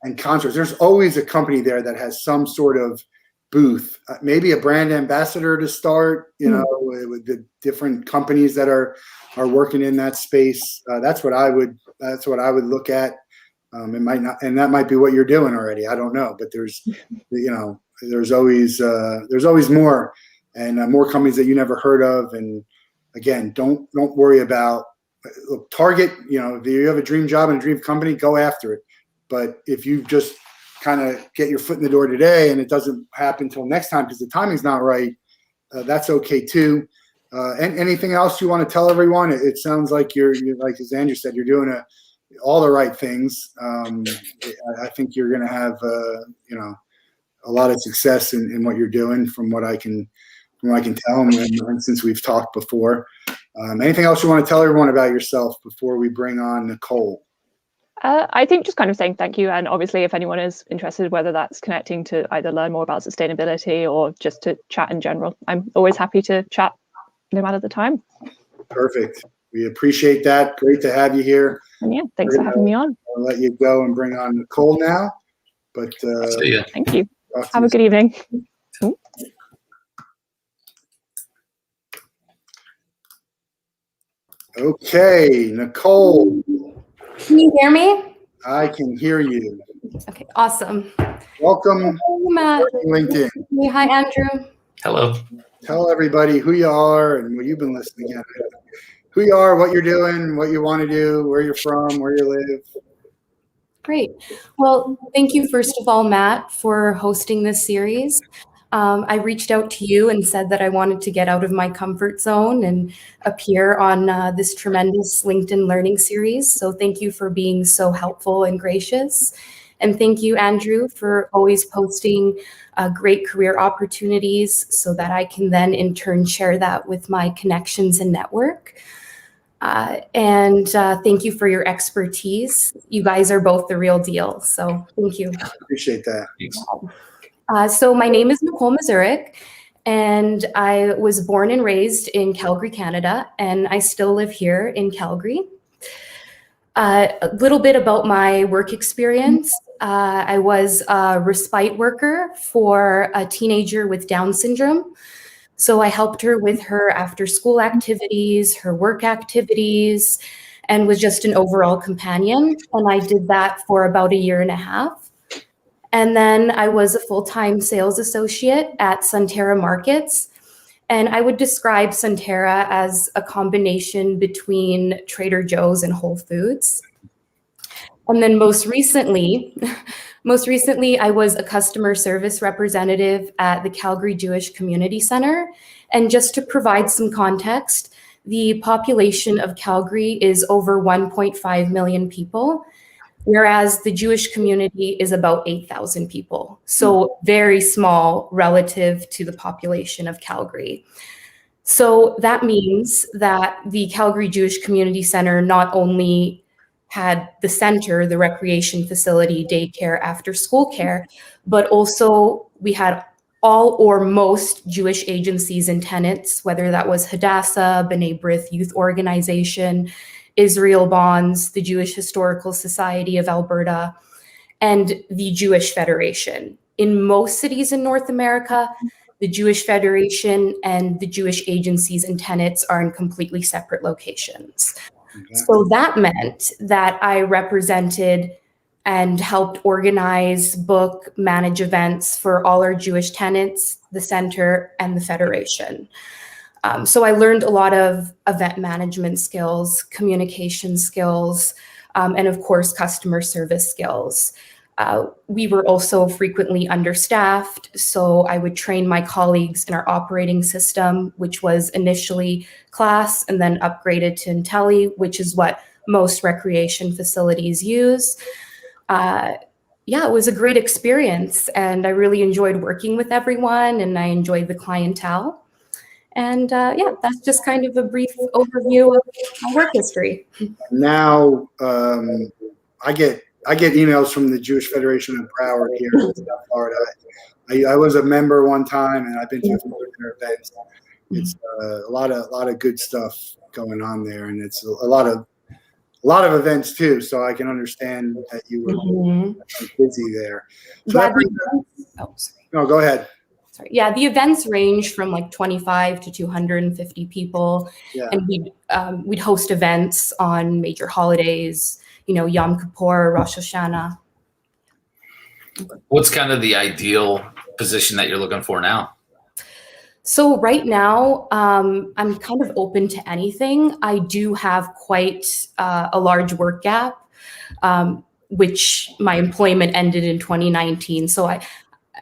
A: and concerts, there's always a company there that has some sort of booth, maybe a brand ambassador to start, with the different companies that are working in that space. That's what I would look at. It might not, and that might be what you're doing already. I don't know, but there's always more, and more companies that you never heard of. And again, don't worry about target. If you have a dream job and a dream company, go after it. But if you just kind of get your foot in the door today and it doesn't happen until next time because the timing's not right, that's okay too. And anything else you want to tell everyone? It sounds like you're like as Andrew said, you're doing all the right things. I think you're going to have a lot of success in what you're doing, from what I can tell, and since we've talked before. Anything else you want to tell everyone about yourself before we bring on Nicole?
F: I think just kind of saying thank you, and obviously if anyone is interested, whether that's connecting to either learn more about sustainability or just to chat in general, I'm always happy to chat no matter the time.
A: Perfect. We appreciate that. Great to have you here.
F: And yeah, thanks for having me on.
A: I'll let you go and bring on Nicole now. But
B: See ya.
F: Thank you. Have a good evening.
A: Okay, Nicole.
G: Can you hear me?
A: I can hear you.
G: Okay, awesome.
A: Welcome
G: Hi, Matt.
A: to LinkedIn.
G: Hi, Andrew.
B: Hello.
A: Tell everybody who you are and what you've been listening at. Who you are, what you're doing, what you want to do, where you're from, where you live.
G: Great. Well, thank you, first of all, Matt, for hosting this series. I reached out to you and said that I wanted to get out of my comfort zone and appear on this tremendous LinkedIn learning series. So thank you for being so helpful and gracious. And thank you, Andrew, for always posting great career opportunities so that I can then in turn share that with my connections and network. And thank you for your expertise. You guys are both the real deal. So thank you.
A: Appreciate that.
G: So my name is Nicole Mazurek, and I was born and raised in Calgary, Canada, and I still live here in Calgary. A little bit about my work experience. I was a respite worker for a teenager with Down syndrome. So I helped her with her after school activities, her work activities, and was just an overall companion. And I did that for about 1.5 years. And then I was a full-time sales associate at Sunterra Markets. And I would describe Sunterra as a combination between Trader Joe's and Whole Foods. And then most recently, I was a customer service representative at the Calgary Jewish Community Center. And just to provide some context, the population of Calgary is over 1.5 million people, whereas the Jewish community is about 8,000 people. So very small relative to the population of Calgary. So that means that the Calgary Jewish Community Center not only had the center, the recreation facility, daycare, after school care, but also we had all or most Jewish agencies and tenants, whether that was Hadassah, B'nai B'rith Youth Organization, Israel Bonds, the Jewish Historical Society of Alberta, and the Jewish Federation. In most cities in North America, the Jewish Federation and the Jewish agencies and tenants are in completely separate locations. Okay. So that meant that I represented and helped organize, book, manage events for all our Jewish tenants, the center, and the Federation. So I learned a lot of event management skills, communication skills, and of course, customer service skills. We were also frequently understaffed, so I would train my colleagues in our operating system, which was initially Class and then upgraded to Intelli, which is what most recreation facilities use. Yeah, it was a great experience, and I really enjoyed working with everyone, and I enjoyed the clientele. And yeah, that's just kind of a brief overview of my work history. Now,
A: I get emails from the Jewish Federation of Broward here in South Florida. I was a member one time, and I've been to a few their events. It's a lot of good stuff going on there, and it's a lot of events too. So I can understand that you were busy there. So no, go ahead.
G: Sorry. Yeah, the events range from like 25 to 250 people, and we'd host events on major holidays. You know, Yom Kippur, Rosh Hashanah.
B: What's kind of the ideal position that you're looking for now?
G: So right now, I'm kind of open to anything. I do have quite a large work gap, which my employment ended in 2019. So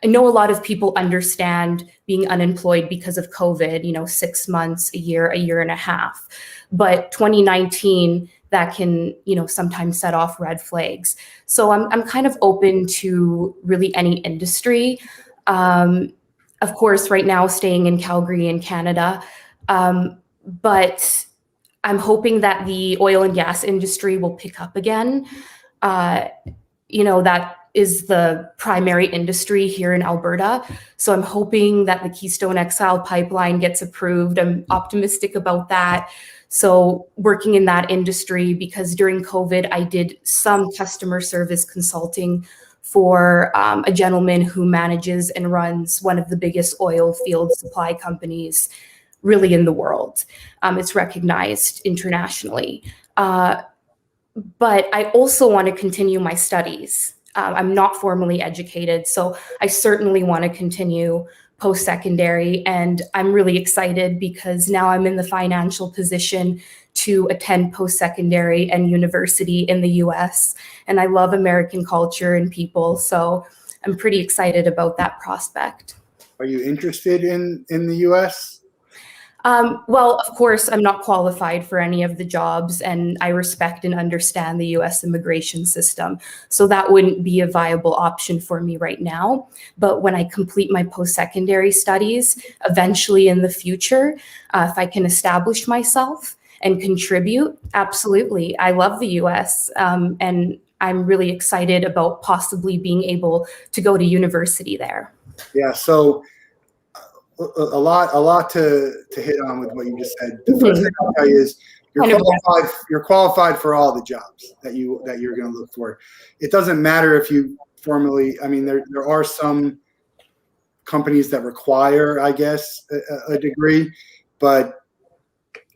G: I know a lot of people understand being unemployed because of COVID, 6 months, a year and a half. But 2019, that can, sometimes set off red flags. So I'm kind of open to really any industry. Of course, right now, staying in Calgary in Canada. But I'm hoping that the oil and gas industry will pick up again. That is the primary industry here in Alberta. So I'm hoping that the Keystone XL pipeline gets approved. I'm optimistic about that. So working in that industry, because during COVID, I did some customer service consulting for a gentleman who manages and runs one of the biggest oil field supply companies really in the world. It's recognized internationally. But I also want to continue my studies. I'm not formally educated, so I certainly want to continue post-secondary, and I'm really excited because now I'm in the financial position to attend post-secondary and university in the US, and I love American culture and people, so I'm pretty excited about that prospect.
A: Are you interested in the US?
G: Well, of course, I'm not qualified for any of the jobs, and I respect and understand the US immigration system. So that wouldn't be a viable option for me right now. But when I complete my post-secondary studies, eventually in the future, if I can establish myself and contribute, absolutely. I love the US, and I'm really excited about possibly being able to go to university there.
A: Yeah, so a lot to hit on with what you just said. The first thing I'll tell you is you're qualified for all the jobs that you're going to look for. It doesn't matter if you formally. I mean, there are some companies that require, I guess, a degree, but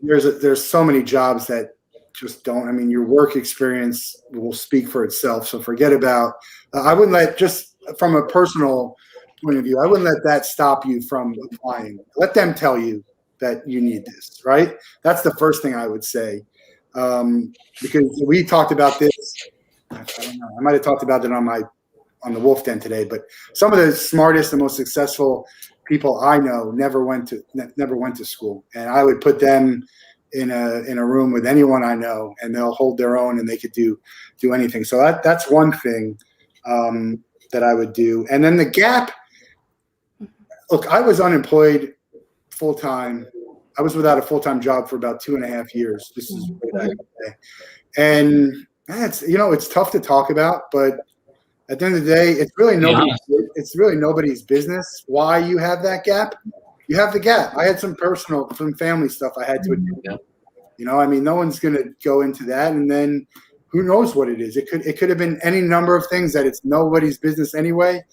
A: there's so many jobs that just don't. I mean, your work experience will speak for itself. So forget about. I wouldn't let, just from a personal point of view, I wouldn't let that stop you from applying. Let them tell you that you need this, right? That's the first thing I would say. Because we talked about this, I don't know, I might have talked about it on the Wolf Den today, but some of the smartest and most successful people I know never went to school. And I would put them in a room with anyone I know, and they'll hold their own and they could do anything. So that's one thing that I would do. And then the gap. Look, I was unemployed full-time. I was without a full-time job for about 2.5 years. This is way back in the day. And it's tough to talk about, but at the end of the day, it's really nobody's business why you have that gap. You have the gap. I had some family stuff I had to do. I mean, no one's going to go into that, and then who knows what it is. It could have been any number of things that it's nobody's business anyway.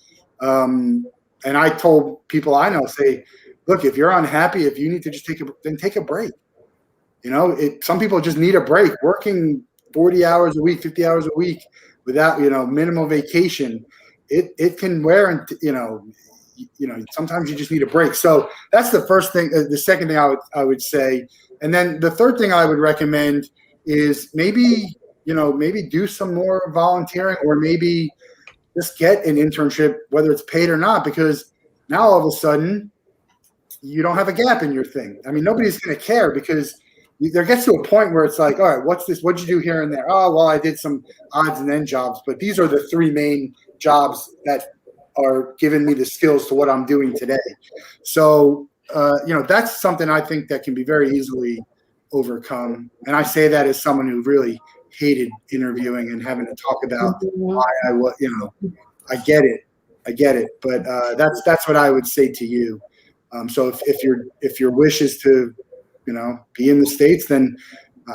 A: And I told people I know, say, look, if you're unhappy, if you need to just take a break. Some people just need a break. Working 40 hours a week, 50 hours a week without, minimal vacation, it can wear and, sometimes you just need a break. So that's the first thing. The second thing I would say. And then the third thing I would recommend is maybe do some more volunteering, or maybe just get an internship, whether it's paid or not, because now all of a sudden you don't have a gap in your thing. I mean, nobody's going to care, because there gets to a point where it's like, all right, what's this? What'd you do here and there? Oh, well, I did some odds and end jobs, but these are the 3 main jobs that are giving me the skills to what I'm doing today. So, that's something I think that can be very easily overcome. And I say that as someone who really hated interviewing and having to talk about why I get it. But that's what I would say to you. So if your wish is to, be in the States, then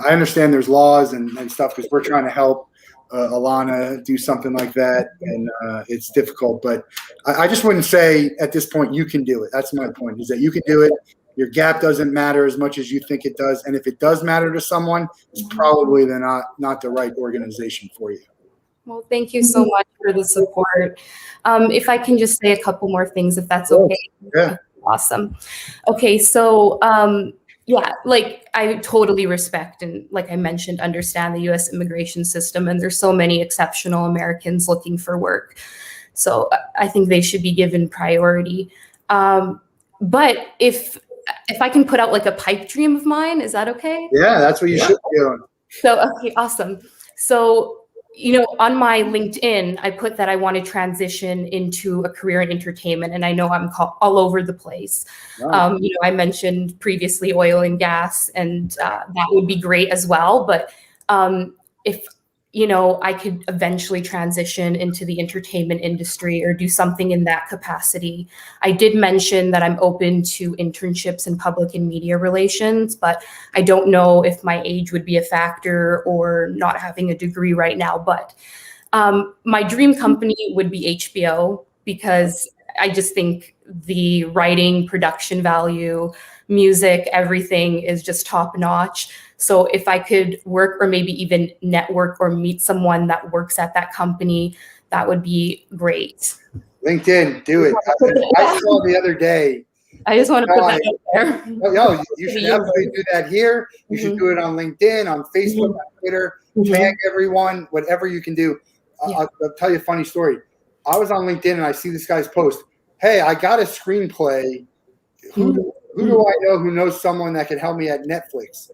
A: I understand there's laws and stuff, because we're trying to help Alana do something like that, and it's difficult. But I just wouldn't say at this point you can do it. That's my point, is that you can do it. Your gap doesn't matter as much as you think it does. And if it does matter to someone, it's probably not the right organization for you.
G: Well, thank you so much for the support. If I can just say a couple more things, if that's okay.
A: Yeah.
G: Awesome. Okay, so I totally respect and, like I mentioned, understand the U.S. immigration system, and there's so many exceptional Americans looking for work. So I think they should be given priority. But if I can put out like a pipe dream of mine, is that okay?
A: Yeah, that's what you should be doing.
G: So, okay, awesome. So, on my LinkedIn, I put that I want to transition into a career in entertainment, and I know I'm all over the place.
A: Right.
G: I mentioned previously oil and gas, and that would be great as well. But if I could eventually transition into the entertainment industry or do something in that capacity. I did mention that I'm open to internships in public and media relations, but I don't know if my age would be a factor or not having a degree right now. But my dream company would be HBO, because I just think the writing, production value, music, everything is just top notch. So if I could work or maybe even network or meet someone that works at that company, that would be great.
A: LinkedIn, do it. I saw the other day.
G: I just want to put that out there.
A: No, you should absolutely do that here. You should do it on LinkedIn, on Facebook, on Twitter. Tag everyone, whatever you can do. I'll tell you a funny story. I was on LinkedIn and I see this guy's post. Hey, I got a screenplay. Who do I know who knows someone that can help me at Netflix?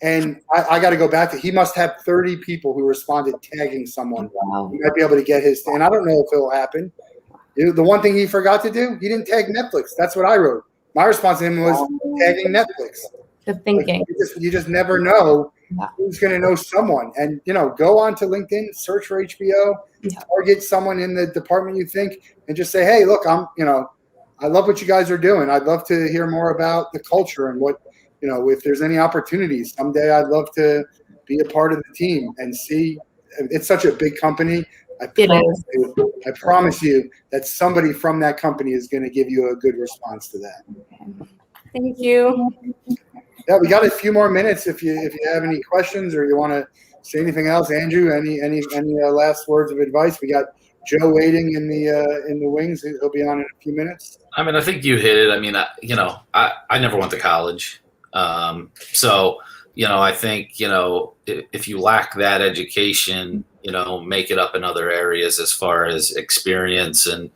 A: And I got to go back to, he must have 30 people who responded tagging someone.
G: Wow.
A: He might be able to get his, and I don't know if it'll happen. The one thing he forgot to do, he didn't tag Netflix. That's what I wrote. My response to him was tagging Netflix.
G: Good thinking.
A: Like, you just never know who's going to know someone. And, go on to LinkedIn, search for HBO, target someone in the department you think, and just say, hey, look, I love what you guys are doing. I'd love to hear more about the culture and what, if there's any opportunities. Someday I'd love to be a part of the team and see. It's such a big company. I promise you that somebody from that company is going to give you a good response to that.
G: Okay. Thank you.
A: Yeah, we got a few more minutes. If you have any questions or you want to say anything else, Andrew, any last words of advice? We got Joe waiting in the wings. He'll be on in a few minutes.
B: I mean, I think you hit it. I mean, I never went to college. So, I think, if you lack that education, make it up in other areas as far as experience. And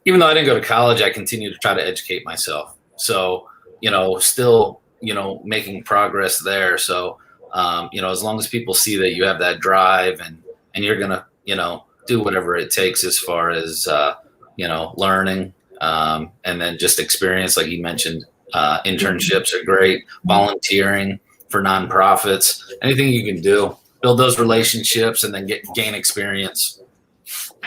B: even though I didn't go to college, I continue to try to educate myself. So, still, making progress there. So, as long as people see that you have that drive and you're going to, do whatever it takes as far as, learning, and then just experience, like you mentioned, internships are great, volunteering for nonprofits, anything you can do, build those relationships and then gain experience.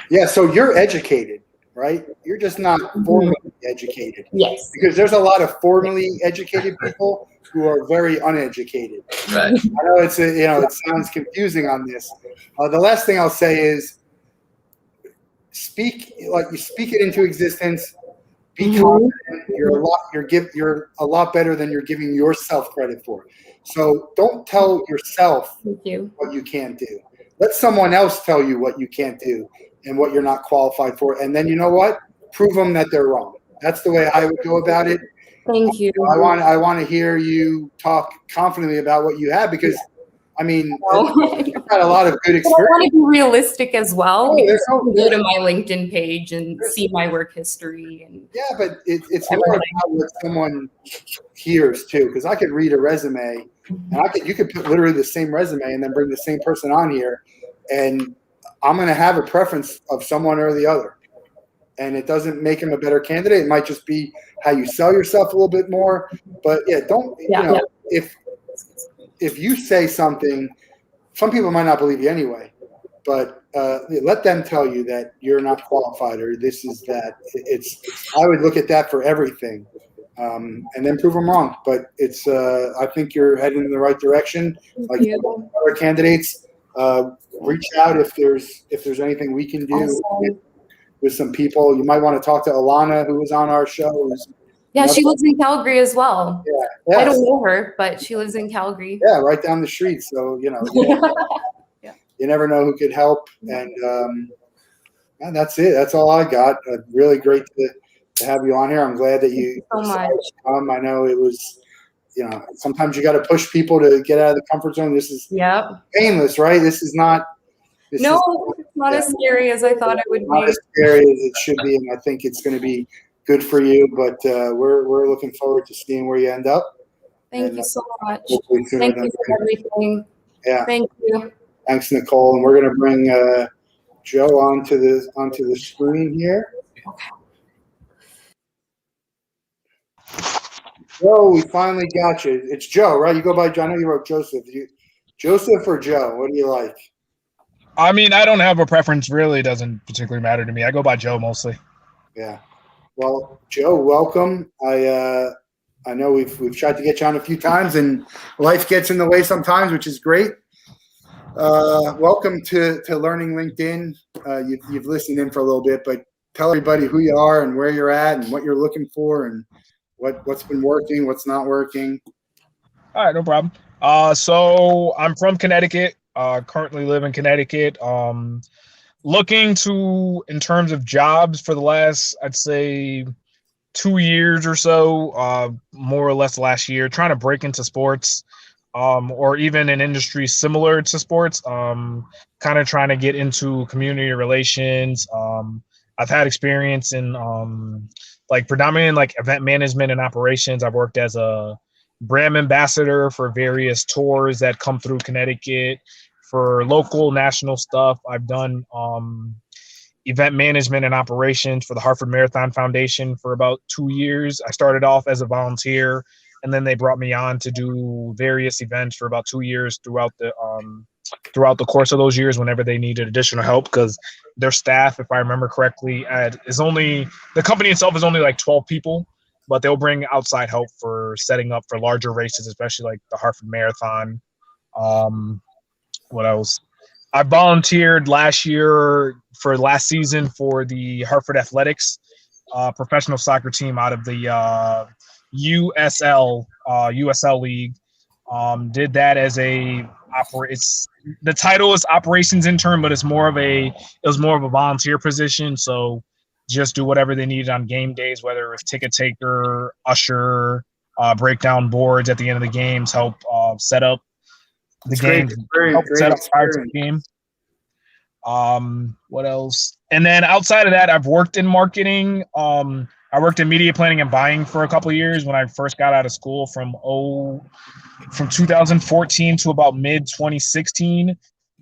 A: Yeah. So you're educated, right? You're just not formally educated.
G: Yes.
A: Because there's a lot of formally educated people who are very uneducated.
B: Right.
A: I know it sounds confusing on this. The last thing I'll say is speak it into existence. Be confident. You're a lot better than you're giving yourself credit for. So don't tell yourself what you can't do. Let someone else tell you what you can't do and what you're not qualified for. And then you know what? Prove them that they're wrong. That's the way I would go about it.
G: Thank you.
A: I want to hear you talk confidently about what you have, because you've got a lot of good experience.
G: I want to be realistic as well.
A: There's no,
G: go to my LinkedIn page and see my work history. And
A: but it's more about what someone hears too. Because I could read a resume, and you could put literally the same resume and then bring the same person on here, and I'm going to have a preference of someone or the other. And it doesn't make him a better candidate. It might just be how you sell yourself a little bit more. But if you say something, some people might not believe you anyway, but let them tell you that you're not qualified or this is that. I would look at that for everything, and then prove them wrong. But I think you're heading in the right direction. Like other candidates, reach out if there's anything we can do with some people. You might want to talk to Alana, who was on our show.
G: She lives in Calgary as well.
A: Yeah.
G: I don't know her, but she lives in Calgary.
A: Yeah, right down the street. So, you never know who could help. And that's it. That's all I got. Really great to have you on here. I'm glad that you
G: so much.
A: I know it was, sometimes you got to push people to get out of the comfort zone. This is painless, right? This is not,
G: No, it's not as scary as I thought it would
A: not
G: be.
A: as scary as it should be, and I think it's going to be good for you. But we're looking forward to seeing where you end up.
G: Thank you so much.
A: Hopefully sooner
G: Thank
A: than
G: you for
A: later.
G: everything.
A: Yeah.
G: Thank you.
A: Thanks, Nicole. And we're going to bring Joe onto the screen here.
G: Okay.
A: Joe, we finally got you. It's Joe, right? You go by John. I know you wrote Joseph. Joseph or Joe? What do you like?
H: I mean, I don't have a preference. Really, it doesn't particularly matter to me. I go by Joe mostly.
A: Yeah. Well, Joe, welcome. I know we've tried to get you on a few times, and life gets in the way sometimes, which is great. Welcome to Learning LinkedIn. You've listened in for a little bit, but tell everybody who you are and where you're at and what you're looking for and what's been working, what's not working.
H: All right, no problem. So I'm from Connecticut. Currently live in Connecticut. Looking to, in terms of jobs for the last, I'd say, 2 years or so, more or less last year, trying to break into sports, or even an industry similar to sports. Kind of trying to get into community relations. I've had experience in like predominantly in like event management and operations. I've worked as a brand ambassador for various tours that come through Connecticut for local, national stuff. I've done event management and operations for the Hartford Marathon Foundation for about 2 years. I started off as a volunteer, and then they brought me on to do various events for about 2 years throughout the course of those years whenever they needed additional help, because their staff, if I remember correctly, the company itself is only like 12 people, but they'll bring outside help for setting up for larger races, especially like the Hartford Marathon. What else? I volunteered last season for the Hartford Athletics, professional soccer team out of the USL League. Did that as the title is operations intern, but it was more of a volunteer position. So just do whatever they needed on game days, whether it was ticket taker, usher, break down boards at the end of the games, help set up the game, help set up prior to the game. What else? And then outside of that, I've worked in marketing. I worked in media planning and buying for a couple of years when I first got out of school from 2014 to about mid 2016.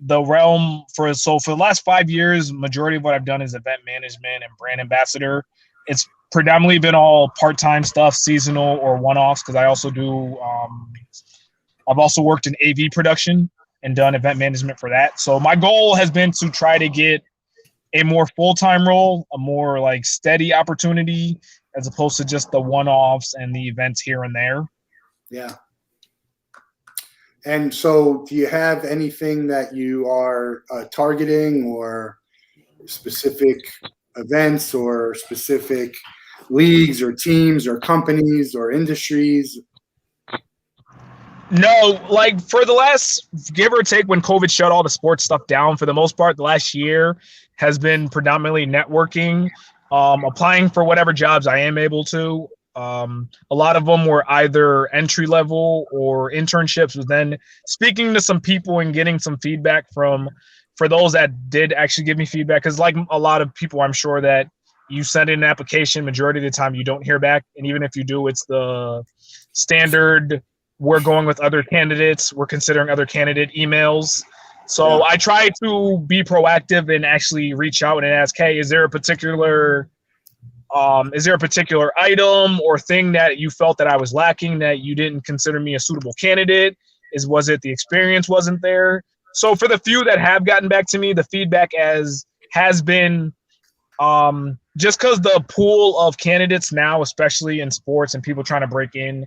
H: The realm for the last 5 years, majority of what I've done is event management and brand ambassador. It's predominantly been all part-time stuff, seasonal or one-offs, because I also do I've also worked in AV production and done event management for that. So my goal has been to try to get a more full-time role, a more like steady opportunity, as opposed to just the one-offs and the events here and there.
A: Yeah. And so do you have anything that you are targeting, or specific events or specific leagues or teams or companies or industries?
H: No, like for the last, give or take, when COVID shut all the sports stuff down, for the most part, the last year has been predominantly networking, applying for whatever jobs I am able to. A lot of them were either entry level or internships, but then speaking to some people and getting some feedback for those that did actually give me feedback. Because like a lot of people, I'm sure that you send in an application, majority of the time you don't hear back. And even if you do, it's the standard, we're going with other candidates, we're considering other candidate emails. So I try to be proactive and actually reach out and ask, hey, is there a particular item or thing that you felt that I was lacking, that you didn't consider me a suitable candidate? Was it the experience wasn't there? So for the few that have gotten back to me, the feedback has been just because the pool of candidates now, especially in sports and people trying to break in,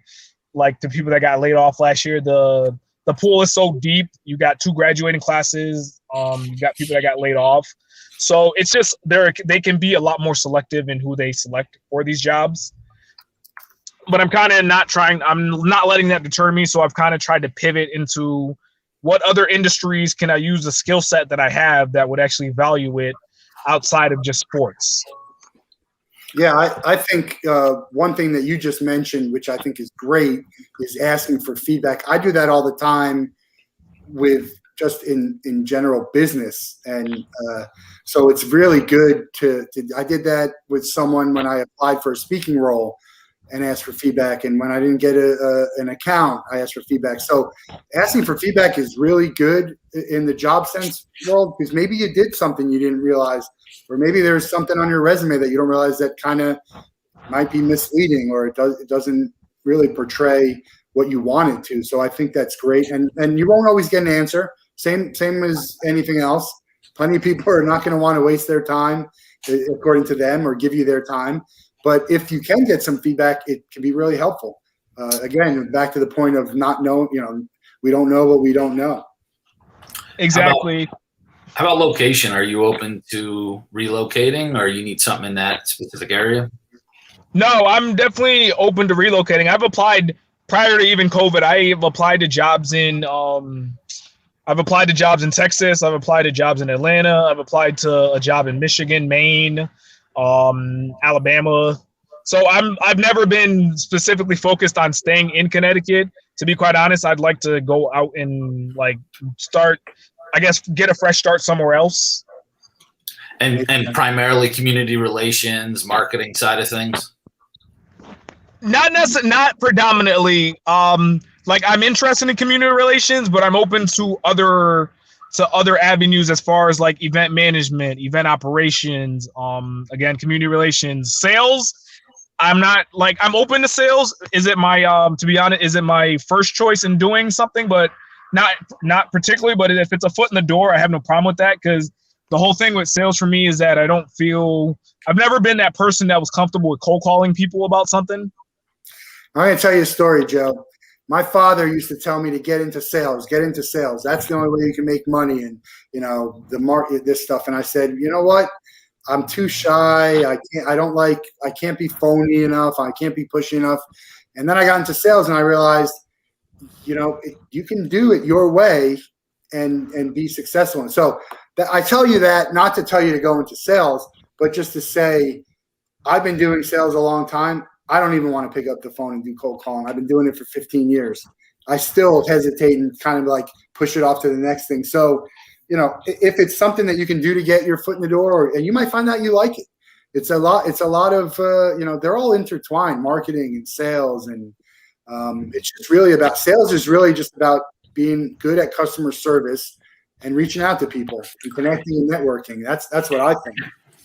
H: like the people that got laid off last year, the pool is so deep. You got 2 graduating classes. You got people that got laid off. So it's just they can be a lot more selective in who they select for these jobs. But I'm kind of I'm not letting that deter me. So I've kind of tried to pivot into what other industries can I use the skill set that I have that would actually value it outside of just sports.
A: Yeah, I think one thing that you just mentioned, which I think is great, is asking for feedback. I do that all the time with just in general business. And so it's really good to I did that with someone when I applied for a speaking role and asked for feedback. And when I didn't get an account, I asked for feedback. So asking for feedback is really good in the job sense world, because maybe you did something you didn't realize, or maybe there's something on your resume that you don't realize that kind of might be misleading, or it doesn't really portray what you want it to. So I think that's great. And you won't always get an answer. Same as anything else. Plenty of people are not going to want to waste their time according to them or give you their time. But if you can get some feedback, it can be really helpful. Again, back to the point of not knowing, we don't know what we don't know.
H: Exactly.
B: How about location? Are you open to relocating, or you need something in that specific area?
H: No, I'm definitely open to relocating. I've applied prior to even COVID. I've applied to jobs in Texas. I've applied to jobs in Atlanta. I've applied to a job in Michigan, Maine, Alabama. So I've never been specifically focused on staying in Connecticut. To be quite honest, I'd like to go out and get a fresh start somewhere else.
B: And primarily community relations, marketing side of things.
H: Not predominantly. I'm interested in community relations, but I'm open to other avenues as far as like event management, event operations, again, community relations, sales. I'm open to sales. Is it my to be honest, is it my first choice in doing something? But not particularly, but if it's a foot in the door, I have no problem with that, because the whole thing with sales for me is that I've never been that person that was comfortable with cold calling people about something.
A: I'm going to tell you a story, Joe. My father used to tell me to get into sales. That's the only way you can make money, and the market, this stuff. And I said, you know what? I'm too shy. I can't be phony enough. I can't be pushy enough. And then I got into sales, and I realized, you can do it your way and be successful. And so I tell you that not to tell you to go into sales, but just to say, I've been doing sales a long time. I don't even want to pick up the phone and do cold calling. I've been doing it for 15 years. I still hesitate and kind of like push it off to the next thing. So, if it's something that you can do to get your foot in the door, and you might find out you like it. It's a lot of, they're all intertwined, marketing and sales. And it's just really about, sales is really just about being good at customer service and reaching out to people and connecting and networking. That's what I think.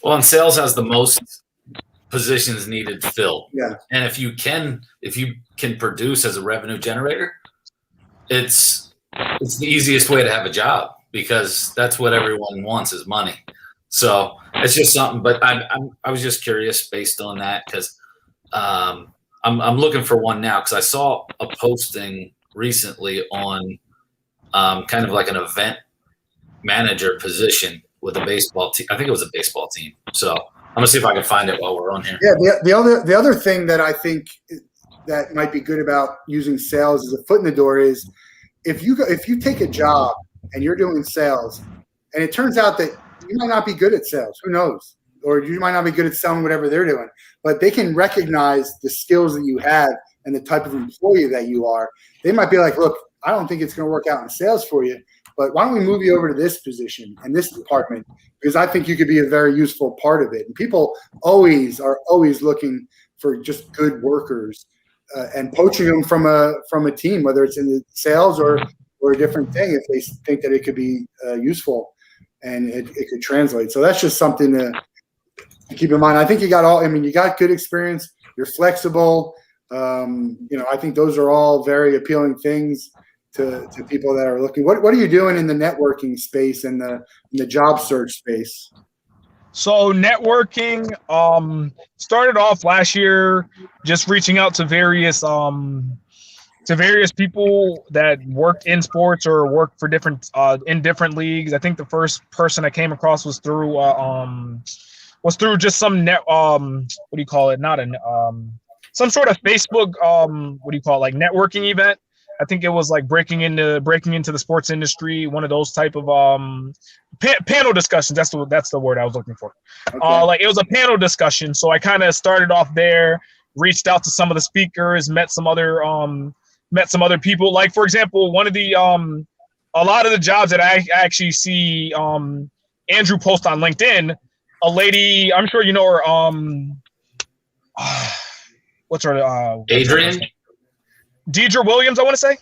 B: Well, and sales has the most positions needed filled.
A: Yeah.
B: And if you can produce as a revenue generator, it's the easiest way to have a job, because that's what everyone wants is money. So it's just something, but I was just curious based on that, because I'm looking for one now, because I saw a posting recently on kind of like an event manager position with a baseball team. I think it was a baseball team. So I'm gonna see if I can find it while we're on here.
A: Yeah. The other thing that I think that might be good about using sales as a foot in the door is if you take a job and you're doing sales, and it turns out that you might not be good at sales. Who knows? Or you might not be good at selling whatever they're doing, but they can recognize the skills that you have and the type of employee that you are. They might be like, look, I don't think it's going to work out in sales for you, but why don't we move you over to this position and this department? Because I think you could be a very useful part of it. And people are always looking for just good workers and poaching them from a team, whether it's in the sales or a different thing, if they think that it could be useful and it could translate. So that's just something to keep in mind. I think you got good experience. You're flexible. I think those are all very appealing things to people that are looking. What are you doing in the networking space and the job search space?
H: So networking started off last year, just reaching out to various people that work in sports or work for different in different leagues. I think the first person I came across was through just some some sort of Facebook like networking event. I think it was like breaking into the sports industry, one of those type of panel discussions. That's the word I was looking for.
A: Okay.
H: It was a panel discussion. So I kind of started off there, reached out to some of the speakers, met some other people. Like, for example, one of the a lot of the jobs that I actually see Andrew post on LinkedIn, a lady, I'm sure you know her, what's her
B: Adrian?
H: Deidre Williams, I want to say.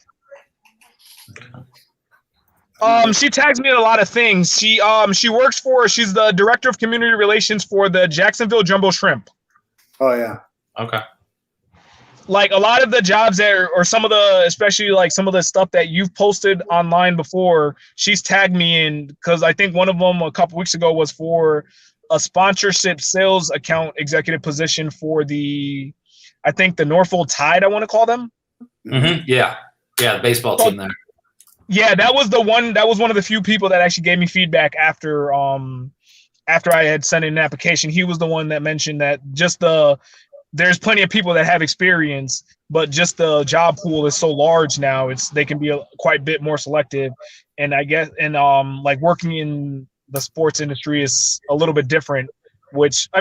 H: She tags me in a lot of things. She's the director of community relations for the Jacksonville Jumbo Shrimp.
A: Oh yeah.
B: Okay.
H: Like a lot of the jobs or some of the, especially like some of the stuff that you've posted online before, she's tagged me in, because I think one of them a couple weeks ago was for a sponsorship sales account executive position for I think the Norfolk Tide, I want to call them.
B: Mm-hmm. Yeah. The baseball team there.
H: Yeah, that was the one. That was one of the few people that actually gave me feedback after I had sent in an application. He was the one that mentioned that there's plenty of people that have experience, but just the job pool is so large now. They can be quite a bit more selective, and I guess like working in the sports industry is a little bit different, which I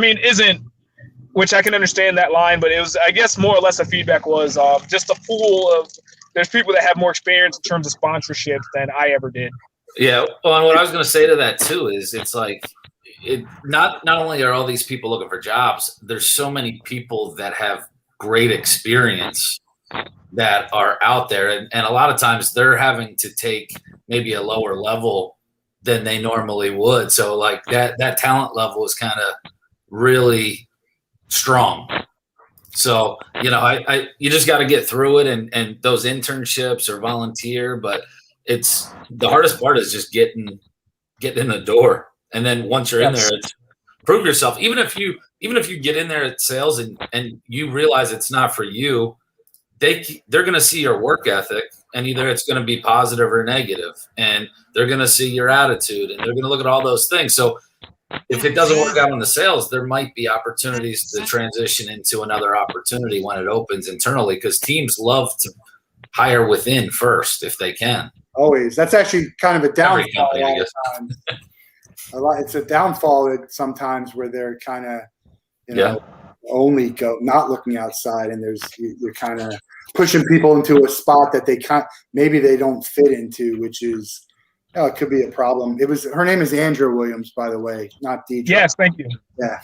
H: can understand that line, but it was, I guess, more or less the feedback was just a pool of. There's people that have more experience in terms of sponsorships than I ever did.
B: Yeah. Well, and what I was going to say to that too is it's like not only are all these people looking for jobs, there's so many people that have great experience that are out there. And a lot of times they're having to take maybe a lower level than they normally would. So like that talent level is kind of really strong. So, you just got to get through it and those internships or volunteer, but it's the hardest part is just getting in the door. And then once you're in there, it's prove yourself. Even if you get in there at sales and you realize it's not for you, they're going to see your work ethic, and either it's going to be positive or negative, and they're going to see your attitude, and they're going to look at all those things. So if it doesn't work out in the sales, there might be opportunities to transition into another opportunity when it opens internally, because teams love to hire within first if they can.
A: Always. That's actually kind of a downfall.
B: Company, I guess.
A: It's a downfall sometimes where they're kind of, only not looking outside, and you're kind of pushing people into a spot that maybe they don't fit into, which is. Oh, it could be a problem. Her name is Andrew Williams, by the way, not Deidre.
H: Yes, thank you.
A: Yeah,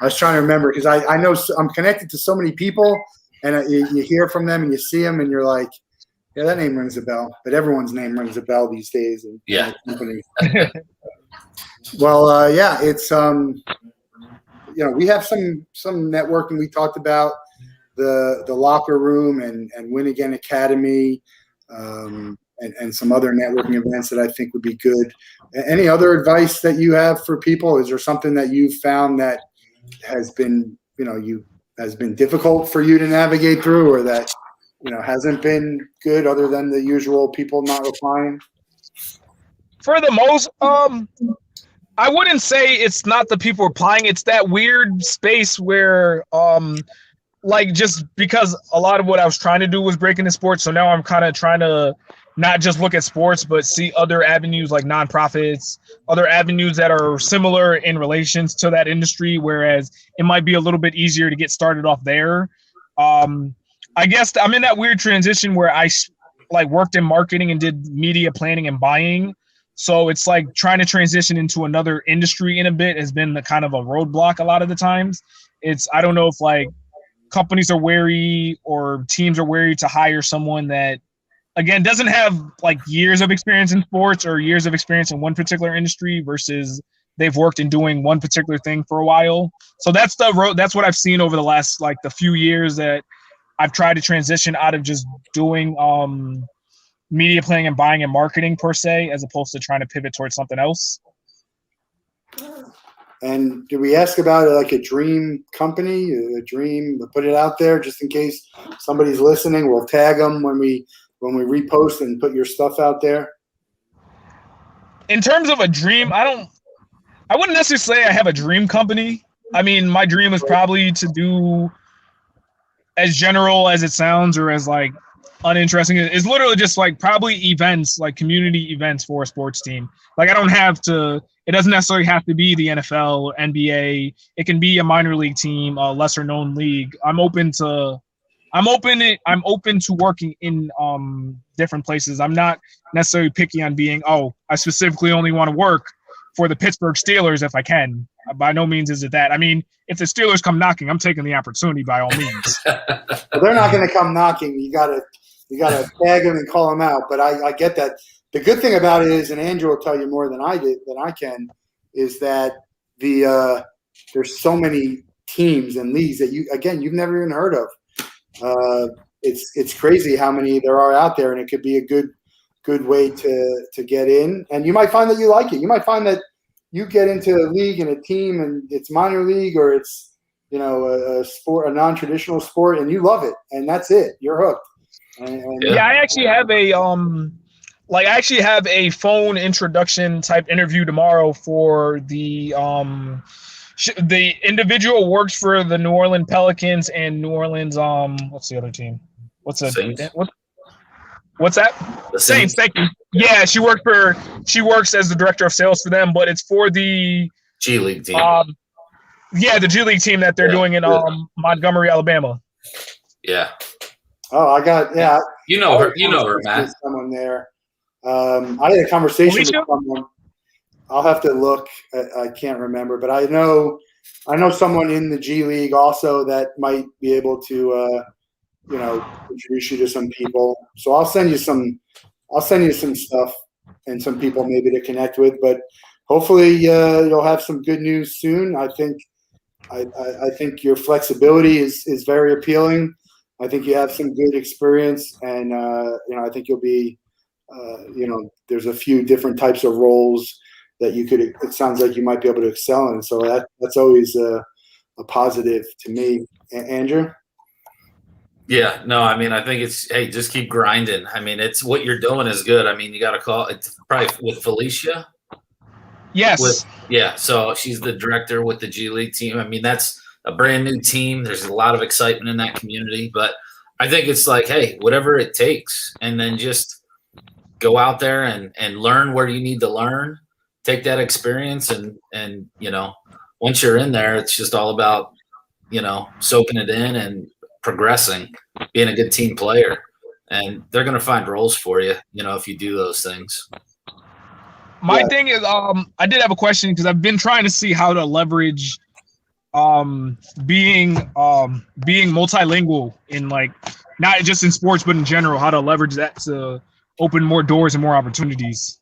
A: I was trying to remember because I know I'm connected to so many people, and you hear from them and you see them, and you're like, yeah, that name rings a bell. But everyone's name rings a bell these days. In companies. Well, it's we have some networking. We talked about the locker room and Win Again Academy. And some other networking events that I think would be good. Any other advice that you have for people? Is there something that you've found that has been, has been difficult for you to navigate through, or that, hasn't been good other than the usual people not replying?
H: For the most, I wouldn't say it's not the people replying. It's that weird space where, like, just because a lot of what I was trying to do was break into sports. So now I'm kind of trying to not just look at sports, but see other avenues like nonprofits, other avenues that are similar in relations to that industry, whereas it might be a little bit easier to get started off there. I guess I'm in that weird transition where I worked in marketing and did media planning and buying. So it's like trying to transition into another industry in a bit has been the kind of a roadblock a lot of the times. I don't know if companies are wary or teams are wary to hire someone that, again, doesn't have years of experience in sports or years of experience in one particular industry versus they've worked in doing one particular thing for a while. So that's what I've seen over the last the few years that I've tried to transition out of just doing media planning and buying and marketing per se, as opposed to trying to pivot towards something else.
A: And did we ask about a dream company, we'll put it out there just in case somebody's listening. We'll tag them when we repost and put your stuff out there.
H: In terms of a dream, I wouldn't necessarily say I have a dream company. I mean, my dream is probably to do as general as it sounds or as uninteresting. It's literally just probably events, community events for a sports team. It doesn't necessarily have to be the NFL or NBA. It can be a minor league team, a lesser known league. I'm open to I'm open to working in different places. I'm not necessarily picky on being, I specifically only want to work for the Pittsburgh Steelers if I can. By no means is it that. I mean, if the Steelers come knocking, I'm taking the opportunity by all means.
A: Well, they're not going to come knocking. You gotta tag them and call them out. But I get that. The good thing about it is, and Andrew will tell you more than I can, is that there's so many teams and leagues that you've never even heard of. It's crazy how many there are out there, and it could be a good way to get in. And you might find that you like it. You might find that you get into a league and a team, and it's minor league or it's a sport, a non-traditional sport, and you love it, and that's it. You're hooked.
H: I actually have a phone introduction type interview tomorrow for the individual works for the New Orleans Pelicans and New Orleans what's the other team? What's that? What's that?
B: The
H: Saints. Thank you. Yeah, she works as the director of sales for them, but it's for the
B: G League team.
H: The G League team that they're doing in Montgomery, Alabama.
B: Yeah.
A: Oh,
B: You know her, Matt.
A: Someone there. I had a conversation with someone. I'll have to look. I can't remember, but I know someone in the G League also that might be able to, introduce you to some people. So I'll send you some stuff and some people maybe to connect with. But hopefully you'll have some good news soon. I think your flexibility is very appealing. I think you have some good experience, and I think you'll be. There's a few different types of roles that it sounds like you might be able to excel in. So that's always a positive to me. Andrew?
B: Yeah, no, I mean, I think it's, hey, just keep grinding. I mean, it's what you're doing is good. I mean, you got to call it probably with Felicia.
H: Yes.
B: So she's the director with the G League team. I mean, that's a brand new team. There's a lot of excitement in that community, but I think it's like, hey, whatever it takes, and then just go out there and learn where you need to learn, take that experience, and once you're in there, it's just all about, soaking it in and progressing, being a good team player, and they're going to find roles for you, if you do those things.
H: My thing is, I did have a question because I've been trying to see how to leverage being multilingual in, like, not just in sports but in general, how to leverage that to open more doors and more opportunities.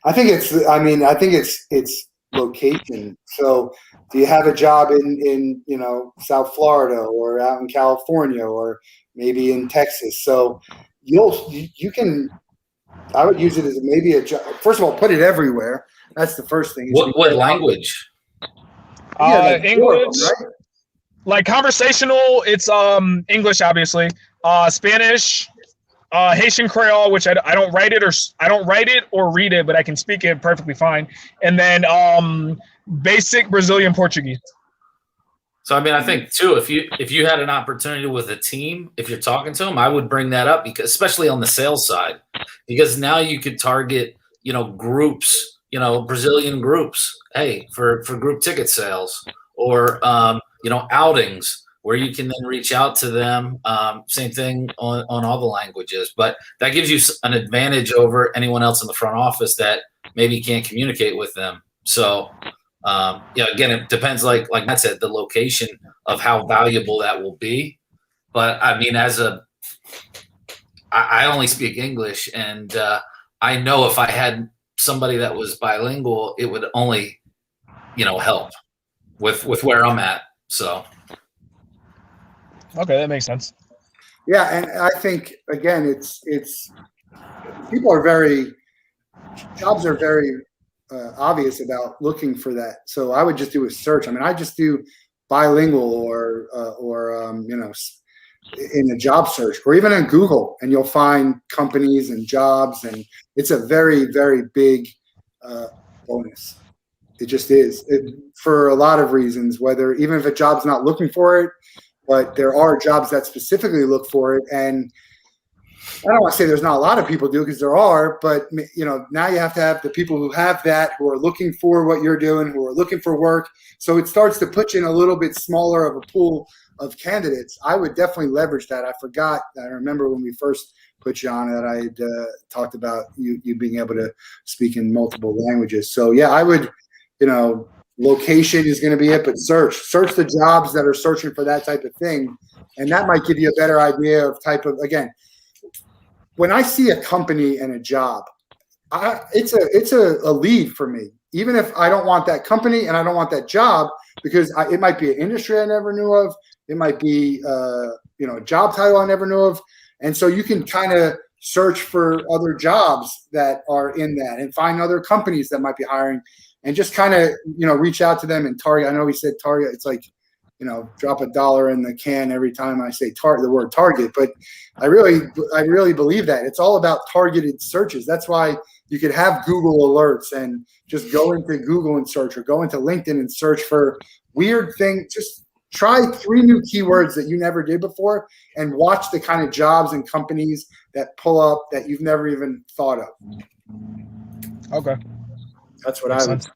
A: I think it's location. So do you have a job in South Florida or out in California or maybe in Texas? So you can, I would use it as maybe a job. First of all, put it everywhere. That's the first thing.
B: What language?
H: English,
A: right?
H: Like conversational, it's English, obviously. Spanish, Haitian Creole, which I don't write it or read it, but I can speak it perfectly fine. And then basic Brazilian Portuguese.
B: So, I mean, I think too, if you had an opportunity with a team, if you're talking to them, I would bring that up, because especially on the sales side, because now you could target, groups, Brazilian groups, hey, for group ticket sales, or outings where you can then reach out to them. Same thing on all the languages, but that gives you an advantage over anyone else in the front office that maybe can't communicate with them. So, again, it depends, like Matt said, the location of how valuable that will be. But I mean, I only speak English, and I know if I had somebody that was bilingual, it would only, help with where I'm at. So.
H: Okay, that makes sense.
A: Yeah, and I think again, it's jobs are very obvious about looking for that. So I would just do a search. I mean, I just do bilingual or in a job search, or even in Google, and you'll find companies and jobs, and it's a very, very big bonus. It just is, for a lot of reasons, whether even if a job's not looking for it, but there are jobs that specifically look for it. And I don't want to say there's not a lot of people do, because there are, but now you have to have the people who have that, who are looking for what you're doing, who are looking for work. So it starts to put you in a little bit smaller of a pool of candidates, I would definitely leverage that. I remember when we first put you on that, I had talked about you being able to speak in multiple languages. So yeah, I would, location is going to be it, but search the jobs that are searching for that type of thing. And that might give you a better idea of again, when I see a company and a job, it's a lead for me, even if I don't want that company and I don't want that job, because it might be an industry I never knew of. It might be, a job title I never knew of. And so you can kind of search for other jobs that are in that and find other companies that might be hiring and just kind of, reach out to them and target. I know he said target. It's like, drop $1 in the can every time I say the word target. But I really believe that. It's all about targeted searches. That's why you could have Google alerts and just go into Google and search, or go into LinkedIn and search for weird things. Just try 3 new keywords that you never did before and watch the kind of jobs and companies that pull up that you've never even thought of.
H: Okay.
A: That's what I would say.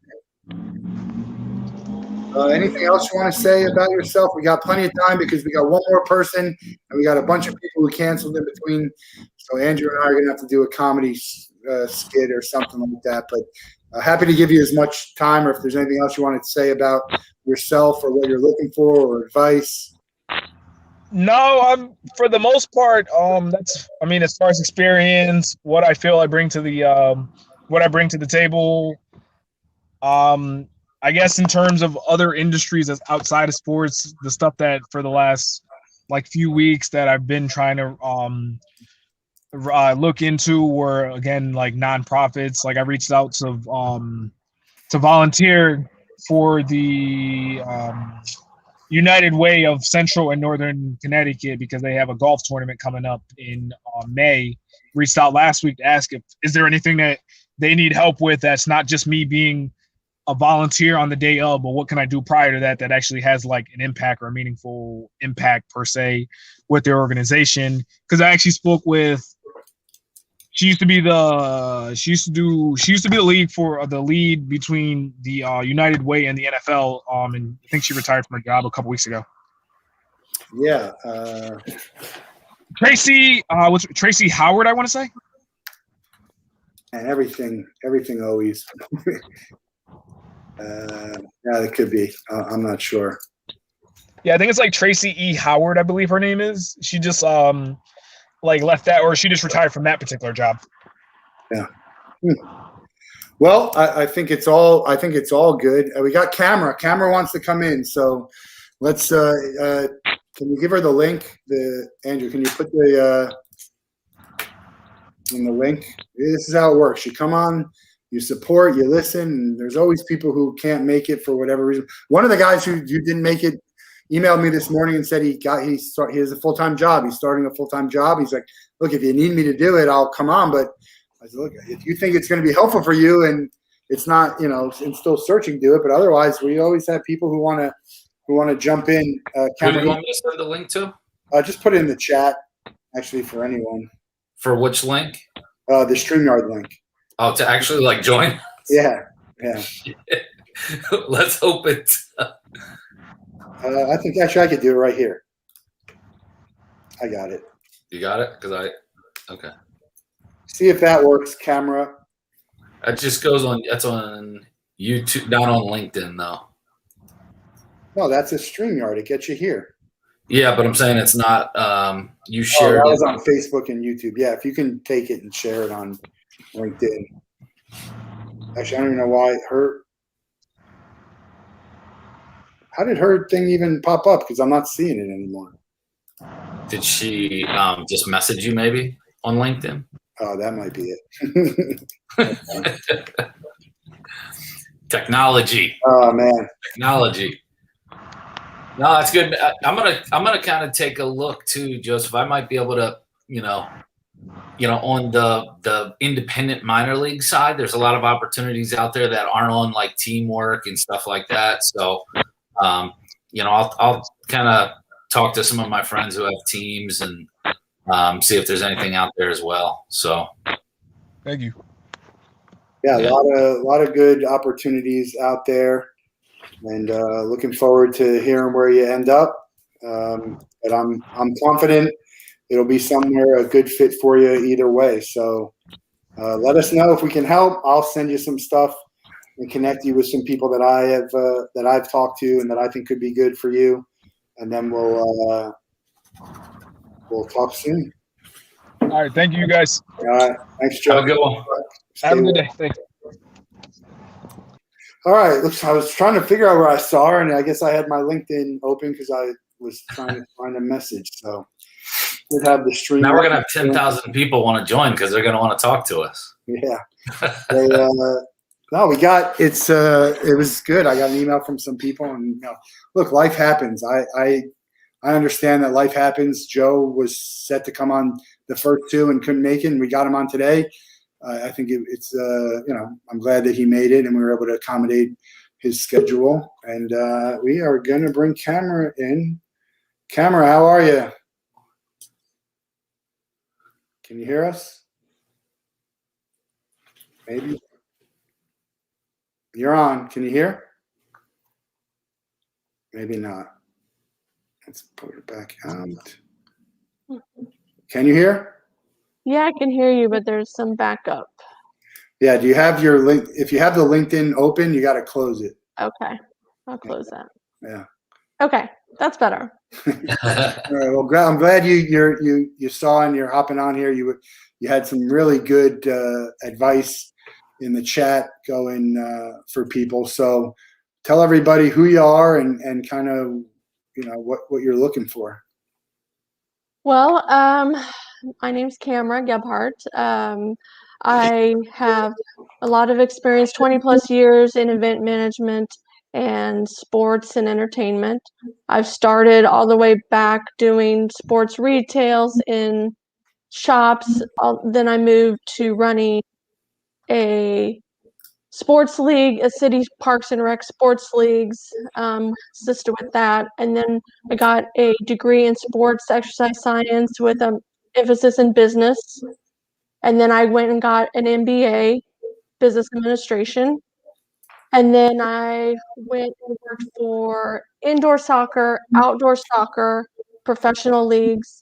A: Anything else you want to say about yourself? We got plenty of time because we got one more person and we got a bunch of people who canceled in between. So Andrew and I are going to have to do a comedy skit or something like that. But happy to give you as much time, or if there's anything else you wanted to say about yourself or what you're looking for or advice.
H: No, I'm for the most part. As far as experience, what I feel I bring to the table. I guess in terms of other industries that's outside of sports, the stuff that for the last few weeks that I've been trying to look into were, again, nonprofits. I reached out to volunteer for the United Way of Central and Northern Connecticut because they have a golf tournament coming up in May. Reached out last week to ask is there anything that they need help with that's not just me being a volunteer on the day of, but what can I do prior to that actually has an impact or a meaningful impact per se with their organization. Because I actually spoke with, she used to be the lead between the United Way and the NFL. And I think she retired from her job a couple weeks ago.
A: Yeah.
H: Tracy Howard, I want to say.
A: And everything always. Yeah, it could be. I'm not sure.
H: Yeah, I think it's Tracy E. Howard, I believe her name is. She just left that, or she just retired from that particular job.
A: Yeah. Well, I think it's all good. We got Camera. Camera wants to come in, so let's. Can you give her the link? Andrew, can you put in the link? This is how it works. You come on. You support, you listen, and there's always people who can't make it for whatever reason. One of the guys who didn't make it emailed me this morning and said he has a full-time job. He's starting a full-time job. He's like, look, if you need me to do it, I'll come on. But I said, look, if you think it's going to be helpful for you and it's not, and still searching, do it. But otherwise, we always have people who want to jump in.
B: Who do you want me to send the link to?
A: Just put it in the chat, actually, for anyone.
B: For which link?
A: The StreamYard link.
B: Oh, to actually join?
A: Yeah.
B: Let's hope it.
A: I think actually I could do it right here. I got it.
B: You got it? Okay.
A: See if that works, Camera.
B: It just goes on. That's on YouTube, not on LinkedIn, though.
A: No, that's a StreamYard. It gets you here.
B: Yeah, but I'm saying it's not. You shared.
A: That was on Facebook and YouTube. Yeah, if you can take it and share it on LinkedIn. Actually, I don't even know why how did her thing even pop up? Because I'm not seeing it anymore.
B: Did she just message you maybe on LinkedIn?
A: Oh, that might be it.
B: Technology.
A: Oh man.
B: Technology. No, that's good. I'm gonna kind of take a look too, Joseph. I might be able to, on the independent minor league side, there's a lot of opportunities out there that aren't on teamwork and stuff like that. So, I'll kind of talk to some of my friends who have teams and see if there's anything out there as well. So,
H: thank you.
A: Yeah, a lot of good opportunities out there, and looking forward to hearing where you end up. But I'm confident it'll be somewhere a good fit for you either way. So let us know if we can help. I'll send you some stuff and connect you with some people that I've talked to and that I think could be good for you. And then we'll talk soon.
H: All right. Thank you, guys.
A: All right. Thanks, Joe.
B: Have a good one.
H: Have a good
A: well.
H: day. Thanks.
A: All right. Looks, I was trying to figure out where I saw her, and I guess I had my LinkedIn open because I was trying to find a message. So we'd have the stream.
B: Now we're gonna have 10,000 people want to join because they're gonna want to talk to us.
A: Yeah. No, we got it's. It was good. I got an email from some people, and look, life happens. I understand that life happens. Joe was set to come on the first two and couldn't make it, and we got him on today. I think it's I'm glad that he made it, and we were able to accommodate his schedule. And we are gonna bring Camera in. Camera, how are you? Can you hear us? Maybe. You're on. Can you hear? Maybe not. Let's put it back out. Can you hear?
I: Yeah, I can hear you, but there's some backup.
A: Yeah. Do you have your link? If you have the LinkedIn open, you got to close it.
I: Okay, I'll close that.
A: Yeah.
I: Okay, that's better.
A: All right. Well, I'm glad you saw and you're hopping on here. You had some really good advice in the chat going for people. So tell everybody who you are and kind of what you're looking for.
I: Well, my name's Camera Gebhardt. I have a lot of experience, 20 plus years in event management and sports and entertainment. I've started all the way back doing sports retails in shops. Then I moved to running a sports league, a city parks and rec sports leagues, assisted with that. And then I got a degree in sports exercise science with an emphasis in business. And then I went and got an MBA, business administration. And then I went and worked for indoor soccer, outdoor soccer, professional leagues.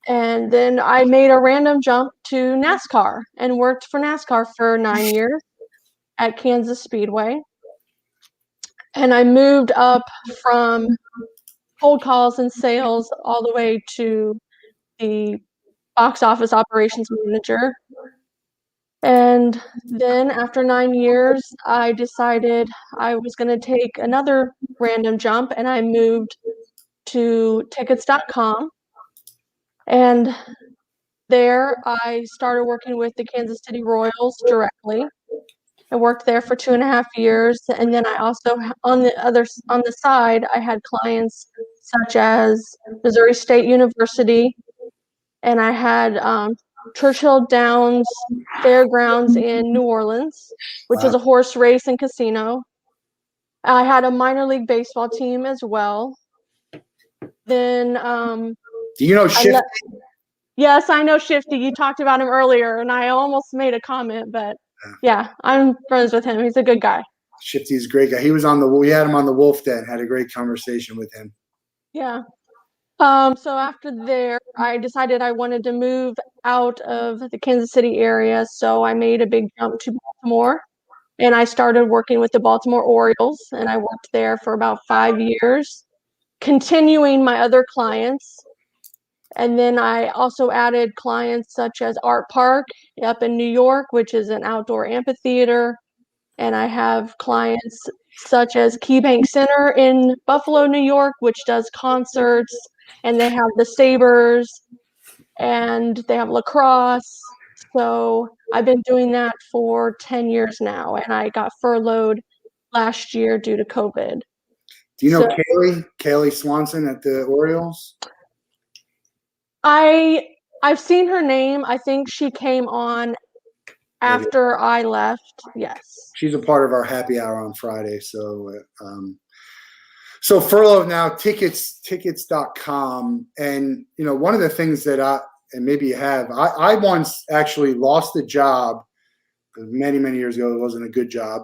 I: And then I made a random jump to NASCAR and worked for NASCAR for 9 years at Kansas Speedway. And I moved up from cold calls and sales all the way to the box office operations manager. And then after 9 years, I decided I was going to take another random jump, and I moved to tickets.com. And there I started working with the Kansas City Royals directly. I worked there for 2.5 years, and then I also, on the side, I had clients such as Missouri State University, and I had Churchill Downs Fairgrounds in New Orleans, which is a horse race and casino. I had a minor league baseball team as well. Then,
A: do you know Shifty?
I: Yes, I know Shifty. You talked about him earlier, and I almost made a comment, but yeah, I'm friends with him. He's a good guy.
A: Shifty's a great guy. We had him on the Wolf Den, had a great conversation with him.
I: Yeah. So after there, I decided I wanted to move out of the Kansas City area. So I made a big jump to Baltimore, and I started working with the Baltimore Orioles, and I worked there for about 5 years, continuing my other clients. And then I also added clients such as Art Park up in New York, which is an outdoor amphitheater. And I have clients such as KeyBank Center in Buffalo, New York, which does concerts. And they have the Sabres, and they have lacrosse. So I've been doing that for 10 years now, and I got furloughed last year due to COVID.
A: Do you know Kaylee Swanson at the Orioles?
I: I've seen her name. I think she came on after I left. Yes.
A: She's a part of our happy hour on Friday. So furlough now, tickets.com. And, one of the things that and maybe you have, I once actually lost a job many, many years ago. It wasn't a good job.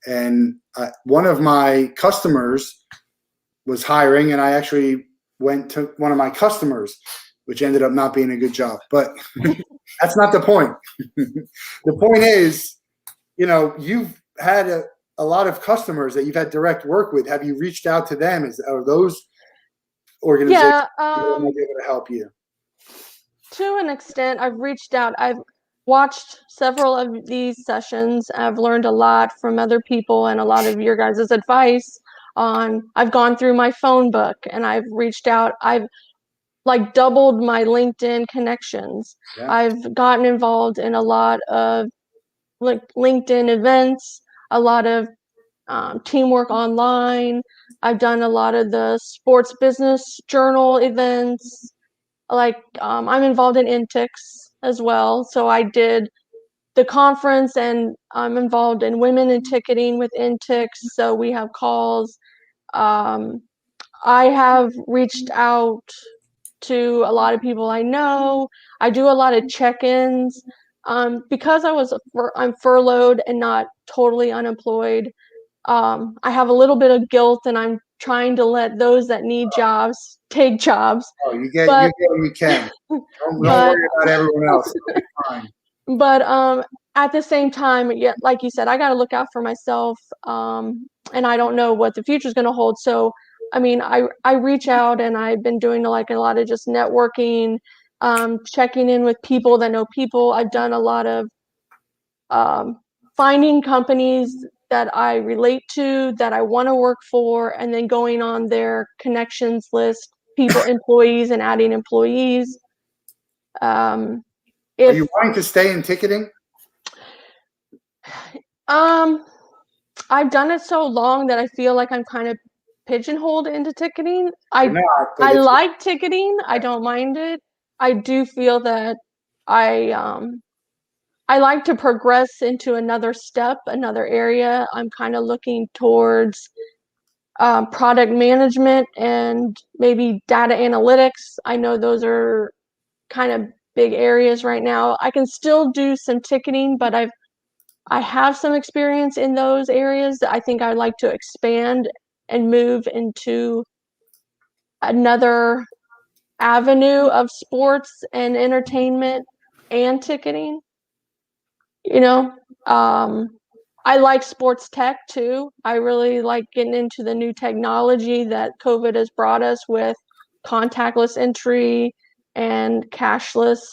A: And one of my customers was hiring, and I actually went to one of my customers, which ended up not being a good job. But that's not the point. The point is, you've had a lot of customers that you've had direct work with. Have you reached out to them? Are those organizations
I: Yeah,
A: that might be able to help you?
I: to an extent, I've reached out. I've watched several of these sessions. I've learned a lot from other people and a lot of your guys' advice I've gone through my phone book and I've reached out. I've like doubled my LinkedIn connections.
A: Yeah.
I: I've gotten involved in a lot of like LinkedIn events, a lot of teamwork online. I've done a lot of the sports business journal events. I'm involved in Intix as well. So I did the conference and I'm involved in women in ticketing with Intix. So we have calls. I have reached out to a lot of people I know. I do a lot of check-ins. Because I'm furloughed and not totally unemployed. I have a little bit of guilt, and I'm trying to let those that need jobs take jobs.
A: Oh, you get
I: But-
A: what you can. Don't
I: But-
A: worry about everyone else. It'll be fine.
I: But at the same time, yeah, like you said, I got to look out for myself, and I don't know what the future is going to hold. So, I mean, I reach out, and I've been doing like a lot of just networking, checking in with people that know people. I've done a lot of finding companies that I relate to, that I want to work for, and then going on their connections list, employees, and adding employees.
A: Are you wanting to stay in ticketing?
I: I've done it so long that I feel like I'm kind of pigeonholed into ticketing.
A: You're not, but
I: I
A: it's-
I: like ticketing. I don't mind it. I do feel that I like to progress into another step, another area. I'm kind of looking towards product management and maybe data analytics. I know those are kind of big areas right now. I can still do some ticketing, but I have some experience in those areas that I think I'd like to expand and move into another avenue of sports and entertainment and ticketing. I like sports tech too. I really like getting into the new technology that COVID has brought us with contactless entry and cashless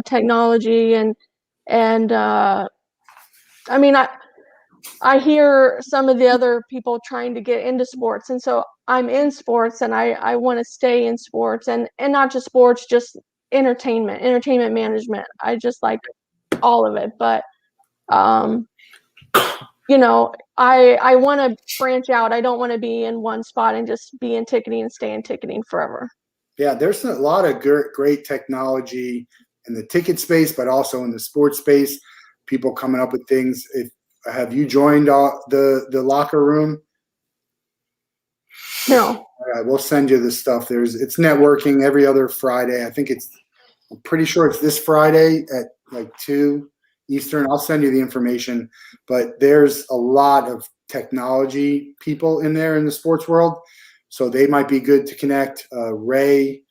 I: technology and I mean I hear some of the other people trying to get into sports, and so I'm in sports and I want to stay in sports and not just sports, just entertainment management. I just like all of it, but I want to branch out. I don't want to be in one spot and just be in ticketing and stay in ticketing forever.
A: Yeah, there's a lot of great technology in the ticket space, but also in the sports space. People coming up with things. Have you joined the locker room?
I: No.
A: All right, we'll send you this stuff. It's networking every other Friday. I'm pretty sure it's this Friday at like 2 Eastern. I'll send you the information. But there's a lot of technology people in there in the sports world, so they might be good to connect. Ray,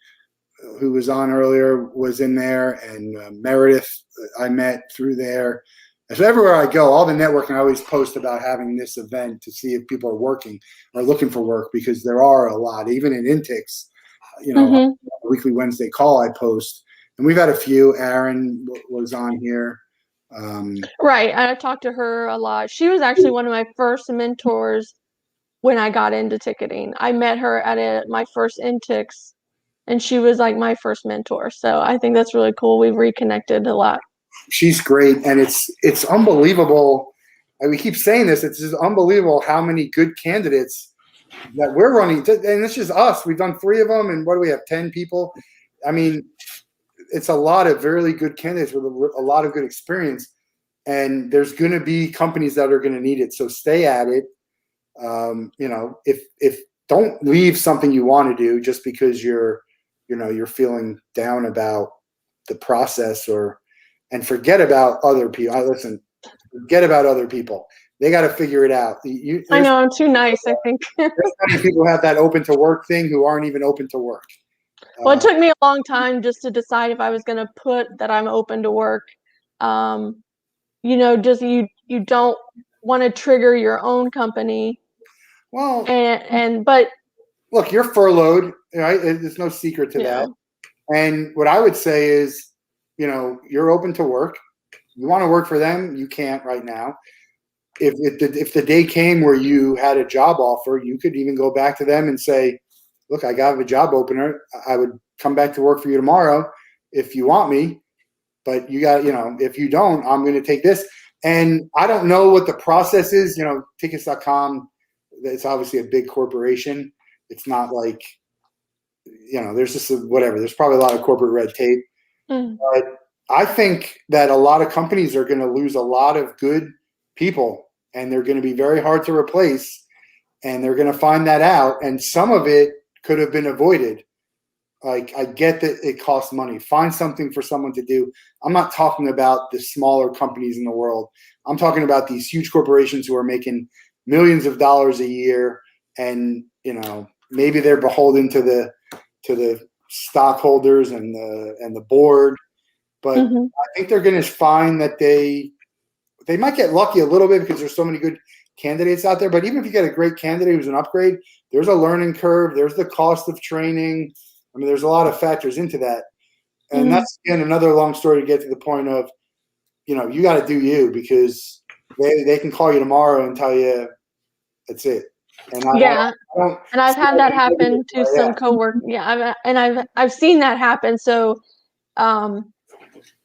A: who was on earlier, was in there, and Meredith I met through there. And so everywhere I go, all the networking, I always post about having this event to see if people are working or looking for work, because there are a lot, even in Intix, weekly Wednesday call I post. And we've had a few. Aaron was on here.
I: Right. I talked to her a lot. She was actually one of my first mentors when I got into ticketing. I met her at my first Intix, and she was like my first mentor. So I think that's really cool. We've reconnected a lot. She's
A: great, and it's unbelievable. And we keep saying this. It's just unbelievable how many good candidates that we're running. And it's just us. We've done 3 of them, and what do we have? 10 people. I mean, it's a lot of really good candidates with a lot of good experience. And there's going to be companies that are going to need it. So stay at it. If don't leave something you want to do just because you're feeling down about the process, and forget about other people. Listen, forget about other people. they got to figure it out.
I: I know, I'm too nice, I think.
A: There's many people who have that open to work thing who aren't even open to work.
I: Well, it took me a long time just to decide if I was going to put that I'm open to work. Just you don't want to trigger your own company.
A: Well,
I: but
A: look, you're furloughed, right? There's no secret to that. And what I would say is, you're open to work. You want to work for them, you can't right now. If the day came where you had a job offer, you could even go back to them and say, look, I got a job opener. I would come back to work for you tomorrow if you want me. But you got, if you don't, I'm going to take this. And I don't know what the process is. Tickets.com, it's obviously a big corporation. It's not like, there's just whatever. There's probably a lot of corporate red tape. But I think that a lot of companies are going to lose a lot of good people, and they're going to be very hard to replace, and they're going to find that out. And some of it could have been avoided. Like, I get that it costs money. Find something for someone to do. I'm not talking about the smaller companies in the world. I'm talking about these huge corporations who are making millions of dollars a year, and maybe they're beholden to the stockholders and the board. But I think they're going to find that they might get lucky a little bit because there's so many good candidates out there. But even if you get a great candidate who's an upgrade, there's a learning curve. There's the cost of training. I mean, there's a lot of factors into that. And that's, again, another long story to get to the point of, you got to do you, because they can call you tomorrow and tell you that's it. And
I: I've had that happen to some coworkers. Yeah, I've seen that happen. So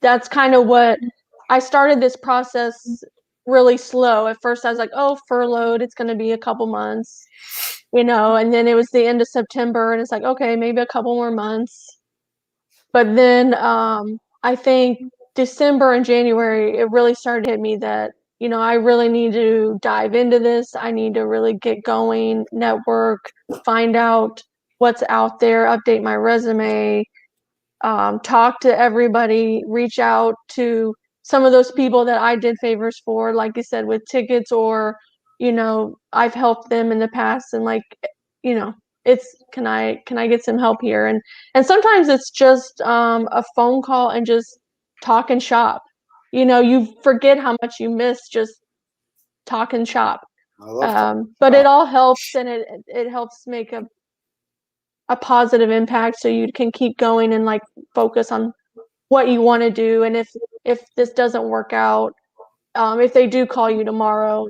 I: that's kind of what I started this process really slow. At first, I was like, "Oh, furloughed. It's going to be a couple months." And then it was the end of September, and it's like, okay, maybe a couple more months. But then I think December and January, it really started to hit me that, I really need to dive into this. I need to really get going, network, find out what's out there, update my resume, talk to everybody, reach out to some of those people that I did favors for, like you said, with tickets, or I've helped them in the past, and it's can I get some help here, and sometimes it's just a phone call and just talk and shop. You forget how much you miss just talk and shop. But it all helps, and it helps make a positive impact, so you can keep going and focus on what you want to do. And if this doesn't work out, if they do call you tomorrow,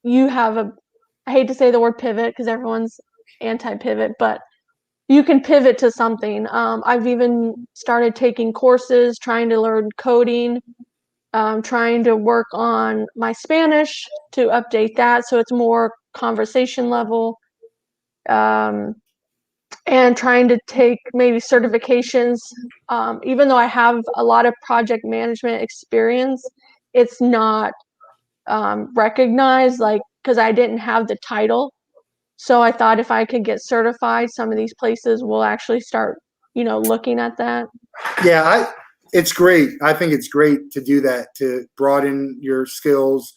I: you have I hate to say the word pivot because everyone's anti-pivot, but you can pivot to something. I've even started taking courses, trying to learn coding, trying to work on my Spanish to update that so it's more conversation level, and trying to take maybe certifications. Even though I have a lot of project management experience, it's not recognized, because I didn't have the title. So I thought if I could get certified, some of these places will actually start, looking at that.
A: Yeah, it's great. I think it's great to do that, to broaden your skills,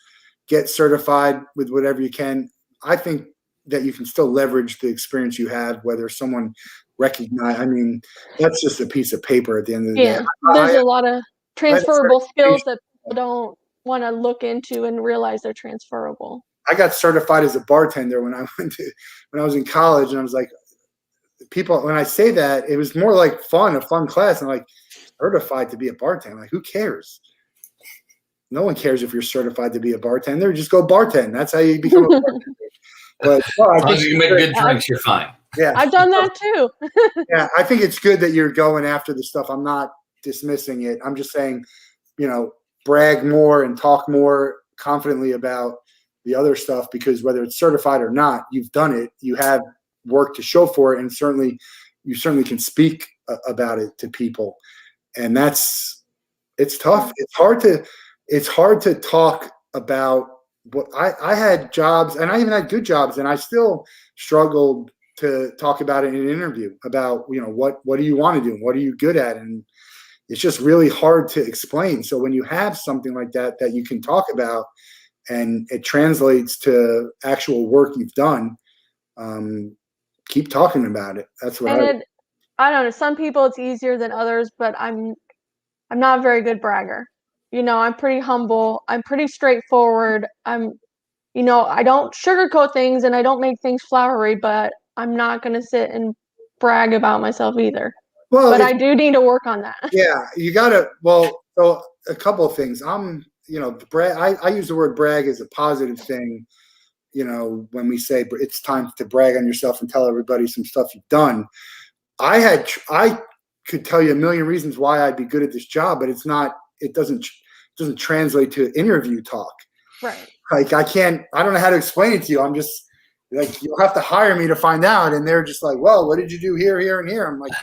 A: get certified with whatever you can. I think that you can still leverage the experience you have, whether someone recognize. I mean, that's just a piece of paper at the end of the day.
I: There's a lot of transferable skills that people don't want to look into and realize they're transferable.
A: I got certified as a bartender when I was in college, and I was like, people, when I say that, it was more like a fun class. And I'm like, certified to be a bartender. I'm like, who cares? No one cares if you're certified to be a bartender. Just go bartend. That's how you become a bartender. But
B: as long as you make good drinks, you're fine.
A: Yeah,
I: I've done that too.
A: Yeah, I think it's good that you're going after the stuff. I'm not dismissing it. I'm just saying, brag more and talk more confidently about the other stuff, because whether it's certified or not, you've done it. You have work to show for it, and you certainly can speak about it to people. And it's tough. It's hard to talk about what I had jobs, and I even had good jobs, and I still struggled to talk about it in an interview about, what do you want to do? What are you good at? And it's just really hard to explain. So when you have something like that you can talk about, and it translates to actual work you've done, keep talking about it. That's what
I: I don't know. Some people it's easier than others, but I'm not a very good bragger. I'm pretty humble. I'm pretty straightforward. I don't sugarcoat things and I don't make things flowery, but I'm not going to sit and brag about myself either.
A: Well,
I: but I do need to work on that.
A: Yeah, you gotta. Well, so a couple of things. Brag. I use the word brag as a positive thing. When we say it's time to brag on yourself and tell everybody some stuff you've done. I could tell you a million reasons why I'd be good at this job, but it's not. It doesn't translate to interview talk.
I: Right.
A: Like I don't know how to explain it to you. I'm just like, you'll have to hire me to find out. And they're just like, well, what did you do here, here, and here? I'm like,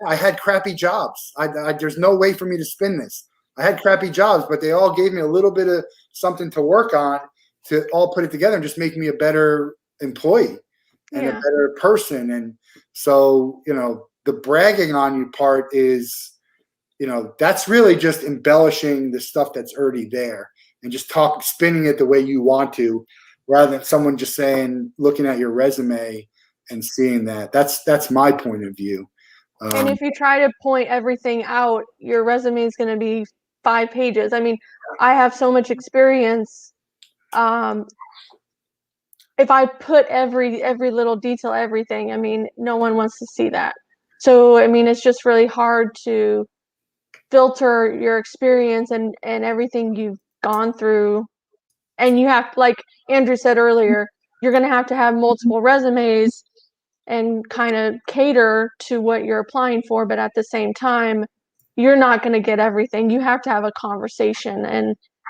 A: I had crappy jobs. There's no way for me to spin this. I had crappy jobs, but they all gave me a little bit of something to work on to all put it together and just make me a better employee and a better person. And so, the bragging on you part is, that's really just embellishing the stuff that's already there and just spinning it the way you want to, rather than someone just looking at your resume and seeing that. That's my point of view.
I: And if you try to point everything out, your resume is going to be 5 pages. I mean, I have so much experience. If I put every little detail, everything, I mean, no one wants to see that. So, I mean, it's just really hard to filter your experience and everything you've gone through. And you have, like Andrew said earlier, you're going to have multiple resumes and kind of cater to what you're applying for. But at the same time, you're not going to get everything. You have to have a conversation,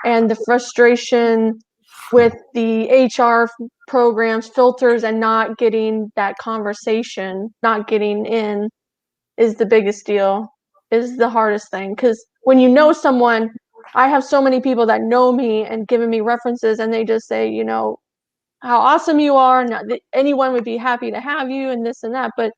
I: and the frustration with the HR programs, filters, and not getting that conversation, not getting in is the biggest deal, is the hardest thing. Because when you know someone, I have so many people that know me and giving me references, and they just say, how awesome you are. Not that anyone would be happy to have you and this and that, but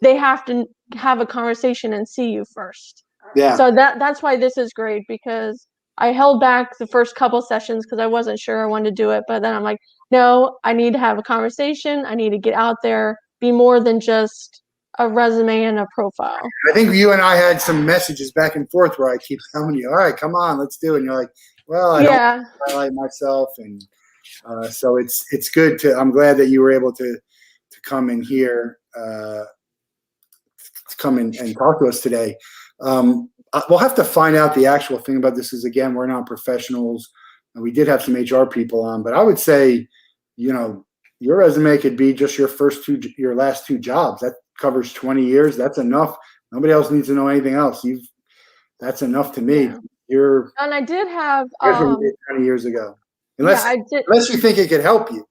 I: they have to have a conversation and see you first.
A: Yeah.
I: So that's why this is great, because I held back the first couple sessions because I wasn't sure I wanted to do it. But then I'm like, no, I need to have a conversation. I need to get out there, be more than just a resume and a profile.
A: I think you and I had some messages back and forth where I keep telling you, all right, come on, let's do it. And you're like, well, I don't highlight myself. And so it's good I'm glad that you were able to come in here, to come in and talk to us today. We'll have to find out the actual thing about this, is, again, we're not professionals, and we did have some HR people on, but I would say, your resume could be just your last 2 jobs. That covers 20 years. That's enough. Nobody else needs to know anything else. That's enough to me.
I: Yeah. And I did have
A: 20 years ago. Unless you think it could help you.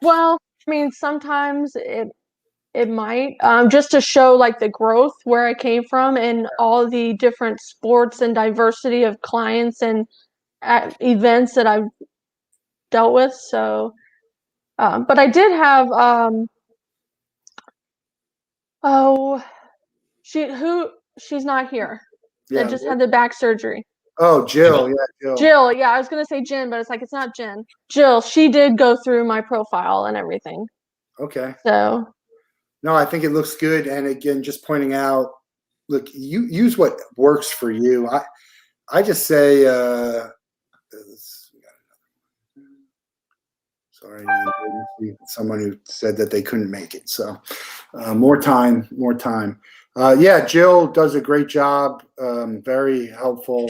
I: Well, I mean, sometimes it might, just to show like the growth where I came from and all the different sports and diversity of clients and events that I've dealt with. So, but I did have, she's not here. That just had the back surgery.
A: Oh, Jill. Yeah,
I: Jill. Yeah, I was going to say Jen, but it's not Jen. Jill, she did go through my profile and everything.
A: Okay.
I: So.
A: No, I think it looks good. And again, just pointing out, look, you use what works for you. I just say, sorry, someone who said that they couldn't make it. So more time. Yeah, Jill does a great job. Very helpful.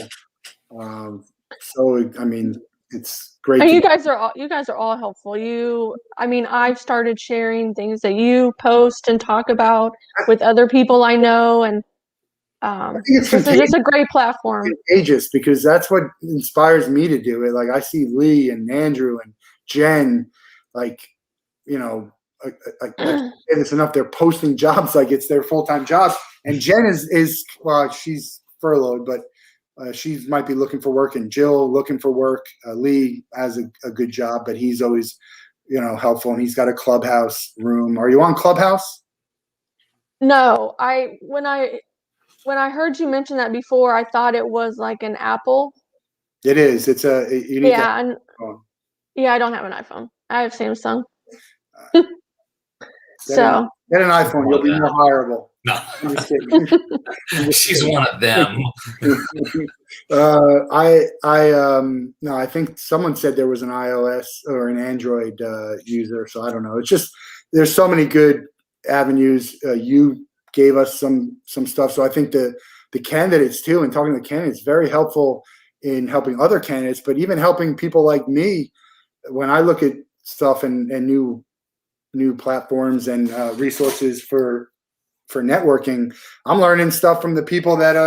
A: So, I mean, it's great.
I: And you guys are all helpful. I've started sharing things that you post and talk about with other people I know, and this is just a great platform.
A: It's contagious, because that's what inspires me to do it. Like, I see Lee and Andrew and Jen, like, I say this enough. They're posting jobs like it's their full-time jobs. And Jen is well, she's furloughed, but she might be looking for work, and Jill looking for work. Lee has a good job, but he's always, helpful, and he's got a Clubhouse room. Are you on Clubhouse?
I: No, when I heard you mention that before, I thought it was like an Apple
A: It is. It's you need
I: Yeah, and
A: phone.
I: yeah, I don't have an iPhone. I have Samsung.
A: Get
I: So
A: an iPhone. You'll be more hireable.
B: No,
A: I'm just kidding.
B: she's one of them.
A: No, I think someone said there was an iOS or an Android user, so I don't know. It's just there's so many good avenues. You gave us some stuff, so I think the candidates too, and talking to the candidates, very helpful in helping other candidates, but even helping people like me when I look at stuff and new platforms and resources for networking. I'm learning stuff from the people that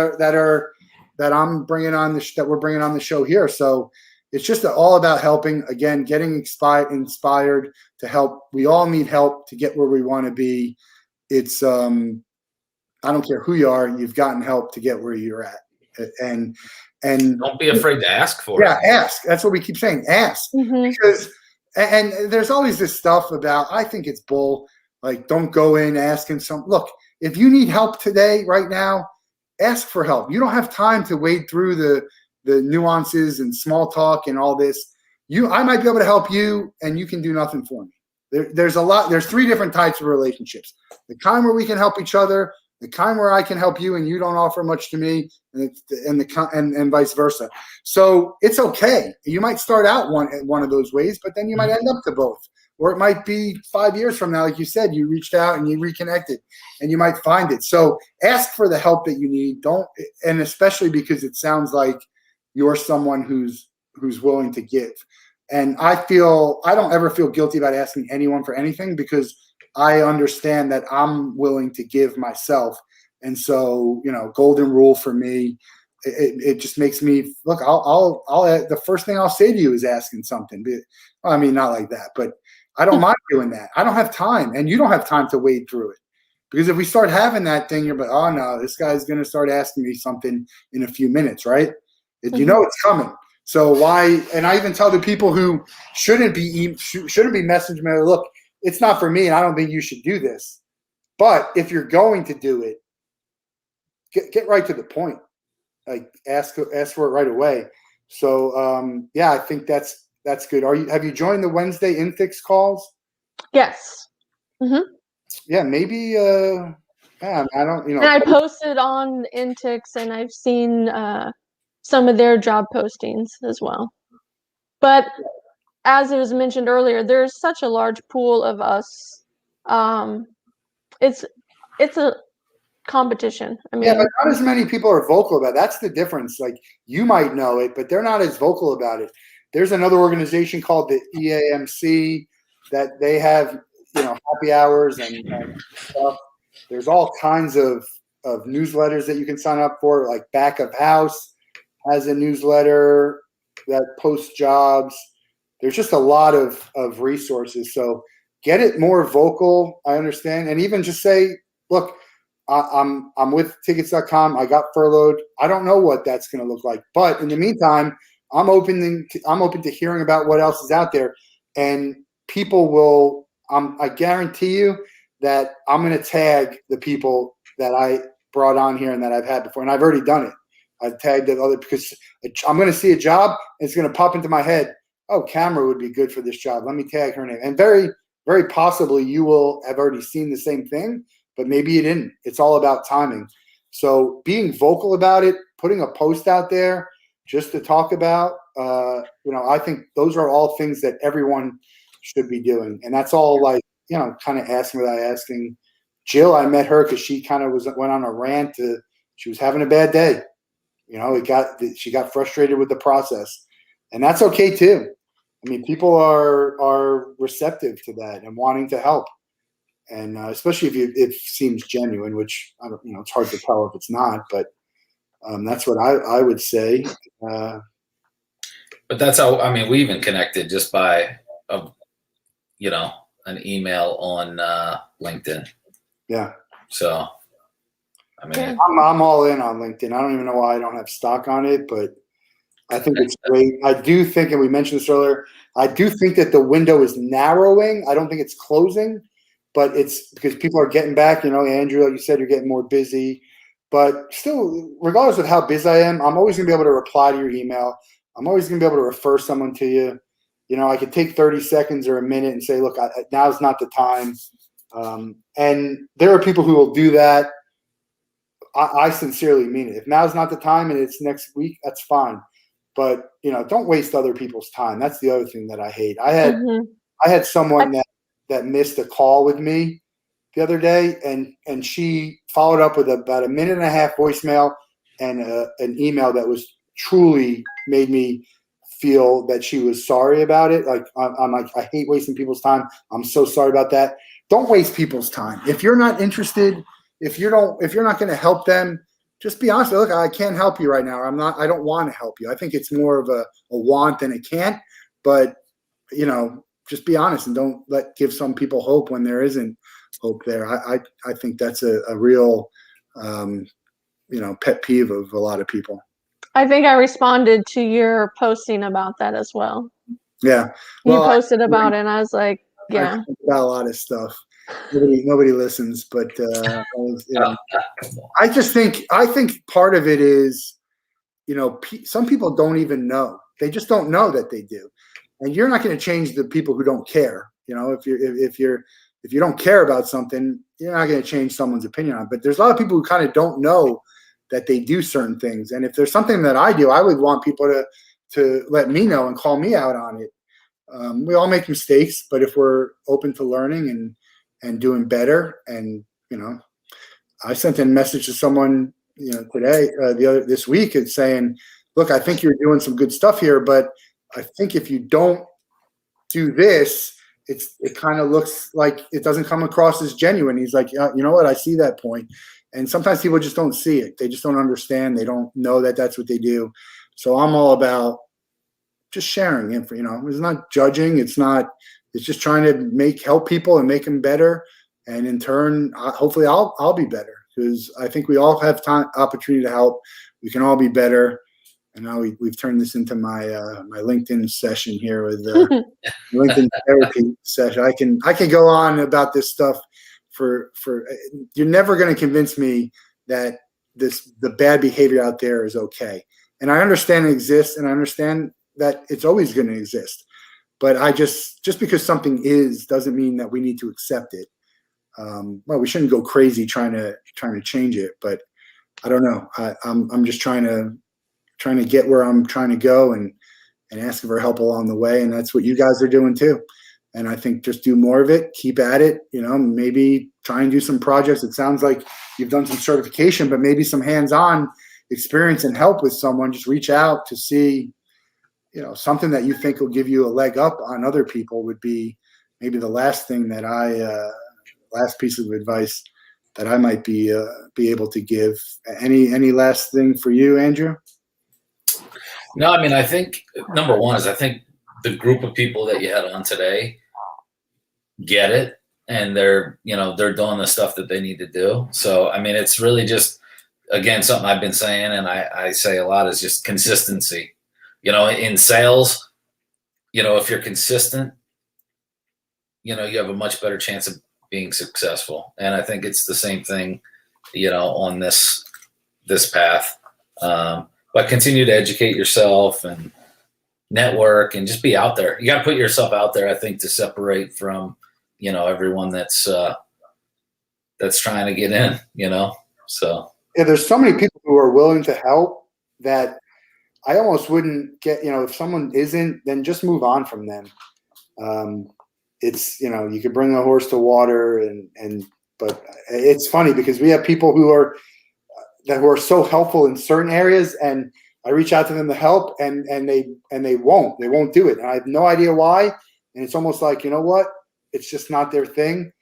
A: I'm bringing on that we're bringing on the show here. So it's just all about helping. Again, getting inspired to help. We all need help to get where we want to be. It's I don't care who you are. You've gotten help to get where you're at, and
B: don't be afraid to ask for it.
A: Yeah, ask. That's what we keep saying. Ask because and there's always this stuff about. I think it's bull. Like, don't go in asking some. Look, if you need help today, right now, ask for help. You don't have time to wade through the nuances and small talk and all this. I might be able to help you, and you can do nothing for me. There's a lot. There's 3 different types of relationships: the kind where we can help each other, the kind where I can help you and you don't offer much to me, and vice versa. So it's okay. You might start out one of those ways, but then you might end up to both. Or it might be 5 years from now, like you said, you reached out and you reconnected, and you might find it. So ask for the help that you need. Don't, and especially because it sounds like you're someone who's willing to give. And I don't ever feel guilty about asking anyone for anything because I understand that I'm willing to give myself. And so, golden rule for me, it just makes me look. I'll the first thing I'll say to you is asking something. I mean, not like that, but I don't mind doing that. I don't have time, and you don't have time to wade through it. Because if we start having that thing, you're like, oh no, this guy's going to start asking me something in a few minutes, right? You know it's coming. So why? And I even tell the people who shouldn't be messaging me, look, it's not for me, and I don't think you should do this. But if you're going to do it, get right to the point. Like ask for it right away. So I think that's good. Have you joined the Wednesday Infix calls?
I: yes.
A: Yeah, maybe. I don't.
I: And I posted on Intix, and I've seen some of their job postings as well. But as it was mentioned earlier, there's such a large pool of us. It's a competition. I mean,
A: yeah, but not as many people are vocal about it. That's the difference. Like, you might know it, but they're not as vocal about it. There's another organization called the EAMC that they have, happy hours and stuff. There's all kinds of newsletters that you can sign up for. Like Back of House has a newsletter that posts jobs. There's just a lot of resources. So get it more vocal. I understand, and even just say, look. I'm with tickets.com. I got furloughed. I don't know what that's going to look like, but in the meantime, I'm open to hearing about what else is out there, and people will. I guarantee you that I'm going to tag the people that I brought on here and that I've had before, and I've already done it. I've tagged the other because I'm going to see a job, and it's going to pop into my head. Oh, Camera would be good for this job. Let me tag her name, and very, very possibly you will have already seen the same thing. But maybe you didn't. It's all about timing. So being vocal about it, putting a post out there just to talk about, I think those are all things that everyone should be doing. And that's all like, kind of asking without asking. Jill, I met her because she kind of went on a rant. She was having a bad day. She got frustrated with the process. And that's okay too. I mean, people are receptive to that and wanting to help. And especially if it seems genuine, which I don't, it's hard to tell if it's not, but that's what I would say.
B: But that's how, we even connected just by, an email on LinkedIn.
A: Yeah.
B: So,
A: I'm all in on LinkedIn. I don't even know why I don't have stock on it, but I think it's great. I do think, and we mentioned this earlier, I do think that the window is narrowing. I don't think it's closing. But it's because people are getting back, Andrew, like you said, you're getting more busy. But still, regardless of how busy I am, I'm always going to be able to reply to your email. I'm always going to be able to refer someone to you. You know, I could take 30 seconds or a minute and say, look, now's not the time. And there are people who will do that. I sincerely mean it. If now's not the time and it's next week, that's fine. But, you know, don't waste other people's time. That's the other thing that I hate. I had someone that missed a call with me the other day, and she followed up with about a minute and a half voicemail and an email that was truly made me feel that she was sorry about it. Like, I'm like, I hate wasting people's time. I'm so sorry about that. Don't waste people's time. If you're not interested, if you're not going to help them, just be honest. Look, I can't help you right now. I don't want to help you. I think it's more of a want than a can't, but you know, just be honest and don't give some people hope when there isn't hope there. I think that's a real, you know, pet peeve of a lot of people.
I: I think I responded to your posting about that as well.
A: Yeah.
I: You posted about it, and I was like, yeah.
A: I think about a lot of stuff. Nobody listens, but you know, I think part of it is, you know, some people don't even know. They just don't know that they do, and you're not going to change the people who don't care. You know, if you don't care about something, you're not going to change someone's opinion on it. But there's a lot of people who kind of don't know that they do certain things, and if there's something that I do, I would want people to let me know and call me out on it. We all make mistakes, but if we're open to learning and doing better, and you know, I sent a message to someone, you know, today, this week, and saying, look, I think you're doing some good stuff here, but I think if you don't do this, it kind of looks like it doesn't come across as genuine. He's like, you know what? I see that point. And sometimes people just don't see it. They just don't understand. They don't know that that's what they do. So I'm all about just sharing info. You know, it's not judging. It's just trying to help people and make them better. And in turn, hopefully I'll be better, because I think we all have opportunity to help. We can all be better. And now we've turned this into my LinkedIn session here with LinkedIn therapy session. I can go on about this stuff for you're never going to convince me that the bad behavior out there is okay. And I understand it exists, and I understand that it's always going to exist. But just because something is doesn't mean that we need to accept it. Well, we shouldn't go crazy trying to change it. But I don't know. I'm just trying to get where I'm trying to go and ask for help along the way. And that's what you guys are doing too. And I think just do more of it, keep at it, you know, maybe try and do some projects. It sounds like you've done some certification, but maybe some hands-on experience and help with someone. Just reach out to see, you know, something that you think will give you a leg up on other people would be maybe the last thing that last piece of advice that I might be able to give. Any last thing for you, Andrew?
B: No, I mean, I think number one is I think the group of people that you had on today get it, and they're doing the stuff that they need to do. So, I mean, it's really just, again, something I've been saying, and I say a lot, is just consistency. You know, in sales, you know, if you're consistent, you know, you have a much better chance of being successful. And I think it's the same thing, you know, on this path. But continue to educate yourself and network and just be out there. You got to put yourself out there, I think, to separate from, you know, everyone that's trying to get in, you know. So
A: yeah, there's so many people who are willing to help that I almost wouldn't get, you know, if someone isn't, then just move on from them. It's, you know, you could bring a horse to water but it's funny because we have people who are so helpful in certain areas, and I reach out to them to help, and they won't do it. And I have no idea why. And it's almost like, you know what? It's just not their thing,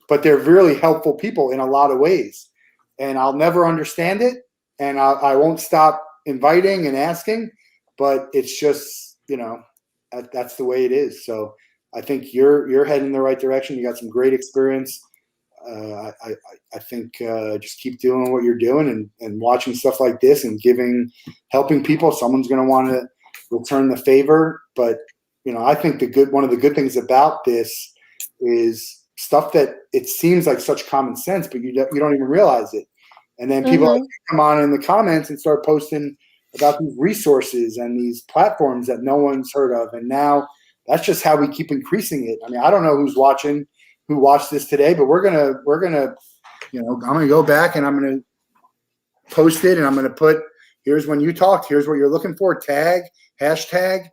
A: but they're really helpful people in a lot of ways. And I'll never understand it. And I won't stop inviting and asking, but it's just, you know, that's the way it is. So I think you're heading in the right direction. You got some great experience. I think just keep doing what you're doing and watching stuff like this and helping people. Someone's going to want to return the favor. But, you know, I think one of the good things about this is stuff that it seems like such common sense, but you don't even realize it. And then people come on in the comments and start posting about these resources and these platforms that no one's heard of. And now that's just how we keep increasing it. I mean, I don't know who watched this today, but we're gonna, I'm gonna go back and I'm gonna post it and I'm gonna put, here's when you talked, here's what you're looking for, tag, hashtag,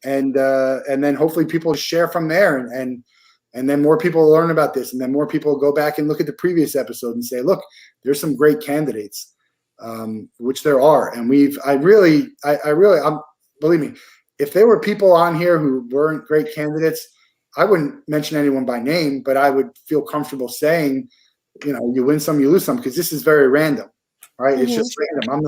A: and then hopefully people share from there, and then more people learn about this, and then more people go back and look at the previous episode and say, look, there's some great candidates, which there are. And believe me, if there were people on here who weren't great candidates, I wouldn't mention anyone by name, but I would feel comfortable saying, you win some, you lose some, because this is very random, right? Mm-hmm. It's just random.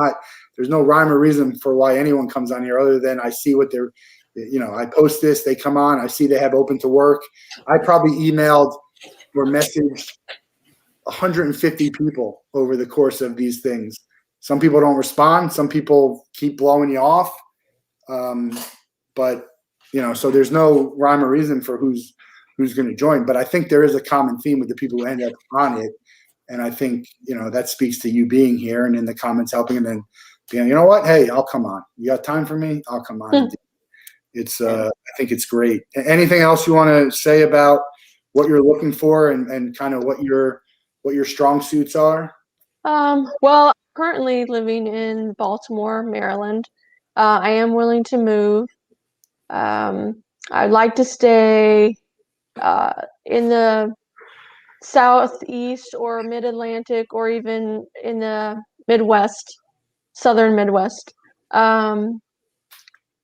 A: There's no rhyme or reason for why anyone comes on here other than I see what they're, I post this, they come on, I see they have open to work. I probably emailed or messaged 150 people over the course of these things. Some people don't respond. Some people keep blowing you off. But, so there's no rhyme or reason for who's going to join. But I think there is a common theme with the people who end up on it. And I think, that speaks to you being here and in the comments helping, and then being, you know what? Hey, I'll come on. You got time for me? I'll come on. I think it's great. Anything else you want to say about what you're looking for and kind of what your strong suits are?
I: Well, I'm currently living in Baltimore, Maryland. I am willing to move. I'd like to stay in the Southeast or Mid-Atlantic, or even in the Midwest, Southern Midwest.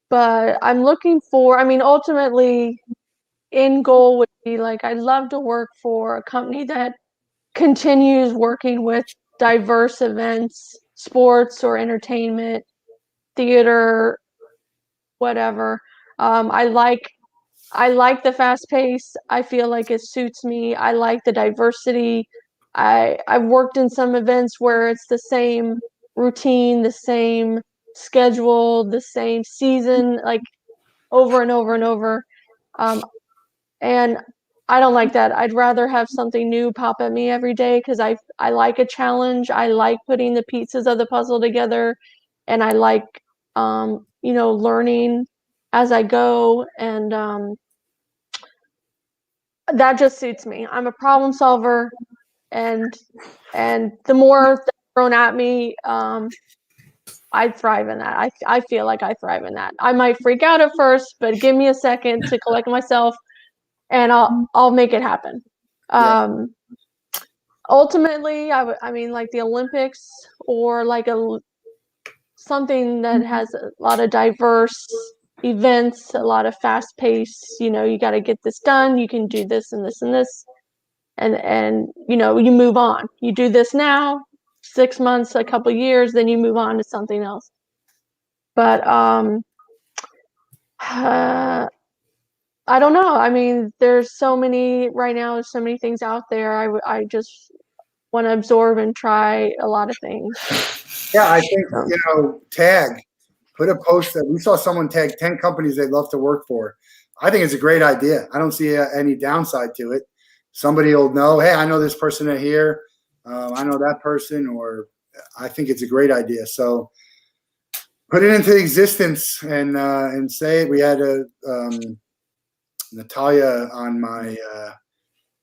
I: But I'm looking for, ultimately, end goal would be I'd love to work for a company that continues working with diverse events, sports or entertainment, theater, whatever. I like the fast pace. I feel like it suits me. I like the diversity. I've worked in some events where it's the same routine, the same schedule, the same season, over and over and over. And I don't like that. I'd rather have something new pop at me every day, because I like a challenge. I like putting the pieces of the puzzle together, and I like learning as I go, and that just suits me. I'm a problem solver, and the more that's thrown at me, I thrive in that. I feel like I thrive in that. I might freak out at first, but give me a second to collect myself, and I'll make it happen.
A: Yeah.
I: Ultimately, I mean, like the Olympics, or something that has a lot of diverse events, a lot of fast pace. You got to get this done. You can do this and this and this, and you move on. You do this now, 6 months, a couple years, then you move on to something else. But I don't know. I mean, there's so many right now. There's so many things out there. I just want to absorb and try a lot of things.
A: Yeah, I think put a post that we saw someone tag 10 companies they'd love to work for. I think it's a great idea. I don't see any downside to it. Somebody will know, hey, I know this person here. I know that person, or I think it's a great idea. So put it into existence and say it. We had Natalia on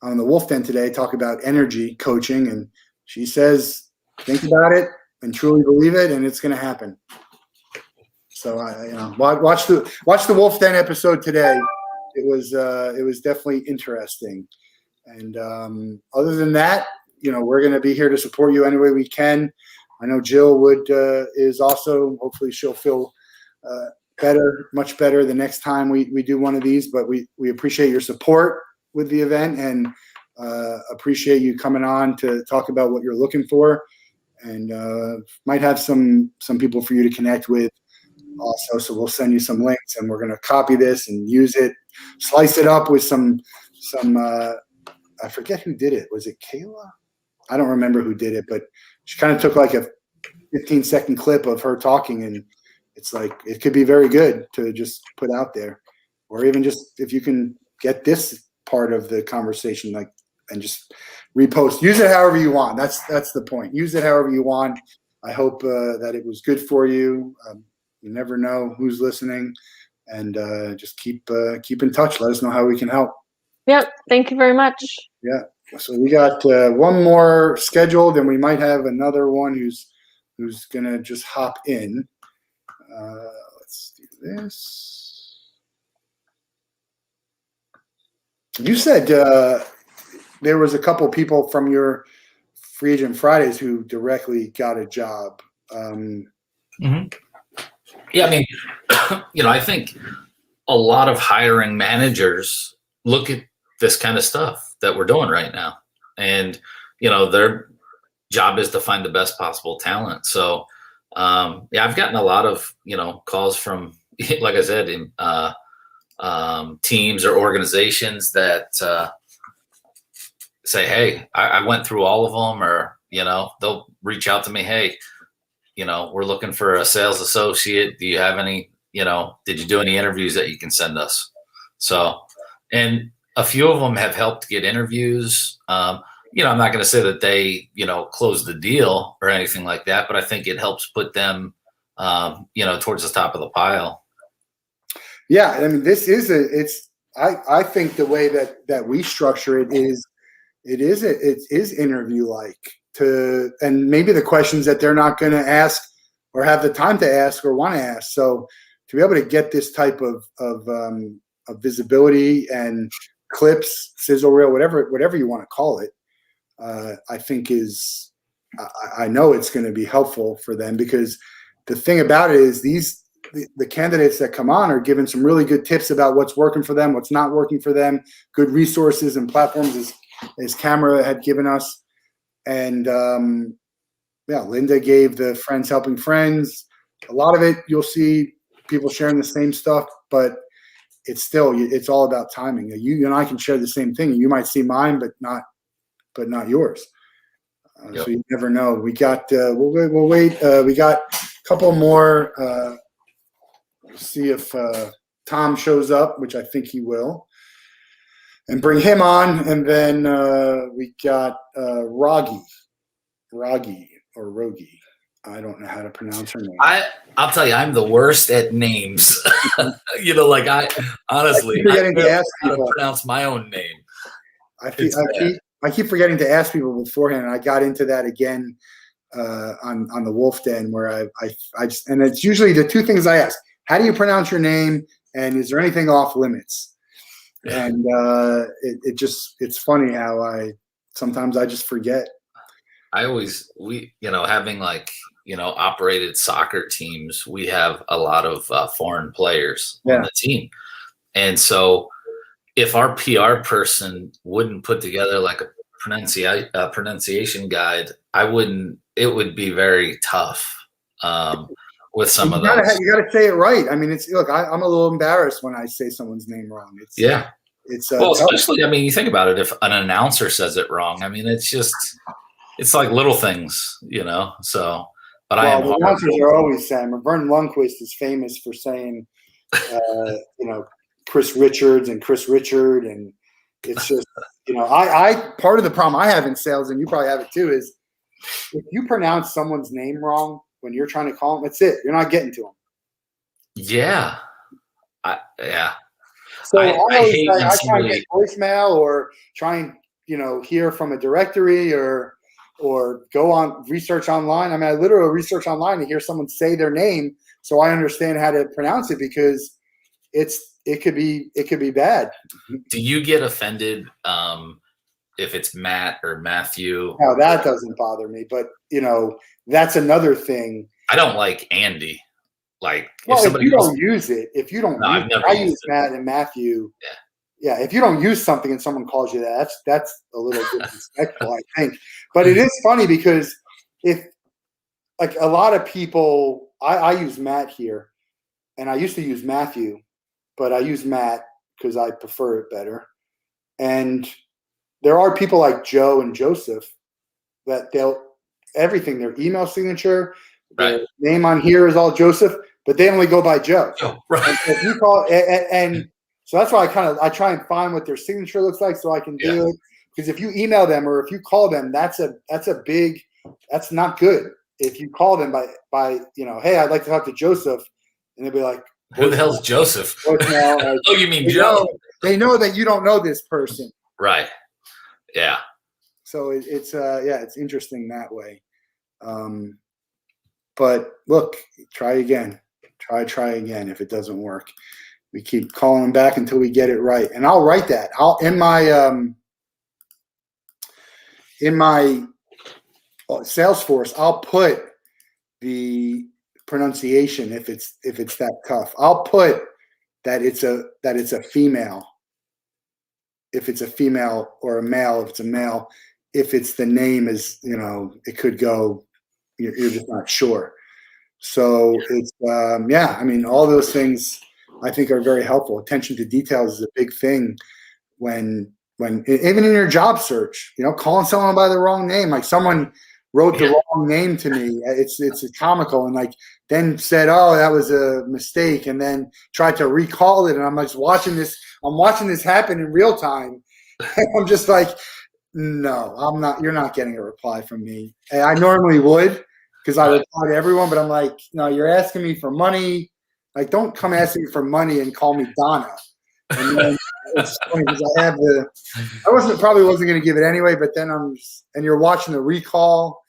A: on the Wolf Den today talk about energy coaching, and she says, think about it and truly believe it, and it's going to happen. So watch the Wolf Den episode today. It was definitely interesting. And other than that, we're going to be here to support you any way we can. I know Jill is also. Hopefully, she'll feel better, much better the next time we do one of these. But we appreciate your support with the event, and appreciate you coming on to talk about what you're looking for, and might have some people for you to connect with also. So we'll send you some links, and we're going to copy this and use it, slice it up with some I forget who did it. Was it Kayla? I don't remember who did it, but she kind of took like a 15-second clip of her talking, and it's like it could be very good to just put out there, or even just if you can get this part of the conversation and just repost. Use it however you want. That's the point. Use it however you want. I hope that it was good for you. You never know who's listening, and just keep in touch. Let us know how we can help.
I: Yep. Thank you very much.
A: Yeah. So we got one more scheduled, and we might have another one who's gonna just hop in. Let's do this. You said there was a couple people from your Free Agent Fridays who directly got a job.
B: Yeah, I mean, I think a lot of hiring managers look at this kind of stuff that we're doing right now, and their job is to find the best possible talent. So, I've gotten a lot of calls from, like I said, in teams or organizations that say, "Hey, I went through all of them," or they'll reach out to me, "Hey, we're looking for a sales associate. Do you have any, did you do any interviews that you can send us?" So, and a few of them have helped get interviews. I'm not going to say that they, close the deal or anything like that, but I think it helps put them, towards the top of the pile.
A: Yeah. I mean, I think the way that we structure it is interview like. And maybe the questions that they're not going to ask or have the time to ask or want to ask. So to be able to get this type of visibility and clips, sizzle reel, whatever you want to call it, I think I know it's going to be helpful for them, because the thing about it is the candidates that come on are given some really good tips about what's working for them, what's not working for them, good resources and platforms as Camera had given us. And Linda gave the Friends Helping Friends. A lot of it, you'll see people sharing the same stuff, but it's all about timing. You and I can share the same thing. You might see mine, but not yours. So you never know. We got we'll wait. We got a couple more. We'll see if Tom shows up, which I think he will, and bring him on. And then we got Rogi or Rogi. I don't know how to pronounce her name.
B: I'll tell you, I'm the worst at names. I honestly, I don't know how to pronounce my own name.
A: I keep forgetting to ask people beforehand, and I got into that again on the Wolf Den, where I just, and it's usually the two things I ask: how do you pronounce your name, and is there anything off limits? And it's funny how sometimes I just forget.
B: Having operated soccer teams, we have a lot of foreign players on the team. And so if our PR person wouldn't put together like a pronunciation guide, it would be very tough with some of those.
A: You got to say it right. I mean, I'm a little embarrassed when I say someone's name wrong.
B: Especially, I mean, you think about it, if an announcer says it wrong, I mean, it's like little things, so, but
A: the announcers are always saying, Vern Lundquist is famous for saying, Chris Richards and Chris Richard. And it's just, I part of the problem I have in sales, and you probably have it too, is if you pronounce someone's name wrong when you're trying to call them, that's it. You're not getting to them.
B: Yeah.
A: So I try and get voicemail, or try and, hear from a directory, or go on research online. I mean, I literally research online to hear someone say their name so I understand how to pronounce it, because it could be bad.
B: Do you get offended if it's Matt or Matthew?
A: No, that doesn't bother me, but that's another thing.
B: I don't like Andy. Like,
A: if you don't use it, I use Matt and Matthew. Yeah. If you don't use something and someone calls you that's a little disrespectful, I think. But it is funny, because if, like, a lot of people, I use Matt here, and I used to use Matthew, but I use Matt because I prefer it better. And there are people like Joe and Joseph that everything, their email signature, their name on here is all Joseph, but they only go by Joe.
B: Oh, right.
A: And so if you call, and so that's why I try and find what their signature looks like so I can do it. Because if you email them or if you call them, that's not good. If you call them by hey, I'd like to talk to Joseph, and they'll be like,
B: Who the hell's Joseph?
A: now? Like,
B: Oh, you mean Joe?
A: They know that you don't know this person.
B: Right. Yeah.
A: So it's interesting that way. But look, try again. Try again. If it doesn't work, we keep calling them back until we get it right. And I'll write that. I'll in my Salesforce, I'll put the pronunciation if it's that tough. I'll put that it's a female. If it's a female, or a male if it's a male. If it's the name is, it could go, you're just not sure. So it's I mean, all those things I think are very helpful. Attention to details is a big thing when even in your job search, calling someone by the wrong name, like someone wrote the wrong name to me. It's comical, and like then said, "Oh, that was a mistake," and then tried to recall it. And I'm just watching this. I'm watching this happen in real time. And I'm just like, "No, I'm not. You're not getting a reply from me." And I normally would, because I reply to everyone, but I'm like, "No, you're asking me for money. Like, don't come asking me for money and call me Donna." And then it's funny because I probably wasn't going to give it anyway, but then and you're watching the recall.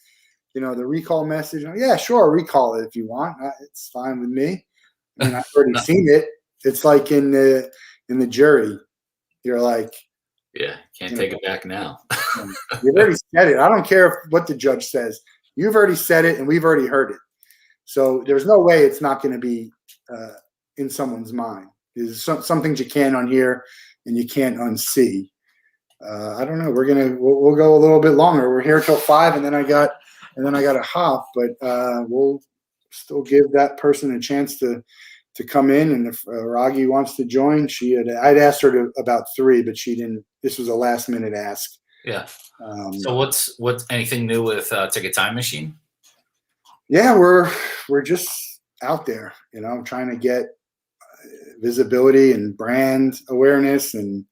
A: The recall message. Yeah, sure, recall it if you want. It's fine with me. I mean, I've already seen it. It's like in the jury. You're like,
B: yeah, can't take it back now.
A: You've already said it. I don't care what the judge says. You've already said it, and we've already heard it. So there's no way it's not going to be in someone's mind. There's some things you can't unhear and you can't unsee. I don't know. We'll go a little bit longer. We're here till 5, and then I got a hop, but we'll still give that person a chance to come in. And if Ragi wants to join, I'd asked her about 3, but she didn't. This was a last minute ask.
B: Yeah. So what's anything new with Ticket Time Machine?
A: Yeah, we're just out there, trying to get visibility and brand awareness and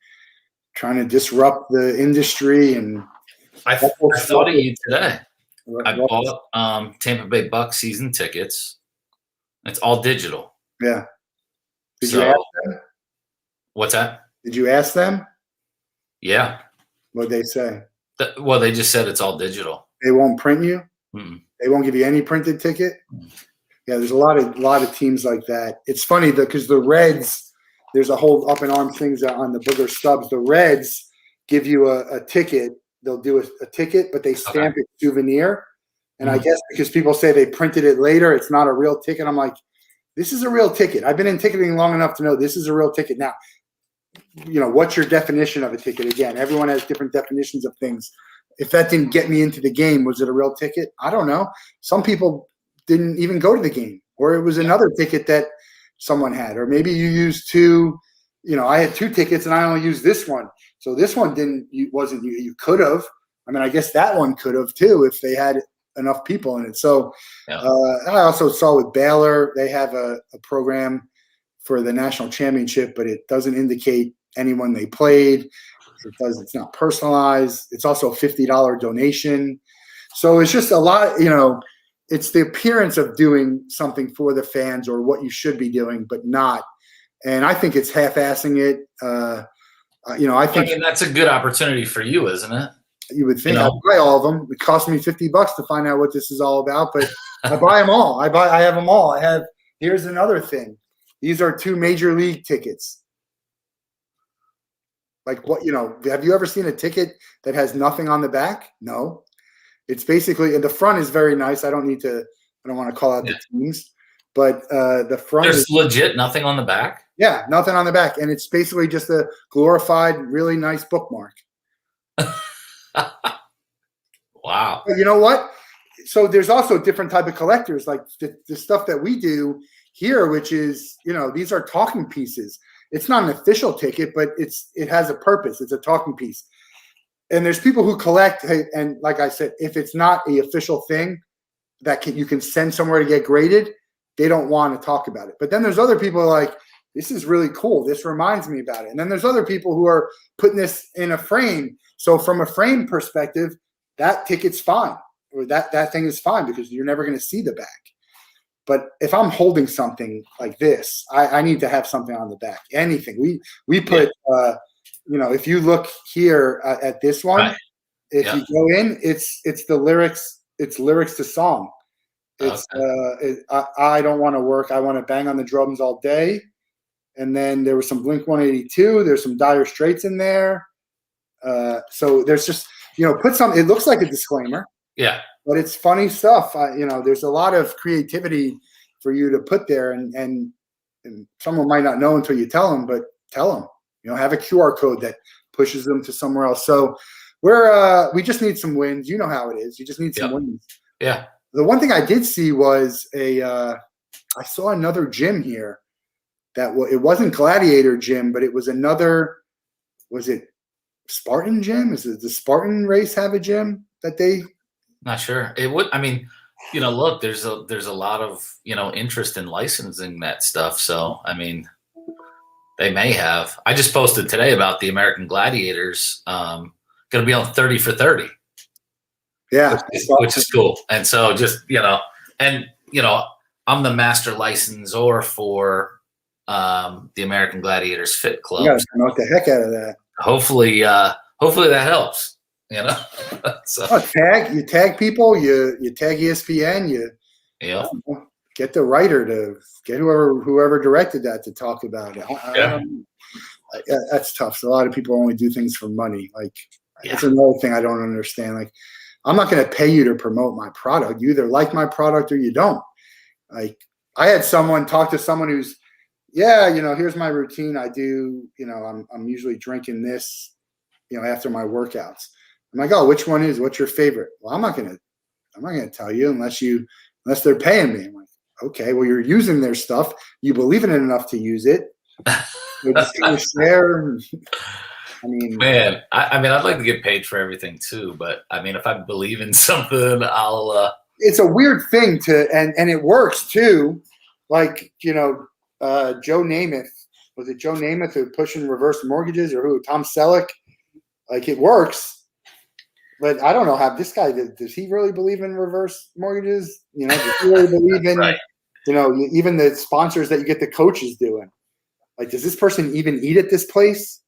A: trying to disrupt the industry. And
B: I thought of you today. I bought Tampa Bay Bucks season tickets. It's all digital.
A: Yeah. Did you ask them?
B: What's that?
A: Did you ask them?
B: Yeah.
A: What'd they say?
B: Well, they just said it's all digital.
A: They won't print you?
B: Mm-mm.
A: They won't give you any printed ticket? Yeah, there's a lot of teams like that. It's funny because the Reds, there's a whole up in arms things on the Booger Stubs. The Reds give you a ticket. They'll do a ticket, but they stamp it souvenir. And I guess because people say they printed it later, it's not a real ticket. I'm like, this is a real ticket. I've been in ticketing long enough to know this is a real ticket. Now, what's your definition of a ticket? Again, everyone has different definitions of things. If that didn't get me into the game, was it a real ticket? I don't know. Some people didn't even go to the game, or it was another ticket that someone had, or maybe you used 2. I had 2 tickets and I only used this one. So this one wasn't you. You could have. I mean, I guess that one could have too if they had enough people in it. So I also saw with Baylor, they have a program for the national championship, but it doesn't indicate anyone they played. It's not personalized. It's also a $50 donation. So it's just a lot, it's the appearance of doing something for the fans or what you should be doing, but not. And I think it's half-assing it. I think
B: that's a good opportunity for you, isn't it?
A: You would think I'd buy all of them. It cost me $50 to find out what this is all about, but I buy them all. I have them all. Here's another thing. These are 2 major league tickets. Like what, have you ever seen a ticket that has nothing on the back? No. It's basically, and the front is very nice. I don't want to call out the teams, but the front
B: is legit nothing on the back.
A: Yeah, nothing on the back. And it's basically just a glorified, really nice bookmark.
B: Wow.
A: But you know what? So there's also different type of collectors, like the stuff that we do here, which is, these are talking pieces. It's not an official ticket, but it has a purpose. It's a talking piece. And there's people who collect, and like I said, if it's not an official thing that you can send somewhere to get graded, they don't want to talk about it. But then there's other people who are like, this is really cool. This reminds me about it. And then there's other people who are putting this in a frame. So from a frame perspective, that ticket's fine, or that thing is fine because you're never going to see the back. But if I'm holding something like this, I need to have something on the back. Anything. We put, if you look here at this one,
B: Right.
A: if you go in, it's the lyrics. It's lyrics to song. It's I don't want to work. I want to bang on the drums all day. And then there was some Blink 182. There's some Dire Straits in there. So there's just put some. It looks like a disclaimer.
B: Yeah.
A: But it's funny stuff. There's a lot of creativity for you to put there, and someone might not know until you tell them. But tell them. Have a QR code that pushes them to somewhere else. So we just need some wins. You know how it is. You just need some wins.
B: Yeah.
A: The one thing I did see was I saw another gym here that it wasn't Gladiator Gym, but it was another. Was it Spartan Gym? Does the Spartan race have a gym that they?
B: Not sure. It would. I mean, look, there's a lot of interest in licensing that stuff. So I mean, they may have. I just posted today about the American Gladiators. Going to be on 30 for 30.
A: Yeah,
B: which is cool. And so just I'm the master licensor for the American Gladiators Fit Club.
A: You gotta promote the heck out of that.
B: Hopefully that helps. So
A: you tag people, you tag ESPN, get the writer to get whoever directed that to talk about it. That's tough. So a lot of people only do things for money. Like that's another thing I don't understand. Like I'm not going to pay you to promote my product. You either like my product or you don't. Like I had someone talk to someone who's, here's my routine. I do, I'm usually drinking this, after my workouts. I'm like, oh, which one is? What's your favorite? Well, I'm not gonna tell you unless they're paying me. I'm like, okay, well, you're using their stuff. You believe in it enough to use it. You're just gonna share. I mean,
B: man, I'd like to get paid for everything too, but I mean, if I believe in something, I'll.
A: It's a weird thing and it works too. Like Joe Namath, was it Joe Namath who pushing reverse mortgages, or who? Tom Selleck. Like it works. But I don't know how this guy does he really believe in reverse mortgages? Does he really believe in
B: right.
A: Even the sponsors that you get the coaches doing? Like, does this person even eat at this place?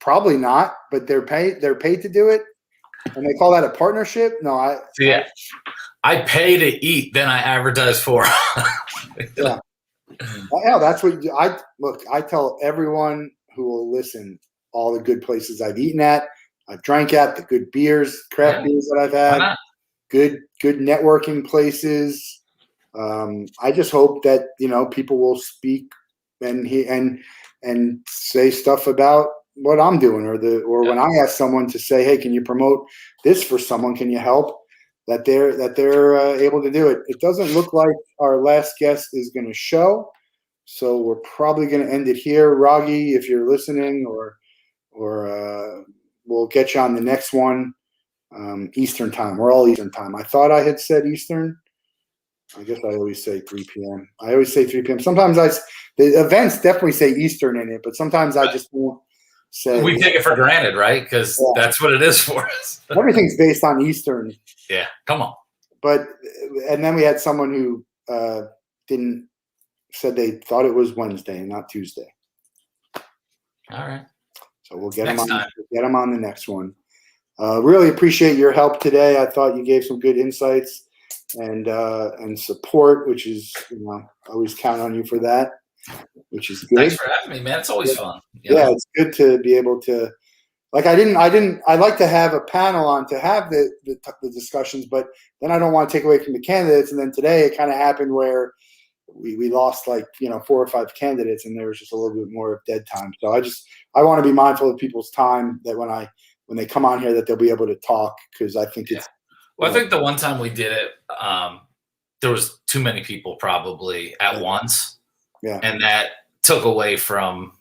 A: Probably not, but they're paid to do it, and they call that a partnership. No,
B: I pay to eat, then I advertise for.
A: Yeah, that's what I tell everyone who will listen all the good places I've eaten at. I've drank at, the good beers, craft beers that I've had, good networking places. I just hope that people will speak and say stuff about what I'm doing, or when I ask someone to say, hey, can you promote this for someone? Can you help? That they're able to do it. It doesn't look like our last guest is going to show, so we're probably going to end it here. Raghi, if you're listening, or we'll get you on the next one, Eastern time. We're all Eastern time. I thought I had said Eastern. I guess I always say 3 p.m. I always say 3 p.m. Sometimes the events definitely say Eastern in it, but sometimes I just won't say.
B: We take it for granted, right? Because that's what it is for us.
A: Everything's based on Eastern.
B: Yeah, come on.
A: And then we had someone who said they thought it was Wednesday and not Tuesday.
B: All right.
A: So we'll get them on the next one. Really appreciate your help today. I thought you gave some good insights and support, which is I always count on you for that, which is good.
B: Thanks for having me, man. It's always fun.
A: Yeah, it's good to be able to. Like I like to have a panel on to have the discussions, but then I don't want to take away from the candidates. And then today it kind of happened where we lost 4 or 5 candidates, and there was just a little bit more of dead time. So I want to be mindful of people's time, that when they come on here that they'll be able to talk, because I think it's.
B: Well, I think the one time we did it, there was too many people probably at once.
A: Yeah.
B: And that took away from,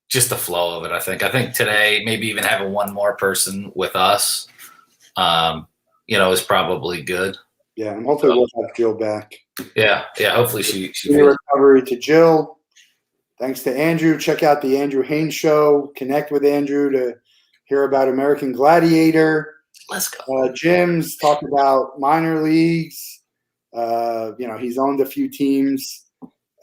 B: just the flow of it. I think today, maybe even having one more person with us, is probably good.
A: Yeah, and hopefully we'll have Jill back.
B: Yeah. Hopefully she
A: recovery to Jill. Thanks to Andrew. Check out the Andrew Haynes Show. Connect with Andrew to hear about American Gladiator.
B: Let's go.
A: Gyms, talk about minor leagues. He's owned a few teams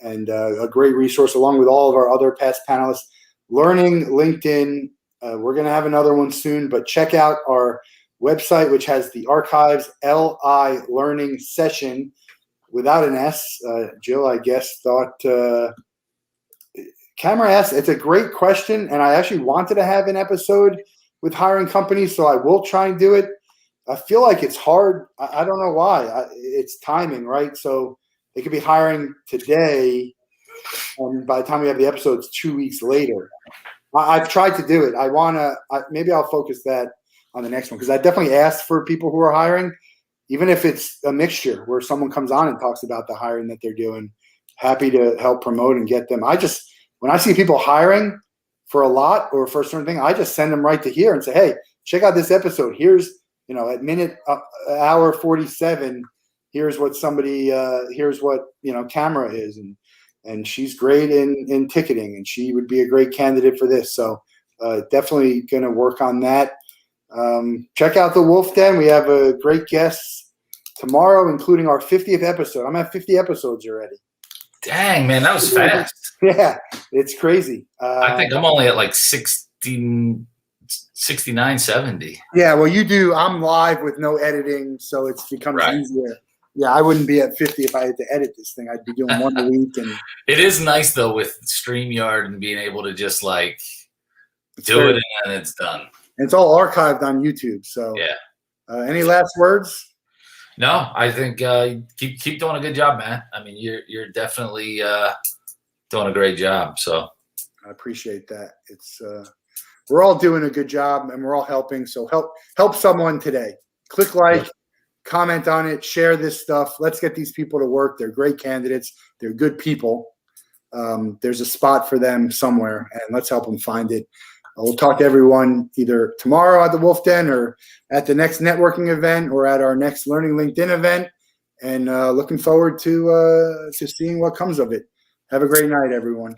A: and a great resource along with all of our other past panelists. Learning LinkedIn. We're going to have another one soon, but check out our website, which has the archives, LI Learning Session without an S. Jill, I guess, thought Camera asked, it's a great question, and I actually wanted to have an episode with hiring companies, so I will try and do it. I feel like it's hard. I don't know why. It's timing, right? So they could be hiring today, and by the time we have the episodes, 2 weeks later. I've tried to do it. Maybe I'll focus that on the next one, because I definitely asked for people who are hiring, even if it's a mixture where someone comes on and talks about the hiring that they're doing. Happy to help promote and get them. When I see people hiring for a lot or for a certain thing, I just send them right to here and say, hey, check out this episode. Here's, at minute, hour 47, here's what Camera is. And she's great in ticketing, and she would be a great candidate for this. So definitely going to work on that. Check out the Wolf Den. We have a great guest tomorrow, including our 50th episode. I'm at 50 episodes already.
B: Dang, man, that was fast.
A: Yeah, it's crazy.
B: I think I'm only at like 69, 70.
A: Yeah, well, you do. I'm live with no editing, so it becomes easier. Yeah, I wouldn't be at 50 if I had to edit this thing. I'd be doing one a week. And
B: it is nice, though, with StreamYard and being able to just, do it and it's done.
A: And it's all archived on YouTube. So,
B: yeah.
A: Any last words?
B: No, I think keep doing a good job, man. I mean, you're definitely doing a great job. So
A: I appreciate that. It's we're all doing a good job, and we're all helping. So help someone today. Click like, comment on it, share this stuff. Let's get these people to work. They're great candidates. They're good people. There's a spot for them somewhere, and let's help them find it. We'll talk to everyone either tomorrow at the Wolf Den or at the next networking event or at our next Learning LinkedIn event. And looking forward to seeing what comes of it. Have a great night, everyone.